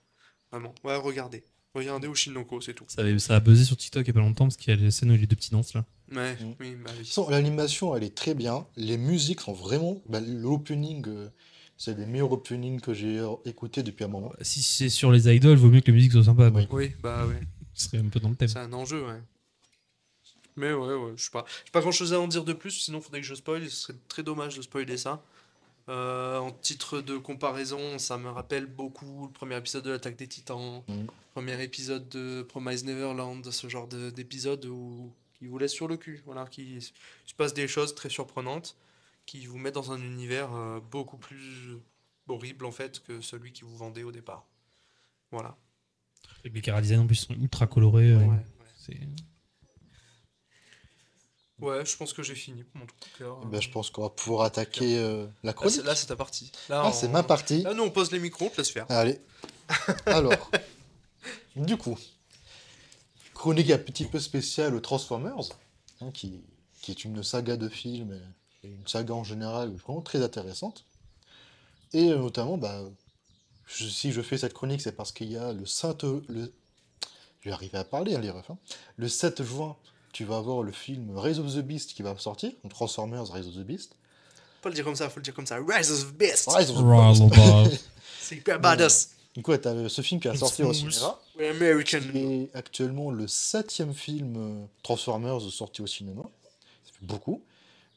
S1: Vraiment. Ouais, regardez. Regardez Oshinoko, c'est tout.
S3: Ça a buzzé sur TikTok il y a pas longtemps parce qu'il y a les scènes où les deux petits dansent là.
S1: Ouais,
S2: Mm.
S1: oui, bah
S2: De
S1: oui.
S2: toute façon, l'animation, elle est très bien. Les musiques sont vraiment. L'opening C'est des meilleurs openings que j'ai écoutés depuis un moment.
S3: Si c'est sur les idoles, vaut mieux que la musique soit sympa.
S2: Oui.
S1: Oui, bah oui.
S3: Ce serait un peu dans le thème.
S1: C'est un enjeu, ouais. Mais ouais, je sais pas. J'ai pas grand chose à en dire de plus, sinon faudrait que je spoil, ce serait très dommage de spoiler ça. En titre de comparaison, ça me rappelle beaucoup le premier épisode de l'Attaque des Titans,
S2: Mm.
S1: premier épisode de Promise Neverland, ce genre d'épisode où qui vous laisse sur le cul, voilà, qui se passe des choses très surprenantes, qui vous mettent dans un univers beaucoup plus horrible en fait que celui qui vous vendait au départ. Voilà.
S3: Les chara-design en plus sont ultra colorés.
S1: Ouais.
S3: C'est-
S1: Ouais, je pense que j'ai fini pour mon coup de cœur.
S2: Eh ben, je pense qu'on va pouvoir attaquer la chronique.
S1: Là, c'est ta partie. Là,
S2: Ah, c'est ma partie.
S1: Là, nous, on pose les micros, on te laisse faire.
S2: Allez. Alors, du coup, chronique un petit peu spéciale Transformers, hein, qui est une saga de films, et une saga en général vraiment très intéressante. Et notamment, si je fais cette chronique, c'est parce qu'il y a je vais arriver à parler, hein, les refs, hein. Le 7 juin, tu vas avoir le film Rise of the Beast qui va sortir, donc Transformers Rise of the Beast.
S1: Faut le dire comme ça, faut le dire comme ça. Rise of the Beast.
S2: Rise of the
S3: Rise
S2: Beast.
S3: of the-
S1: C'est hyper badass.
S2: Du coup, t'as ce film qui va sortir au cinéma,
S1: Ouais, American.
S2: qui est actuellement le 7e film Transformers sorti au cinéma. Ça fait beaucoup.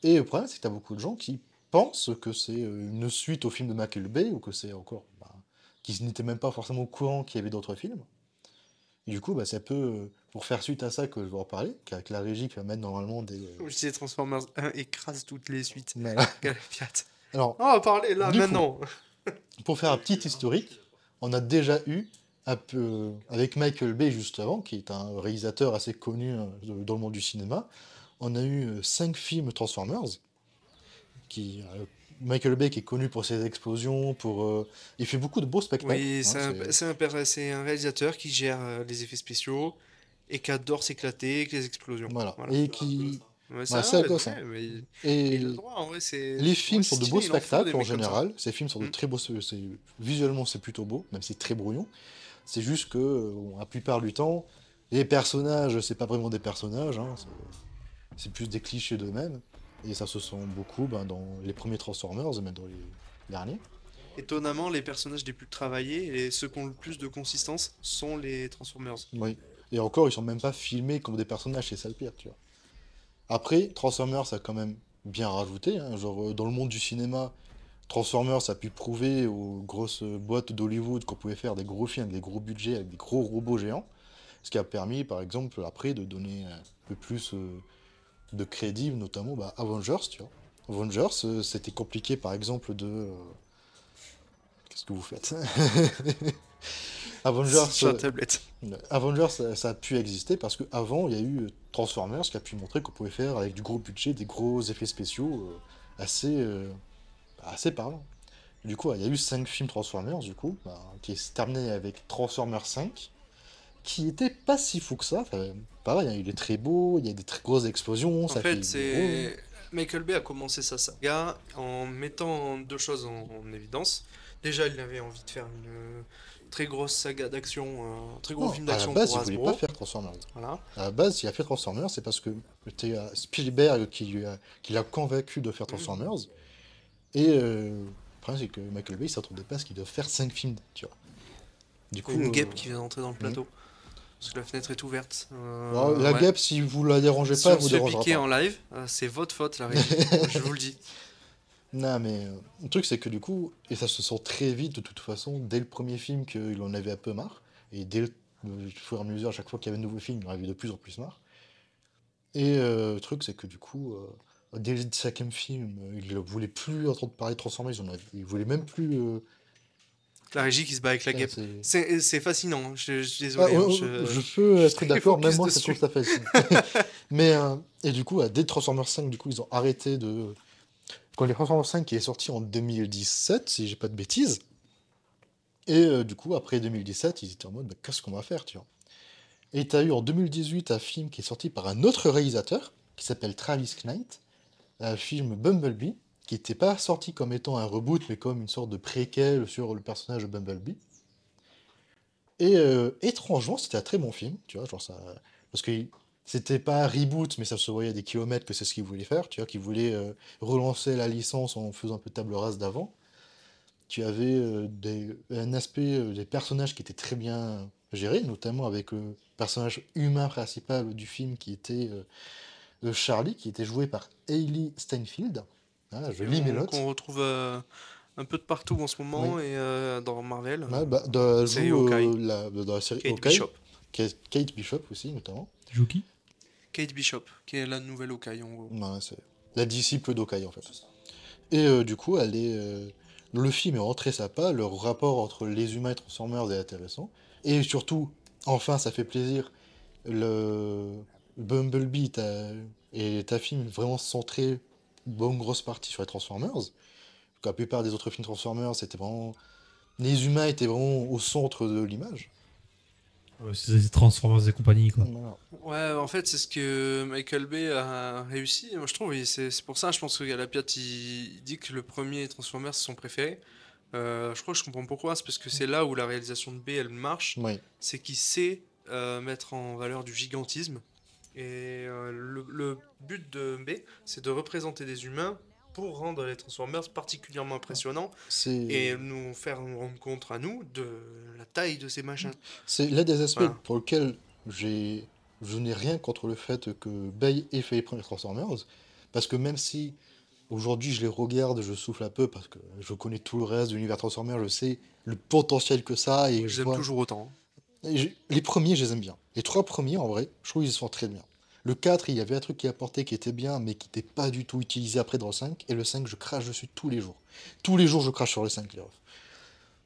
S2: Et le problème, c'est que t'as beaucoup de gens qui pensent que c'est une suite au film de Michael Bay, ou que c'est encore... qui n'étaient même pas forcément au courant qu'il y avait d'autres films. Et du coup, c'est un peu pour faire suite à ça que je vais en parler, qu'avec la régie qui va mettre normalement des...
S1: Comme je disais, Transformers 1 écrase toutes les suites.
S2: Voilà.
S1: Quelle Fiat.
S2: Alors,
S1: On va parler là,
S2: Du coup.
S1: maintenant.
S2: pour faire un petit historique, on a déjà eu, un peu, avec Michael Bay juste avant, qui est un réalisateur assez connu dans le monde du cinéma, on a eu 5 films Transformers, Michael Bay qui est connu pour ses explosions, il fait beaucoup de beaux spectacles.
S1: Oui,
S2: hein,
S1: c'est un réalisateur qui gère les effets spéciaux et qui adore s'éclater avec les explosions.
S2: Voilà. Et
S1: Ouais,
S2: Voilà,
S1: ça,
S2: c'est
S1: ouais,
S2: gosse, hein.
S1: ouais, mais
S2: Et
S1: il a le droit, en vrai, c'est...
S2: les films
S1: ouais,
S2: sont de
S1: stylé,
S2: beaux
S1: il en faut des
S2: spectacles en
S1: mecs comme ça.
S2: général. Ces films sont de
S1: Mm.
S2: très beaux. Visuellement, c'est plutôt beau, même si c'est très brouillon. C'est juste que, la plupart du temps, les personnages, c'est pas vraiment des personnages, hein, c'est plus des clichés d'eux-mêmes. Et ça se sent beaucoup dans les premiers Transformers, et même dans les derniers.
S1: Étonnamment, les personnages les plus travaillés et ceux qui ont le plus de consistance sont les Transformers.
S2: Oui. Et encore, ils sont même pas filmés comme des personnages, c'est ça le pire, tu vois. Après, Transformers, ça a quand même bien rajouté, hein, genre dans le monde du cinéma, Transformers a pu prouver aux grosses boîtes d'Hollywood qu'on pouvait faire des gros films avec des gros budgets, avec des gros robots géants. Ce qui a permis, par exemple, après, de donner un peu plus de crédit, notamment Avengers, tu vois. Avengers, c'était compliqué, par exemple, Qu'est-ce que vous faites? Avengers,
S1: Sur la tablette.
S2: Avengers, ça a pu exister parce qu'avant, il y a eu Transformers qui a pu montrer qu'on pouvait faire avec du gros budget, des gros effets spéciaux assez parlants. Du coup, il y a eu 5 films Transformers, du coup, qui est terminé avec Transformers 5, qui était pas si fou que ça. Enfin, pareil, hein, il est très beau, il y a des très grosses explosions,
S1: En
S2: ça
S1: fait,
S2: fait
S1: c'est... Michael Bay a commencé sa saga en mettant deux choses en évidence. Déjà, il avait envie de faire une très grosse saga d'action, un très gros
S2: Non,
S1: film
S2: à la
S1: d'action
S2: base,
S1: pour
S2: il voulait
S1: Hasbro.
S2: pas faire Transformers.
S1: Voilà.
S2: À la base, il a fait Transformers, c'est parce que c'était Spielberg qui l'a convaincu de faire Transformers. Et le problème, c'est que Michael Bay, il s'attendait pas à ce qu'il doit faire 5 films, tu vois. Du coup,
S1: Une guêpe qui vient d'entrer dans le plateau. Parce que la fenêtre est ouverte.
S2: la
S1: Ouais.
S2: guêpe, si vous la dérangez
S1: Si
S2: pas,
S1: on
S2: elle vous
S1: se fait
S2: dérangera
S1: piquer
S2: pas.
S1: en live, c'est votre faute, la régie. Je vous le dis.
S2: Non, mais le truc, c'est que du coup, et ça se sent très vite de toute façon, dès le premier film, qu'il en avait un peu marre. Et dès le fur et à mesure, à chaque fois qu'il y avait un nouveau film, il en avait de plus en plus marre. Et le truc, c'est que du coup, dès le 5e film, il ne voulait plus entendre parler de Transformers, il voulait même plus.
S1: La régie qui se bat avec la guêpe.
S2: c'est-
S1: C'est fascinant, hein. Je suis
S2: Ah,
S1: désolé. hein,
S2: je peux être
S1: très
S2: d'accord, même
S1: focus
S2: moi, ça
S1: dessus.
S2: trouve ça facile. Mais, et du coup, dès Transformers 5, du coup, ils ont arrêté de. Quand les Transformers 5 qui est sorti en 2017, si j'ai pas de bêtises, et du coup, après 2017, ils étaient en mode, qu'est-ce qu'on va faire, tu vois. Et tu as eu en 2018 un film qui est sorti par un autre réalisateur, qui s'appelle Travis Knight, un film Bumblebee, qui n'était pas sorti comme étant un reboot, mais comme une sorte de préquel sur le personnage de Bumblebee. Et étrangement, c'était un très bon film, tu vois, genre ça. Parce que c'était pas un reboot, mais ça se voyait à des kilomètres que c'est ce qu'il voulait faire, tu vois, qu'il voulait relancer la licence en faisant un peu table rase d'avant. tu avais un aspect des personnages qui était très bien géré, notamment avec le personnage humain principal du film qui était Charlie, qui était joué par Hailey Steinfeld. Ah, je lis mes notes.
S1: Qu'on retrouve un peu de partout en ce
S2: Oui.
S1: moment et dans Marvel,
S2: Ouais, bah, elle
S1: série
S2: joue
S1: Hawkeye,
S2: dans la série
S1: Kate
S2: Hawkeye,
S1: Bishop.
S2: Kate Bishop aussi, notamment.
S3: Joue qui?
S1: Kate Bishop, qui est la nouvelle Hawkeye en gros.
S2: Ouais, c'est la disciple d'Hawkeye, en fait. Et du coup, le film est rentré sa pas, le rapport entre les humains et Transformers est intéressant. Et surtout, enfin, ça fait plaisir, le Bumblebee est un film vraiment centré, bonne grosse partie sur les Transformers. La plupart des autres films Transformers, c'était vraiment... Les humains étaient vraiment au centre de l'image.
S3: Ouais, c'est Transformers et compagnie, quoi.
S2: Voilà.
S1: Ouais, en fait, c'est ce que Michael Bay a réussi. Moi, je trouve, et c'est pour ça, je pense que Galapiat, il dit que le premier Transformers, c'est son préféré. Je crois que je comprends pourquoi. C'est parce que c'est là où la réalisation de Bay, elle marche.
S2: Oui.
S1: C'est qu'il sait mettre en valeur du gigantisme. Et le but de Bay, c'est de représenter des humains pour rendre les Transformers particulièrement impressionnants
S2: C'est
S1: et nous faire nous rendre compte à nous de la taille de ces machins.
S2: c'est l'un des aspects
S1: Voilà.
S2: pour lequel je n'ai rien contre le fait que Bay ait fait les premiers Transformers, parce que même si aujourd'hui je les regarde, je souffle un peu, parce que je connais tout le reste de l'univers Transformers, je sais le potentiel que ça a, et
S1: Je
S2: je
S1: les aime
S2: vois...
S1: toujours autant.
S2: Les premiers, je les aime bien. Les trois premiers, en vrai, je trouve qu'ils sont très bien. Le 4, il y avait un truc qui apportait qui était bien, mais qui n'était pas du tout utilisé après dans le 5, et le 5, je crache dessus tous les jours. Tous les jours, je crache sur le 5, les refs.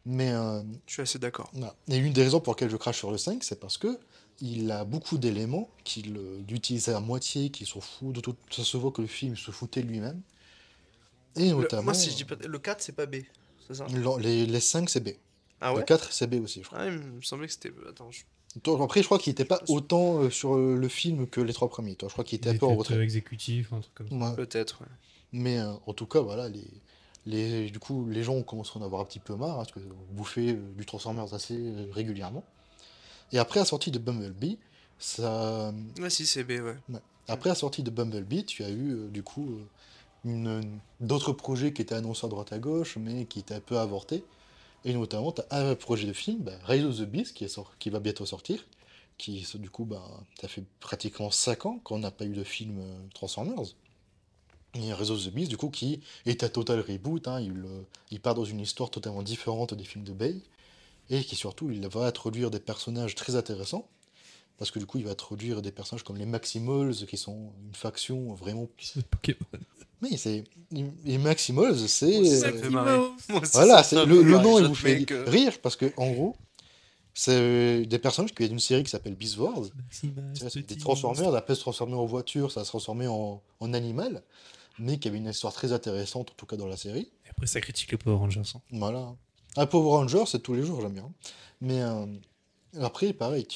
S2: Mais
S1: Je suis assez d'accord.
S2: voilà. Et une des raisons pour lesquelles je crache sur le 5, c'est parce que il a beaucoup d'éléments qu'il utilisait à moitié, qui sont fous. De tout... Ça se voit que le film se foutait de lui-même. Et
S1: Moi,
S2: notamment,
S1: si je dis pas. Le 4, c'est pas B, c'est ça?
S2: les 5, c'est B.
S1: Ah
S2: Le
S1: ouais?
S2: 4, c'est B aussi, je crois.
S1: Ah, il me semblait que c'était. Attends,
S2: Après, je crois qu'il
S1: je
S2: n'était
S1: suis
S2: pas
S1: pas sûr.
S2: autant sur le film que les trois premiers. Toi, je crois qu'il était
S3: Il
S2: un
S3: est
S2: peu en
S3: peut-être
S2: retrait.
S3: exécutif, un truc comme ça.
S2: Ouais.
S1: Peut-être, ouais.
S2: Mais en tout cas, voilà, du coup, les gens commencent à en avoir un petit peu marre, hein, parce que vous bouffez du Transformers assez régulièrement. Et après la sortie de Bumblebee, ça...
S1: Ah, si, c'est B, ouais.
S2: ouais. Après la sortie de Bumblebee, tu as eu du coup d'autres projets qui étaient annoncés à droite à gauche, mais qui étaient un peu avortés. Et notamment, tu as un projet de film, bah, Rise of the Beast, qui va bientôt sortir. Du coup, bah, ça fait pratiquement 5 ans qu'on n'a pas eu de film Transformers. Et Rise of the Beast, du coup, qui est un total reboot, hein, il part dans une histoire totalement différente des films de Bay, et qui surtout, il va introduire des personnages très intéressants, parce que du coup, il va introduire des personnages comme les Maximals, qui sont une faction vraiment...
S3: C'est Pokémon.
S2: Mais les Maximals, c'est...
S1: Moi aussi, ça me fait marrer. Moi aussi,
S2: Voilà,
S1: ça me
S2: le
S1: fait marrer.
S2: nom, il
S1: Je
S2: vous
S1: te
S2: fait
S1: mets que.
S2: rire, parce que en gros, c'est des personnages qui viennent d'une série qui s'appelle Beast Wars.
S3: Maximus,
S2: Tu vois, c'est des
S3: petit
S2: Transformers,
S3: monstre.
S2: après se transformer en voiture, ça se transformer en animal, mais qui avait une histoire très intéressante, en tout cas dans la série.
S3: Et après, ça critique les Power Rangers. Hein.
S2: Voilà. Un Power Ranger, c'est tous les jours, j'aime bien. Mais après, pareil,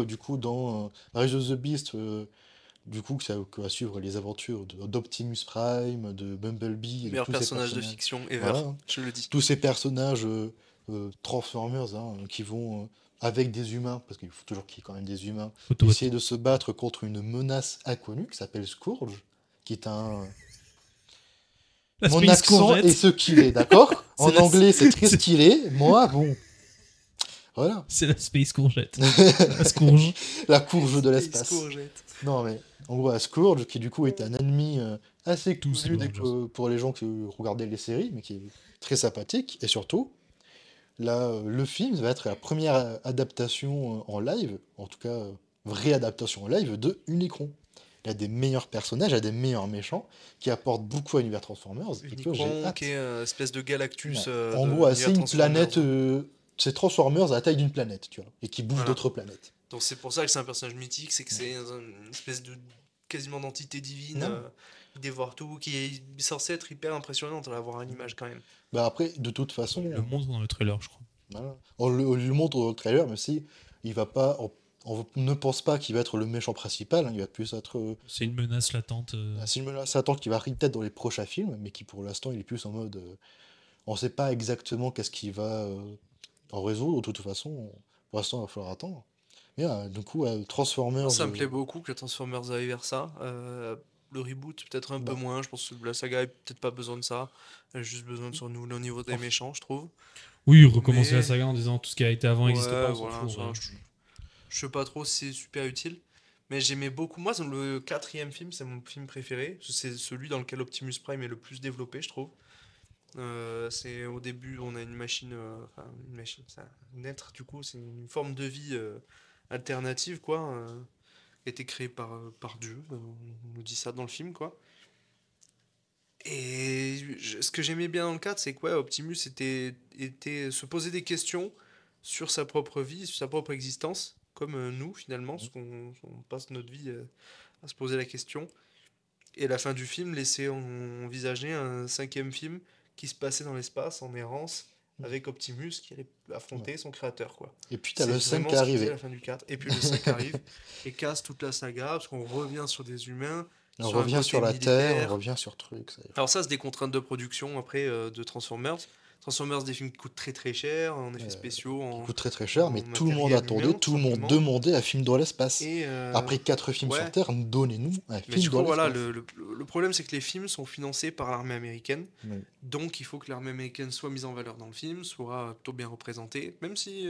S2: du coup dans Rise of the Beast, du coup que va suivre les aventures d'Optimus Prime, de Bumblebee et de
S1: Meilleur
S2: tous ces
S1: personnage de
S2: personnages.
S1: fiction ever.
S2: Voilà.
S1: Je le dis.
S2: Tous ces personnages Transformers hein, qui vont avec des humains, parce qu'il faut toujours qu'il y ait quand même des humains,
S3: Autobot.
S2: essayer de se battre contre une menace inconnue qui s'appelle Scourge, qui est un...
S3: La
S2: Mon
S3: Space
S2: accent
S3: Courgette.
S2: est ce qu'il est, d'accord? En
S3: C'est la-
S2: anglais, c'est très
S3: c'est-
S2: stylé. Moi, bon... Voilà.
S3: C'est la Space Courgette. La Scourge.
S2: La courge de
S1: Space
S2: l'espace.
S1: Courgette.
S2: Non, mais en gros, la Scourge, qui du coup est un ennemi assez
S3: Tous
S2: connu
S3: les Rangers.
S2: pour les gens qui regardaient les séries, mais qui est très sympathique. Et surtout, là, le film va être la première adaptation en live, en tout cas, vraie adaptation en live de Unicron. Il y a des meilleurs personnages, il y a des meilleurs méchants, qui apportent beaucoup à l'univers Transformers, et que j'ai
S1: Unicron,
S2: hâte.
S1: qui est espèce de Galactus
S2: Ouais. En
S1: de
S2: gros, c'est
S1: l'univers
S2: une planète,
S1: Transformers.
S2: c'est Transformers à la taille d'une planète, tu vois, et qui bouffent
S1: Voilà.
S2: d'autres planètes.
S1: Donc c'est pour ça que c'est un personnage mythique, c'est que c'est une espèce de quasiment d'entité divine
S2: Non.
S1: qui dévore tout, qui est censée être hyper impressionnante à l'avoir à l'image quand même.
S2: Bah après, de toute façon,
S3: Le montre dans le trailer, je crois.
S2: voilà. On lui montre dans le trailer, mais si il va pas, on ne pense pas qu'il va être le méchant principal, hein, il va plus être.
S3: C'est une menace latente.
S2: Si je me s'attend qu'il va arriver peut-être dans les prochains films, mais qui pour l'instant il est plus en mode. On sait pas exactement qu'est-ce qu'il va en résoudre, de toute façon, pour l'instant il va falloir attendre. Mais du coup, Transformers.
S1: Ça me plaît beaucoup que Transformers aille vers ça. Le reboot, peut-être un peu
S2: Bah,
S1: moins. Je pense que la saga a peut-être pas besoin de ça. Elle a juste besoin de se renouveler au niveau des
S2: enf-
S1: méchants, je trouve.
S3: Oui, recommencer la
S1: Mais
S3: saga en disant tout ce qui a été avant n'existe pas,
S1: ouais,
S3: on s'en
S1: voilà,
S3: fout.
S1: ça, je sais pas trop si c'est super utile. Mais j'aimais beaucoup. Moi, le quatrième film, c'est mon film préféré. C'est celui dans lequel Optimus Prime est le plus développé, je trouve. C'est au début, on a une machine, enfin une machine, ça, un être du coup, c'est une forme de vie alternative quoi, qui a été créée par Dieu, on nous dit ça dans le film quoi. Et ce que j'aimais bien dans le cadre, c'est que ouais, Optimus se poser des questions sur sa propre vie, sur sa propre existence, comme nous finalement, parce qu'on passe notre vie à se poser la question. Et la fin du film laissait envisager un cinquième film qui se passait dans l'espace, en errance, avec Optimus qui allait
S2: ouais.
S1: affronter son créateur, quoi.
S2: Et puis t'as
S1: C'est
S2: le 5 qui
S1: vraiment
S2: est
S1: ce qui faisait
S2: arrivé.
S1: la fin du 4. Et puis le 5 arrive et casse toute la saga, parce qu'on revient sur des humains,
S2: On
S1: sur un
S2: revient
S1: côté
S2: sur la Terre, on
S1: militaire.
S2: revient sur truc.
S1: Alors ça, c'est des contraintes de production, après, de Transformers. Transformers, des films qui coûtent très très cher, en effets
S2: euh,
S1: spéciaux,
S2: qui
S1: en,
S2: coûte très très cher, mais
S1: en
S2: tout le monde
S1: matériel
S2: attendait,
S1: humain, tout
S2: tout le monde
S1: simplement.
S2: demandait un film dans l'espace.
S1: Et
S2: Après 4 films sur
S1: ouais,
S2: Terre, donnez-nous un
S1: mais du
S2: film dans
S1: coup, voilà,
S2: l'espace.
S1: le problème, c'est que les films sont financés par l'armée américaine.
S2: Oui.
S1: Donc, il faut que l'armée américaine soit mise en valeur dans le film, soit plutôt bien représentée. Même si,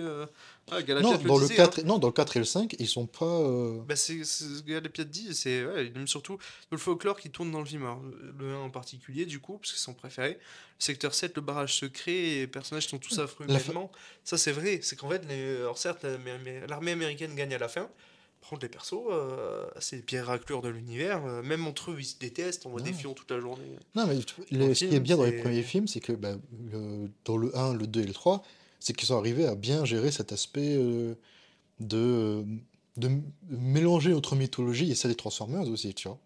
S1: Galapiat
S2: Non,
S1: le disait, hein.
S2: Non, dans le 4 et le 5, ils sont pas.
S1: Bah, c'est ce que Galapiat dit, c'est, ouais, il aime surtout le folklore qui tourne dans le film. Alors, le 1 en particulier, du coup, parce que c'est son préféré. Le secteur 7, le barrage secret, et les personnages qui sont tous affreux
S2: La fa-
S1: humainement. Ça, c'est vrai. C'est qu'en fait, alors certes, l'armée américaine gagne à la fin. Par contre, les persos, c'est les pierres raclures de l'univers. Même entre eux, ils se détestent, on voit des
S2: Non,
S1: fions toute la journée.
S2: non, mais
S1: Dans le
S2: ce qui est
S1: film,
S2: bien dans les premiers
S1: c'est.
S2: films, c'est que bah, dans le 1, le 2 et le 3, c'est qu'ils sont arrivés à bien gérer cet aspect de, mélanger notre mythologie et celle des Transformers aussi, tu vois.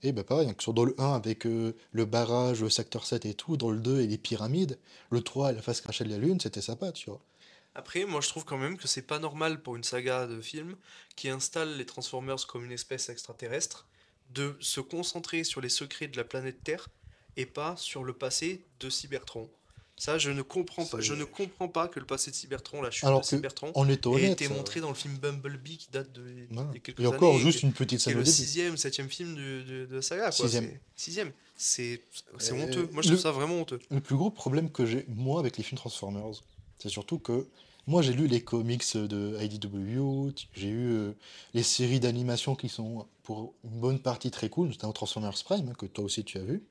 S2: Et bah pareil, hein, que ce soit dans le 1 avec le barrage, le secteur 7 et tout, dans le 2 et les pyramides, le 3 et la face crachée de la Lune, c'était sympa, tu vois.
S1: Après, moi je trouve quand même que c'est pas normal pour une saga de films qui installe les Transformers comme une espèce extraterrestre de se concentrer sur les secrets de la planète Terre et pas sur le passé de Cybertron. Ça, je ne comprends pas. Je ne
S2: C'est...
S1: comprends pas que le passé de Cybertron, la chute de
S2: Alors que,
S1: Cybertron,
S2: on est
S1: ait
S2: honnête,
S1: été montré dans le film Bumblebee qui date
S2: voilà.
S1: d'il y a
S2: Et
S1: quelques
S2: encore
S1: années
S2: juste une petite
S1: qui est
S2: scène au
S1: le
S2: début.
S1: sixième, septième film de la saga, quoi.
S2: Sixième.
S1: C'est sixième. C'est
S2: Euh,
S1: honteux. Moi, je trouve
S2: le,
S1: ça vraiment honteux.
S2: le plus gros problème que j'ai, moi, avec les films Transformers, c'est surtout que moi, j'ai lu les comics de IDW, j'ai eu les séries d'animation qui sont, pour une bonne partie, très cool, notamment Transformers Prime, hein, que toi aussi tu as vu.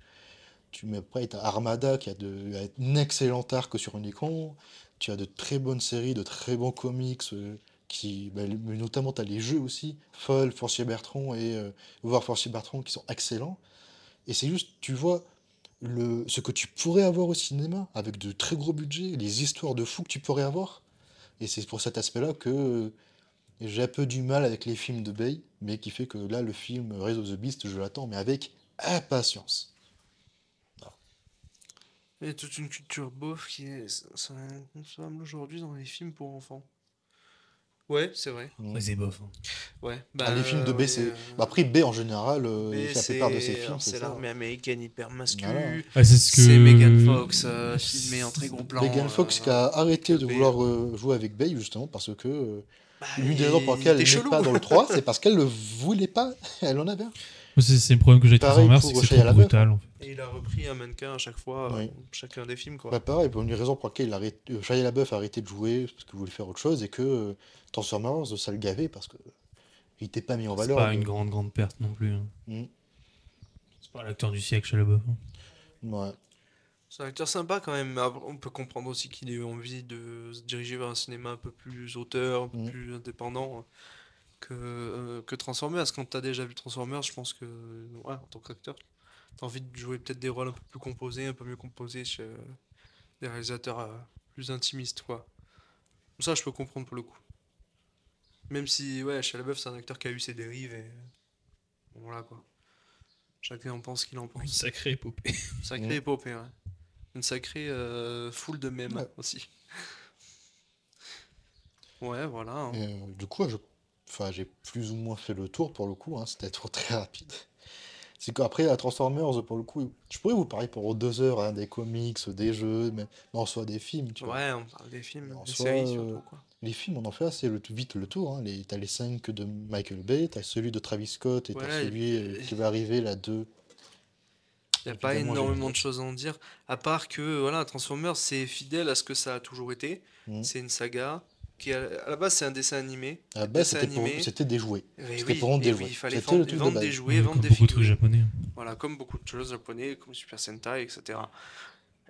S2: Mais après, tu as Armada qui a un excellent arc sur Unicron. Tu as de très bonnes séries, de très bons comics, mais notamment tu as les jeux aussi, Fall, Force Bertrand et War Force Bertrand qui sont excellents. Et c'est juste, tu vois, ce que tu pourrais avoir au cinéma, avec de très gros budgets, les histoires de fous que tu pourrais avoir. Et c'est pour cet aspect-là que j'ai un peu du mal avec les films de Bay, mais qui fait que là, le film Rise of the Beast, je l'attends, mais avec impatience.
S1: Il y a toute une culture beauf qui est ça inconcevable aujourd'hui dans les films pour enfants. Ouais, c'est vrai.
S2: Mm.
S3: Ouais, c'est bof, hein.
S1: Ouais,
S2: Ah, les films de B,
S1: ouais,
S2: c'est. Bah, après, B en général, il
S1: mais
S2: fait la plupart de ses
S1: c'est
S2: films,
S1: alors,
S2: c'est
S1: c'est
S2: ça.
S1: l'armée américaine hyper
S2: Voilà.
S1: masculue,
S3: Ouais, c'est ce
S1: c'est Megan
S3: que.
S1: Fox filmé en très gros plan
S2: Megan Fox qui a
S1: avec
S2: arrêté de
S1: B.
S2: vouloir jouer avec Bay, justement, parce que
S1: Bah,
S2: l'une des raisons pour
S1: il
S2: lesquelles
S1: était
S2: elle n'est
S1: chelou.
S2: pas dans le 3, c'est parce qu'elle ne voulait pas, elle en avait un.
S3: Moi, c'est le problème que j'ai avec
S2: Pareil
S3: Transformers, c'est
S2: pour
S3: que c'est
S2: Shia
S3: trop
S2: LaBeouf, hein.
S3: brutal, en fait.
S1: Et il a repris un mannequin à chaque fois,
S2: Oui.
S1: chacun des films quoi.
S2: Bah, pareil, pour une raison pour laquelle Shia LaBeouf a arrêté de jouer, parce qu'il voulait faire autre chose, et que Transformers, ça le gavait, parce que il n'était pas mis en
S3: C'est
S2: valeur.
S3: pas une grande perte non plus, hein.
S2: Mm.
S3: C'est pas l'acteur du siècle chez le
S2: Ouais.
S1: C'est un acteur sympa quand même, mais après, on peut comprendre aussi qu'il ait eu envie de se diriger vers un cinéma un peu plus auteur, un peu
S2: Mm.
S1: plus indépendant que Transformers. Quand t'as déjà vu Transformers, je pense que, ouais, en tant qu'acteur, t'as envie de jouer peut-être des rôles un peu plus composés, un peu mieux composés chez des réalisateurs plus intimistes, quoi. Ça, je peux comprendre pour le coup. Même si, ouais, Shia LaBeouf, c'est un acteur qui a eu ses dérives et bon, voilà quoi. Chacun en pense ce qu'il en
S3: Une
S1: pense.
S3: sacrée épopée.
S1: Sacrée
S2: Mm.
S1: épopée, ouais. Une sacrée foule de mèmes
S2: Ouais.
S1: aussi. Ouais, voilà, hein.
S2: Et, du coup, enfin, j'ai plus ou moins fait le tour pour le coup, hein, c'était trop très rapide. C'est qu'après, à Transformers, pour le coup, je pourrais vous parler pendant 2 heures hein, des comics, des jeux, mais en soi des films, tu vois.
S1: Ouais, on parle des
S2: Mais
S1: films,
S2: en
S1: des
S2: soi,
S1: séries surtout, quoi.
S2: Les films, on en fait assez vite le tour. Hein. T'as les 5 de Michael Bay, t'as celui de Travis Scott et t'as
S1: Ouais,
S2: celui qui va arriver, la 2.
S1: il n'y a pas
S2: Évidemment, j'ai
S1: énormément
S2: les
S1: de
S2: autres.
S1: choses à en dire, à part que voilà, Transformers, c'est fidèle à ce que ça a toujours été.
S2: Mhm.
S1: C'est une saga qui, à la base, c'est un dessin animé.
S2: À la
S1: Et le
S2: base,
S1: dessin animé,
S2: c'était des jouets.
S1: et
S2: C'était pour vendre des
S1: oui,
S2: jouets.
S1: il fallait
S2: C'était le
S1: vendre,
S2: truc de
S1: vendre des
S2: base.
S1: jouets, vendre
S3: Comme
S1: des
S3: beaucoup de trucs
S1: figurines.
S3: japonais.
S1: Voilà, comme beaucoup de choses japonais, comme Super Sentai, etc.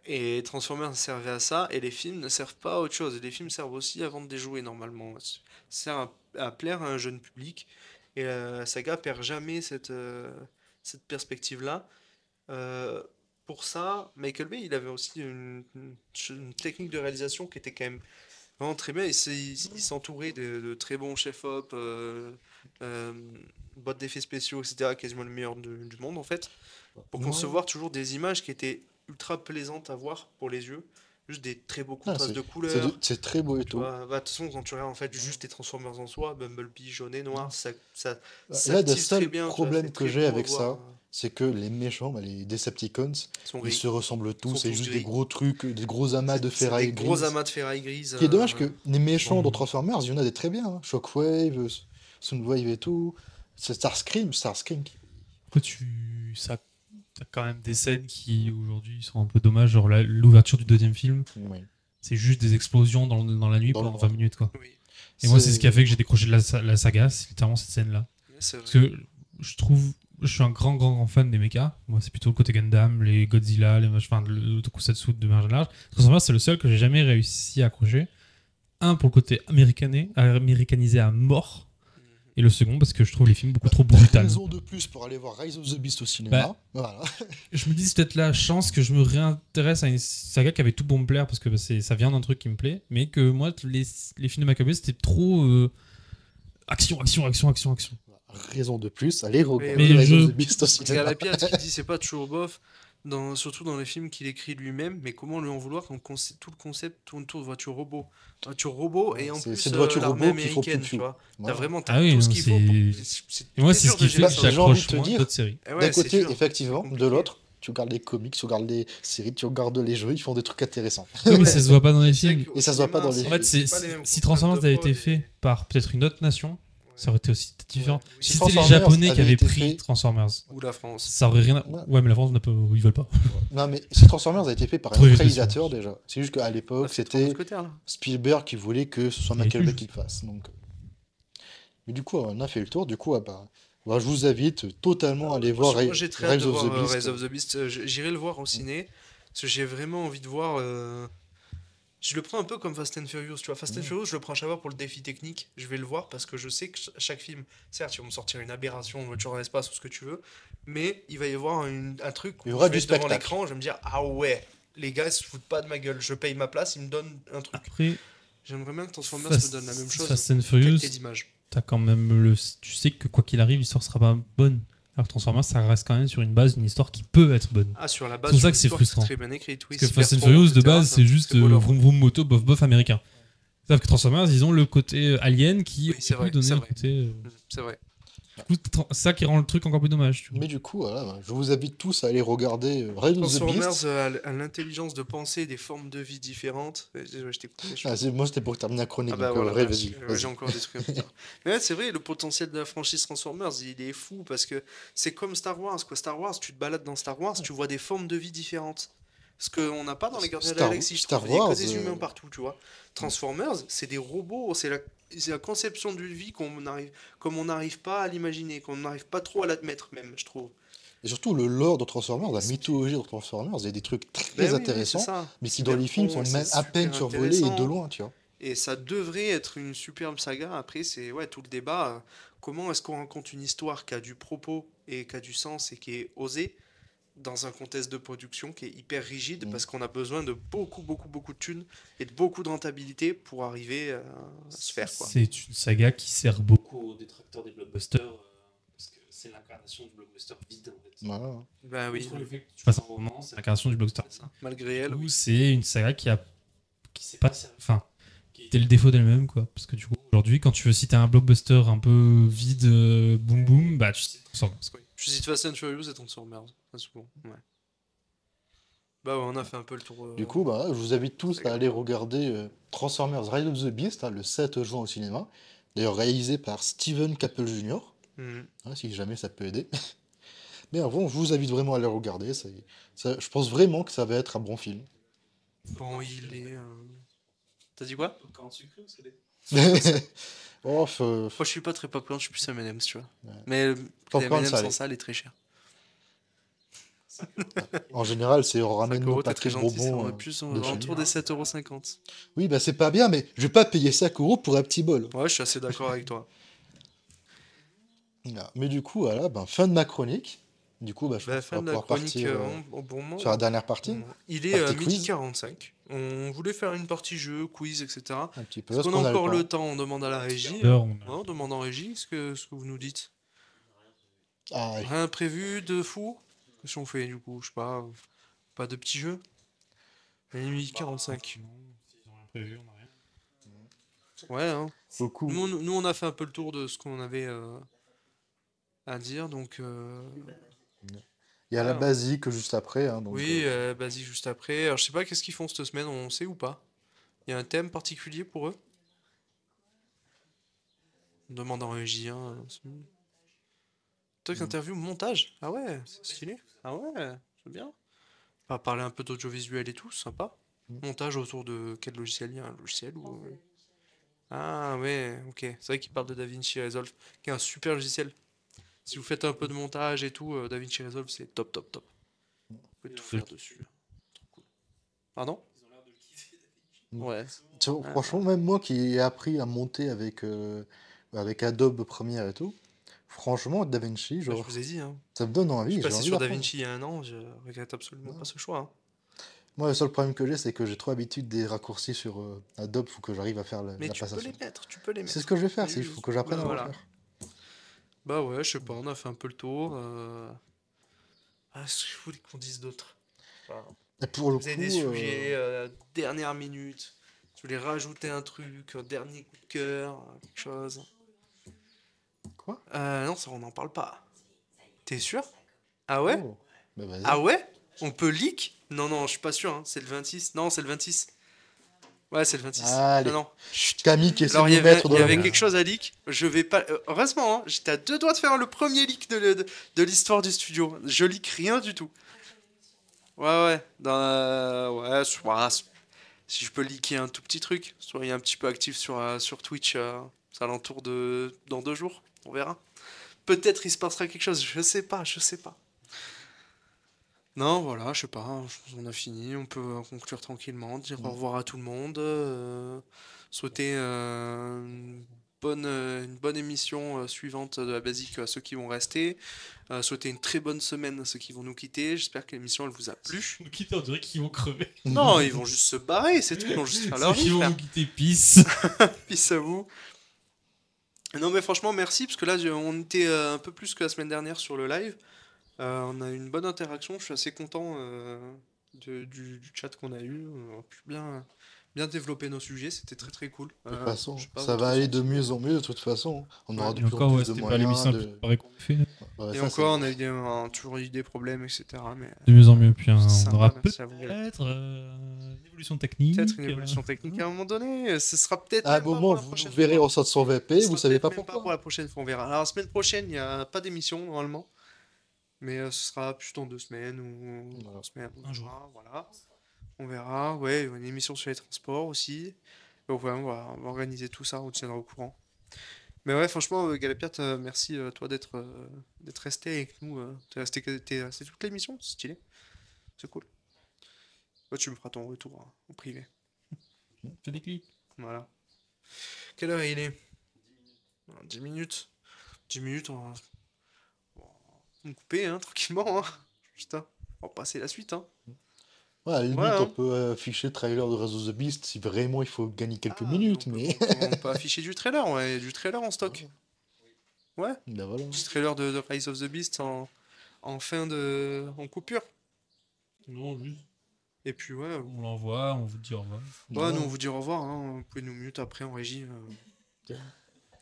S1: Et Transformers servait à ça, et les films ne servent pas à autre chose. Les films servent aussi à vendre des jouets normalement. Ça sert à plaire à un jeune public, et la saga perd jamais cette perspective-là. Euh, pour ça, Michael Bay, il avait aussi une technique de réalisation qui était quand même vraiment très bien. Il s'entourait de très bons chefs-op, euh, boîtes d'effets spéciaux, etc. Quasiment le meilleur du monde en fait, pour
S2: Ouais.
S1: concevoir toujours des images qui étaient ultra plaisantes à voir pour les yeux. Juste des très beaux
S2: Ah,
S1: contrastes de couleurs.
S2: c'est très beau et
S1: Tu
S2: tout.
S1: vois, bah, de toute façon, quand tu regardes en fait juste les Transformers en soi, Bumblebee jaune et noir, ça
S2: Là, le
S1: tease très
S2: seul
S1: bien, tu vois,
S2: problème
S1: c'est
S2: que
S1: très
S2: j'ai
S1: beau à
S2: avec
S1: voir.
S2: ça, c'est que les méchants, bah, les Decepticons,
S1: Sont
S2: ils
S1: gris,
S2: se ressemblent tous.
S1: sont
S2: C'est
S1: tous
S2: juste des
S1: gris.
S2: gros trucs, des gros amas de
S1: C'est des
S2: ferraille
S1: gros
S2: grise.
S1: amas de ferraille grise.
S2: Ce qui est dommage que les méchants dans
S3: Bon.
S2: Transformers, il y en a des très bien. Hein. Shockwave, Soundwave et tout. C'est Starscream.
S3: Après, t'as quand même des scènes qui aujourd'hui sont un peu dommages, genre l'ouverture du deuxième film,
S2: Oui.
S3: c'est juste des explosions dans la nuit
S2: Dans le
S3: pendant
S2: noir.
S3: 20 minutes quoi.
S1: Oui,
S3: Et moi c'est ce qui a fait que j'ai décroché de la saga, c'est littéralement cette scène là.
S1: c'est
S3: Parce
S1: vrai.
S3: que je suis un grand fan des mechas. Moi c'est plutôt le côté Gundam, les Godzilla, enfin le tokusatsu de manière générale. Transformers c'est le seul que j'ai jamais réussi à accrocher. Un pour le côté américanisé à mort. Et le second parce que je trouve les films beaucoup trop brutaux.
S2: Raison de plus pour aller voir Rise of the Beast au cinéma. Voilà.
S3: Je me dis c'est peut-être la chance que je me réintéresse à une saga qui avait tout pour me plaire parce que bah, ça vient d'un truc qui me plaît, mais que moi les films de Macabre c'était trop action.
S2: Raison de plus, allez regarder
S3: Mais
S2: Rise
S3: je-
S2: of the Beast au
S1: Parce qu'à
S2: cinéma.
S1: la pire, ce qu'il dit, c'est pas toujours bof, surtout dans les films qu'il écrit lui-même, mais comment lui en vouloir quand tout le concept tourne autour de voiture robot. Voiture robot et en
S2: C'est
S1: plus
S2: de voiture
S1: l'armée
S2: robot qu'il faut
S1: américaine,
S2: plus
S1: tu
S2: de
S1: vois.
S2: Voilà.
S3: Ah oui,
S1: Tout
S3: non,
S1: ce qu'il faut pour.
S3: Et moi
S1: très
S3: c'est ce
S1: dur
S3: qui
S1: de
S3: fait
S1: gérer
S3: que
S1: ça.
S2: J'ai envie de
S3: j'accroche
S2: te
S3: moins
S2: dire,
S3: d'autres séries.
S1: Eh ouais,
S2: D'un
S1: c'est
S2: côté,
S1: dur, c'est
S2: effectivement, de
S1: compliqué.
S2: l'autre, tu regardes les comics, tu regardes les séries, tu regardes les jeux, ils font des trucs intéressants.
S3: Oui, mais ça se voit pas dans les
S1: C'est vrai
S3: films.
S1: qu'au
S2: Et ça se voit pas
S1: cinéma,
S2: dans les
S3: En fait,
S1: c'est pas les mêmes
S3: si
S1: contraintes
S3: Transformers
S1: de
S3: avait
S1: prod
S3: été fait par peut-être une autre nation, ça aurait été aussi différent.
S1: Ouais, oui,
S3: Si
S2: Si
S3: c'était les
S2: Transformers
S3: Japonais qui
S2: avait
S3: avaient
S2: été
S3: pris
S2: fait-
S3: Transformers,
S1: ou la France.
S3: ça aurait rien.
S2: Ouais.
S3: Ouais, mais la France, ils veulent pas.
S2: Non, mais si Transformers a été fait par un
S3: Trop
S2: autre
S3: spécial.
S2: réalisateur déjà. C'est juste qu'à
S1: On a
S2: l'époque,
S1: fait trois
S2: c'était
S1: mousquetaires, là.
S2: Spielberg qui voulait que ce soit
S3: Il y avait
S2: Michael
S3: plus,
S2: Bay qui le fasse. Donc... Mais du coup, on a fait le tour. Du coup, je vous invite totalement à aller voir
S1: Moi, j'ai très hâte
S2: Rise
S1: de
S2: of the
S1: voir
S2: Beast.
S1: Rise of the Beast. J'irai le voir au ciné. Parce que j'ai vraiment envie de voir. Je le prends un peu comme Fast and Furious. Tu vois, Fast and Furious, je le prends à chaque fois pour le défi technique. Je vais le voir parce que je sais que chaque film, certes, ils vont me sortir une aberration, une voiture dans l'espace ou ce que tu veux. Mais il va y avoir un truc
S2: Il y
S1: où
S2: aura
S1: je vais
S2: du
S1: être devant
S2: spectacle.
S1: l'écran. Je vais me dire, ah ouais, les gars, ils se foutent pas de ma gueule. Je paye ma place, ils me donnent un truc.
S3: Après,
S1: J'aimerais bien que Transformers me donne la même chose.
S3: Fast and Furious,
S1: Qualité d'image.
S3: t'as quand même tu sais que quoi qu'il arrive, l'histoire sera pas bonne. Alors que Transformers, ça reste quand même sur une base, une histoire qui peut être bonne.
S1: Ah, sur la base,
S3: C'est pour ça
S1: d'une
S3: que c'est
S1: histoire qui est
S3: frustrant.
S1: très bien écrite. Oui,
S3: Parce que
S1: super
S3: Fast and
S1: sport,
S3: Furious, de
S1: etc.,
S3: base, c'est juste
S1: beau leur
S3: vroom vroom moto, bof bof américain. Sauf que Transformers, ils ont le côté alien qui
S1: Oui, c'est
S3: peut
S1: vrai,
S3: donner
S1: c'est
S3: un
S1: vrai.
S3: côté.
S1: C'est vrai.
S3: Du coup, c'est ça qui rend le truc encore plus dommage. Tu vois.
S2: Mais du coup, voilà, je vous invite tous à aller regarder Rise of the
S1: Transformers
S2: Beast.
S1: a l'intelligence de penser des formes de vie différentes. Je t'ai coupé.
S2: Ah, moi, c'était pour terminer la chronique.
S1: Ah bah
S2: donc,
S1: voilà,
S2: ouais,
S1: merci.
S2: vas-y.
S1: J'ai encore des trucs à vous dire. Mais ouais, c'est vrai, le potentiel de la franchise Transformers, il est fou parce que c'est comme Star Wars, quoi. Star Wars, tu te balades dans Star Wars, tu vois des formes de vie différentes. Ce qu'on n'a pas dans les Gardiens de la Galaxie, je
S2: Star
S1: trouve. Il y a que
S2: Wars,
S1: des humains partout, tu vois. Transformers, c'est des robots, c'est la conception d'une vie comme on n'arrive pas à l'imaginer, qu'on n'arrive pas trop à l'admettre même, je trouve.
S2: Et surtout, le lore de Transformers, la mythologie de Transformers, il y a des trucs très
S1: Ben oui, oui,
S2: intéressants,
S1: c'est ça.
S2: mais qui
S1: Super
S2: dans les films sont
S1: con,
S2: même
S1: c'est
S2: à peine
S1: super
S2: survolés et de
S1: intéressant.
S2: loin, tu vois.
S1: Et ça devrait être une superbe saga. Après, c'est ouais, tout le débat. Comment est-ce qu'on raconte une histoire qui a du propos et qui a du sens et qui est osée dans un contexte de production qui est hyper rigide parce qu'on a besoin de beaucoup de thunes et de beaucoup de rentabilité pour arriver à se faire, quoi.
S3: C'est une saga qui sert beaucoup aux détracteurs des blockbusters parce que c'est l'incarnation du blockbuster vide en fait.
S2: Voilà.
S1: Bah oui,
S3: Outre le fait que tu fasses un roman, c'est l'incarnation du blockbuster.
S1: c'est ça. Malgré elle,
S3: Du coup,
S1: oui.
S3: c'est une saga qui s'est pas enfin qui était le défaut d'elle-même quoi parce que du coup aujourd'hui quand tu veux citer un blockbuster un peu vide boum boum bah tu cites Transformers.
S1: Oui. Je cite Fast and Furious et Transformers, très souvent. Ouais. Bah ouais, on a fait un peu le tour.
S2: Du coup, bah, je vous invite tous
S1: c'est
S2: à aller regarder Transformers Rise of the Beast le 7 juin au cinéma. D'ailleurs, réalisé par Steven Caple Jr.
S1: Mhm.
S2: Si jamais ça peut aider. Mais avant, je vous invite vraiment à aller regarder. Je pense vraiment que ça va être un bon film.
S1: Bon, il est. T'as dit quoi?
S3: Popcorn sucré ou salé?
S2: Oh,
S1: Moi, je suis pas très popcorn, je suis plus M&M's, tu vois.
S2: Ouais.
S1: Mais les
S2: Popcorn
S1: M&M's sans
S2: salé.
S1: sal est très cher.
S2: En général, on
S1: 5
S2: ramène nos
S1: euros, t'es
S2: paquets
S1: très
S2: de
S1: gentil, ça
S2: bonbons
S1: aurait plus
S2: de chez
S1: autour
S2: nous.
S1: des 7,50 €.
S2: Oui, bah c'est pas bien, mais je vais pas payer 5 euros pour un petit bol.
S1: Ouais, je suis assez d'accord avec toi.
S2: Voilà. Mais du coup, voilà, ben, fin de ma chronique. Du coup, bah, je
S1: Bah,
S2: pense qu'on
S1: fin
S2: va
S1: de la
S2: pouvoir
S1: chronique
S2: partir
S1: au bon moment.
S2: sur la dernière partie.
S1: Il est
S2: Partie
S1: midi
S2: quiz.
S1: 45. On voulait faire une partie jeu, quiz, etc.
S2: Un petit peu.
S1: Est-ce
S2: Est-ce
S1: qu'on a
S2: qu'on a le
S1: encore le
S2: temps?
S1: temps? On demande à la régie.
S3: Heure,
S1: Ouais, on demande en régie ce que vous nous dites.
S2: Ah, ouais.
S1: Rien prévu de fou? Qu'est-ce qu'on fait du coup? Je sais pas de petits jeux? Il est midi 45.
S3: S'ils ont rien prévu, on a rien.
S1: Ouais, hein.
S2: Beaucoup.
S1: Nous, on a fait un peu le tour de ce qu'on avait à dire, donc.
S2: Il y a la
S1: voilà.
S2: basique juste après. Hein, donc,
S1: Oui, vas-y, juste après. Alors, je sais pas qu'est-ce qu'ils font cette semaine, on sait ou pas? Il y a un thème particulier pour eux? On demande en régie, hein. Toi, interview, montage? Ah ouais, c'est stylé. Ah ouais, c'est bien. On va parler un peu d'audiovisuel et tout, sympa. Montage autour de quel logiciel? Il y a un logiciel ou... Ah ouais, ok. C'est vrai qu'il parle de DaVinci Resolve, qui est un super logiciel. Si vous faites un peu de montage et tout, DaVinci Resolve, c'est top, top, top. Vous pouvez tout faire dessus. Trop cool. Pardon? Ouais.
S2: tu vois, franchement, même moi qui ai appris à monter avec Adobe Premiere et tout, franchement, DaVinci,
S1: Bah, je
S2: genre,
S1: vous ai dit, hein.
S2: ça me donne
S1: Je suis
S2: envie. J'ai
S1: passé
S2: envie
S1: sur
S2: d'apprendre.
S1: DaVinci il y a un an, je regrette absolument pas ce choix, hein.
S2: Moi, le seul problème que j'ai, c'est que j'ai trop l'habitude des raccourcis sur Adobe. Faut que j'arrive à faire
S1: Mais
S2: la
S1: tu peux les
S2: passation.
S1: mettre, tu peux les
S2: C'est ce
S1: mettre.
S2: que je vais faire.
S1: Mais
S2: Il faut que j'apprenne
S1: bah,
S2: à le
S1: voilà.
S2: faire.
S1: Bah ouais, je sais pas, on a fait un peu le tour. Ah, ce que je voulais qu'on dise d'autre. Enfin,
S2: Et pour le
S1: vous avez des
S2: coup,
S1: sujets, dernière minute. Je voulais rajouter un truc, un dernier coup de cœur, quelque chose.
S2: quoi?
S1: Non, ça on n'en parle pas. T'es sûr? Ah ouais?
S2: Oh. Bah vas-y.
S1: Ah ouais? On peut leak? Non, non, je suis pas sûr, hein. C'est le 26. Non, c'est le 26. Ouais, c'est le 26.
S2: Allez.
S1: Non, non. Chut.
S2: Camille qui essaie
S1: Alors,
S2: de nous mettre
S1: il
S2: dans
S1: y
S2: la
S1: avait
S2: mouise.
S1: quelque chose à leak. Je vais pas. Heureusement, hein, j'étais à 2 doigts de faire le premier leak de l'histoire du studio. Je leak rien du tout. Ouais, ouais. Ouais, si je peux leaker un tout petit truc. Soyez un petit peu actif sur Twitch aux alentours dans 2 jours. On verra. Peut-être il se passera quelque chose. Je sais pas, je sais pas. Non, voilà, je sais pas, on a fini, on peut conclure tranquillement, dire au revoir à tout le monde, souhaiter une bonne émission suivante de la basique à ceux qui vont rester, souhaiter une très bonne semaine à ceux qui vont nous quitter, j'espère que l'émission elle vous a plu.
S3: Nous quitter, on dirait qu'ils vont crever.
S1: Non, ils vont juste se barrer, c'est tout, ils vont juste faire leur
S3: Ceux
S1: vie,
S3: qui vont
S1: frère.
S3: nous quitter, peace.
S1: Peace à vous. Non mais franchement merci, parce que là on était un peu plus que la semaine dernière sur le live. On a eu une bonne interaction, je suis assez content du chat qu'on a eu. On a pu bien développer nos sujets, c'était très très cool.
S2: De toute façon,
S1: Je sais pas
S2: ça
S1: votre
S2: va aller de
S1: ressenti.
S2: mieux en mieux de toute façon. On aura
S1: Ouais.
S2: de
S3: Et
S2: plus en
S3: encore, ouais,
S2: plus de
S3: c'était pas l'émission
S2: moyens.
S3: la plus préparée qu'on fait.
S2: Ouais,
S1: Et
S2: ça,
S1: encore, on a toujours eu des problèmes, etc. Mais
S3: De mieux en mieux. Puis
S1: c'est
S3: on
S1: sympa,
S3: aura
S1: merci à vous.
S3: peut-être une évolution technique.
S1: Peut-être une évolution technique à un moment donné. Ce sera peut-être
S2: À un
S1: même pas
S2: moment,
S1: pour la
S2: vous
S1: prochaine
S2: nous verrez
S1: fois.
S2: en 720p,
S1: Ce
S2: vous
S1: sera
S2: savez
S1: peut-être
S2: pas
S1: même pas
S2: pourquoi.
S1: pour la prochaine fois, on verra. Alors la semaine prochaine, il n'y a pas d'émission normalement. Mais ce sera plus dans 2 semaines ou
S2: Voilà.
S1: 3 semaines.
S3: Un jour.
S1: Voilà. On verra. Ouais, il y aura une émission sur les transports aussi. Donc ouais, on va organiser tout ça, on tiendra au courant. Mais ouais, franchement, Galapierre, merci toi d'être resté avec nous. T'es resté toute l'émission, c'est stylé. C'est cool. Ouais, tu me feras ton retour hein, en privé.
S3: Fais des clips.
S1: Voilà. Quelle heure il est? 10 minutes. 10 minutes, on va couper hein, tranquillement. Hein. Putain, on va passer la suite. Hein.
S2: Ouais, à la limite,
S1: Ouais, hein.
S2: on peut afficher le trailer de Rise of the Beast si vraiment il faut gagner quelques
S1: Ah,
S2: minutes,
S1: on peut,
S2: mais.
S1: on peut afficher du trailer, ouais, du trailer en stock. Ouais,
S2: Ben voilà.
S1: petit trailer de Rise of the Beast en coupure.
S3: Non, juste.
S1: Et puis ouais,
S3: On l'envoie, on vous dit au revoir.
S1: ouais, nous on vous dit au revoir. Hein. Vous pouvez nous mute après en régie.
S2: À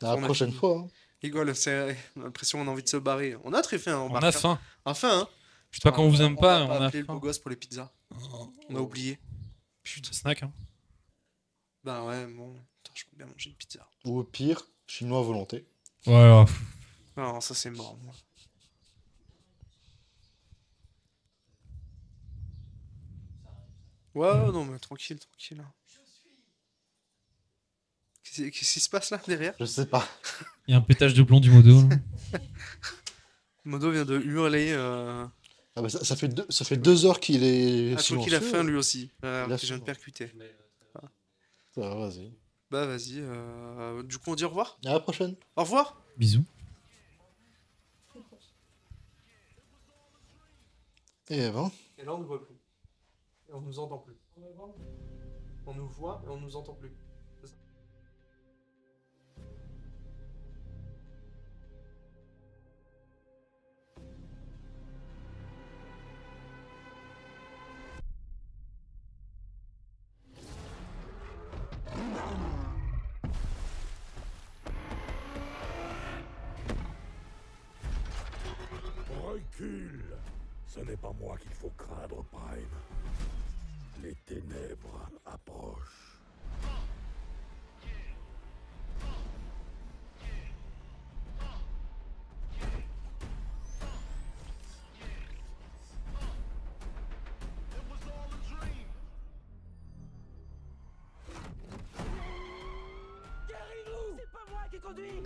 S2: la
S1: on a
S2: prochaine
S1: fini.
S2: fois. Hein.
S1: Rigole, on a l'impression qu'on a envie de se barrer. On a très faim,
S3: On a faim.
S1: Enfin, hein.
S3: Je sais pas qu'on vous aime pas,
S1: On
S3: on
S1: va
S3: a
S1: appeler le beau
S3: faim.
S1: gosse pour les pizzas. On a oublié.
S4: Putain, snack, hein.
S1: Bah ouais, bon. Putain, je peux bien manger une pizza.
S2: Ou au pire, chinois à volonté.
S3: Voilà.
S1: Non, ça c'est mort, moi. Ouais, non, mais tranquille, tranquille. Qu'est-ce qui se passe là, derrière?
S2: Je sais pas.
S3: Il y a un pétage de plomb du modo. Là.
S1: Modo vient de hurler.
S2: Ah bah ça fait 2 heures qu'il est
S1: Ah, je crois qu'il a
S2: silencieux.
S1: faim lui aussi.
S2: Il a
S1: Alors qu'il vient de
S2: faim.
S1: percuter.
S2: Ça va, vas-y.
S1: Bah vas-y. Du coup, on dit au revoir?
S2: À la prochaine.
S1: Au revoir!
S3: Bisous.
S2: Et ben,
S1: Et là, on ne voit plus. Et on nous entend plus. On nous voit et on nous entend plus. C'est ça.
S5: Recule. Ce n'est pas moi qu'il faut craindre, Prime. Les ténèbres approchent.
S6: C'est pas moi qui conduis.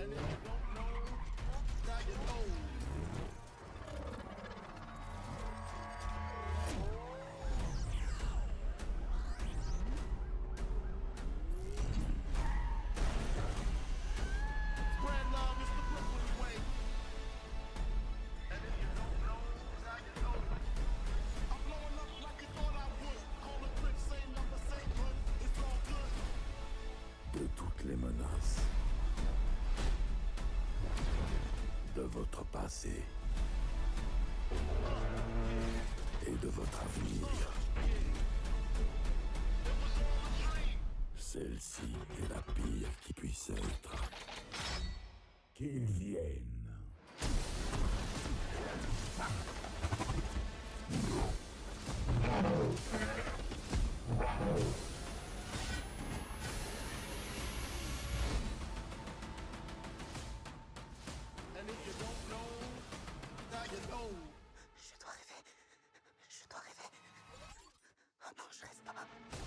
S5: De toutes les menaces. De votre passé. Et de votre avenir. Celle-ci est la pire qui puisse être. Qu'ils viennent.
S6: Je dois rêver. Je dois rêver. Oh non, je rêve pas.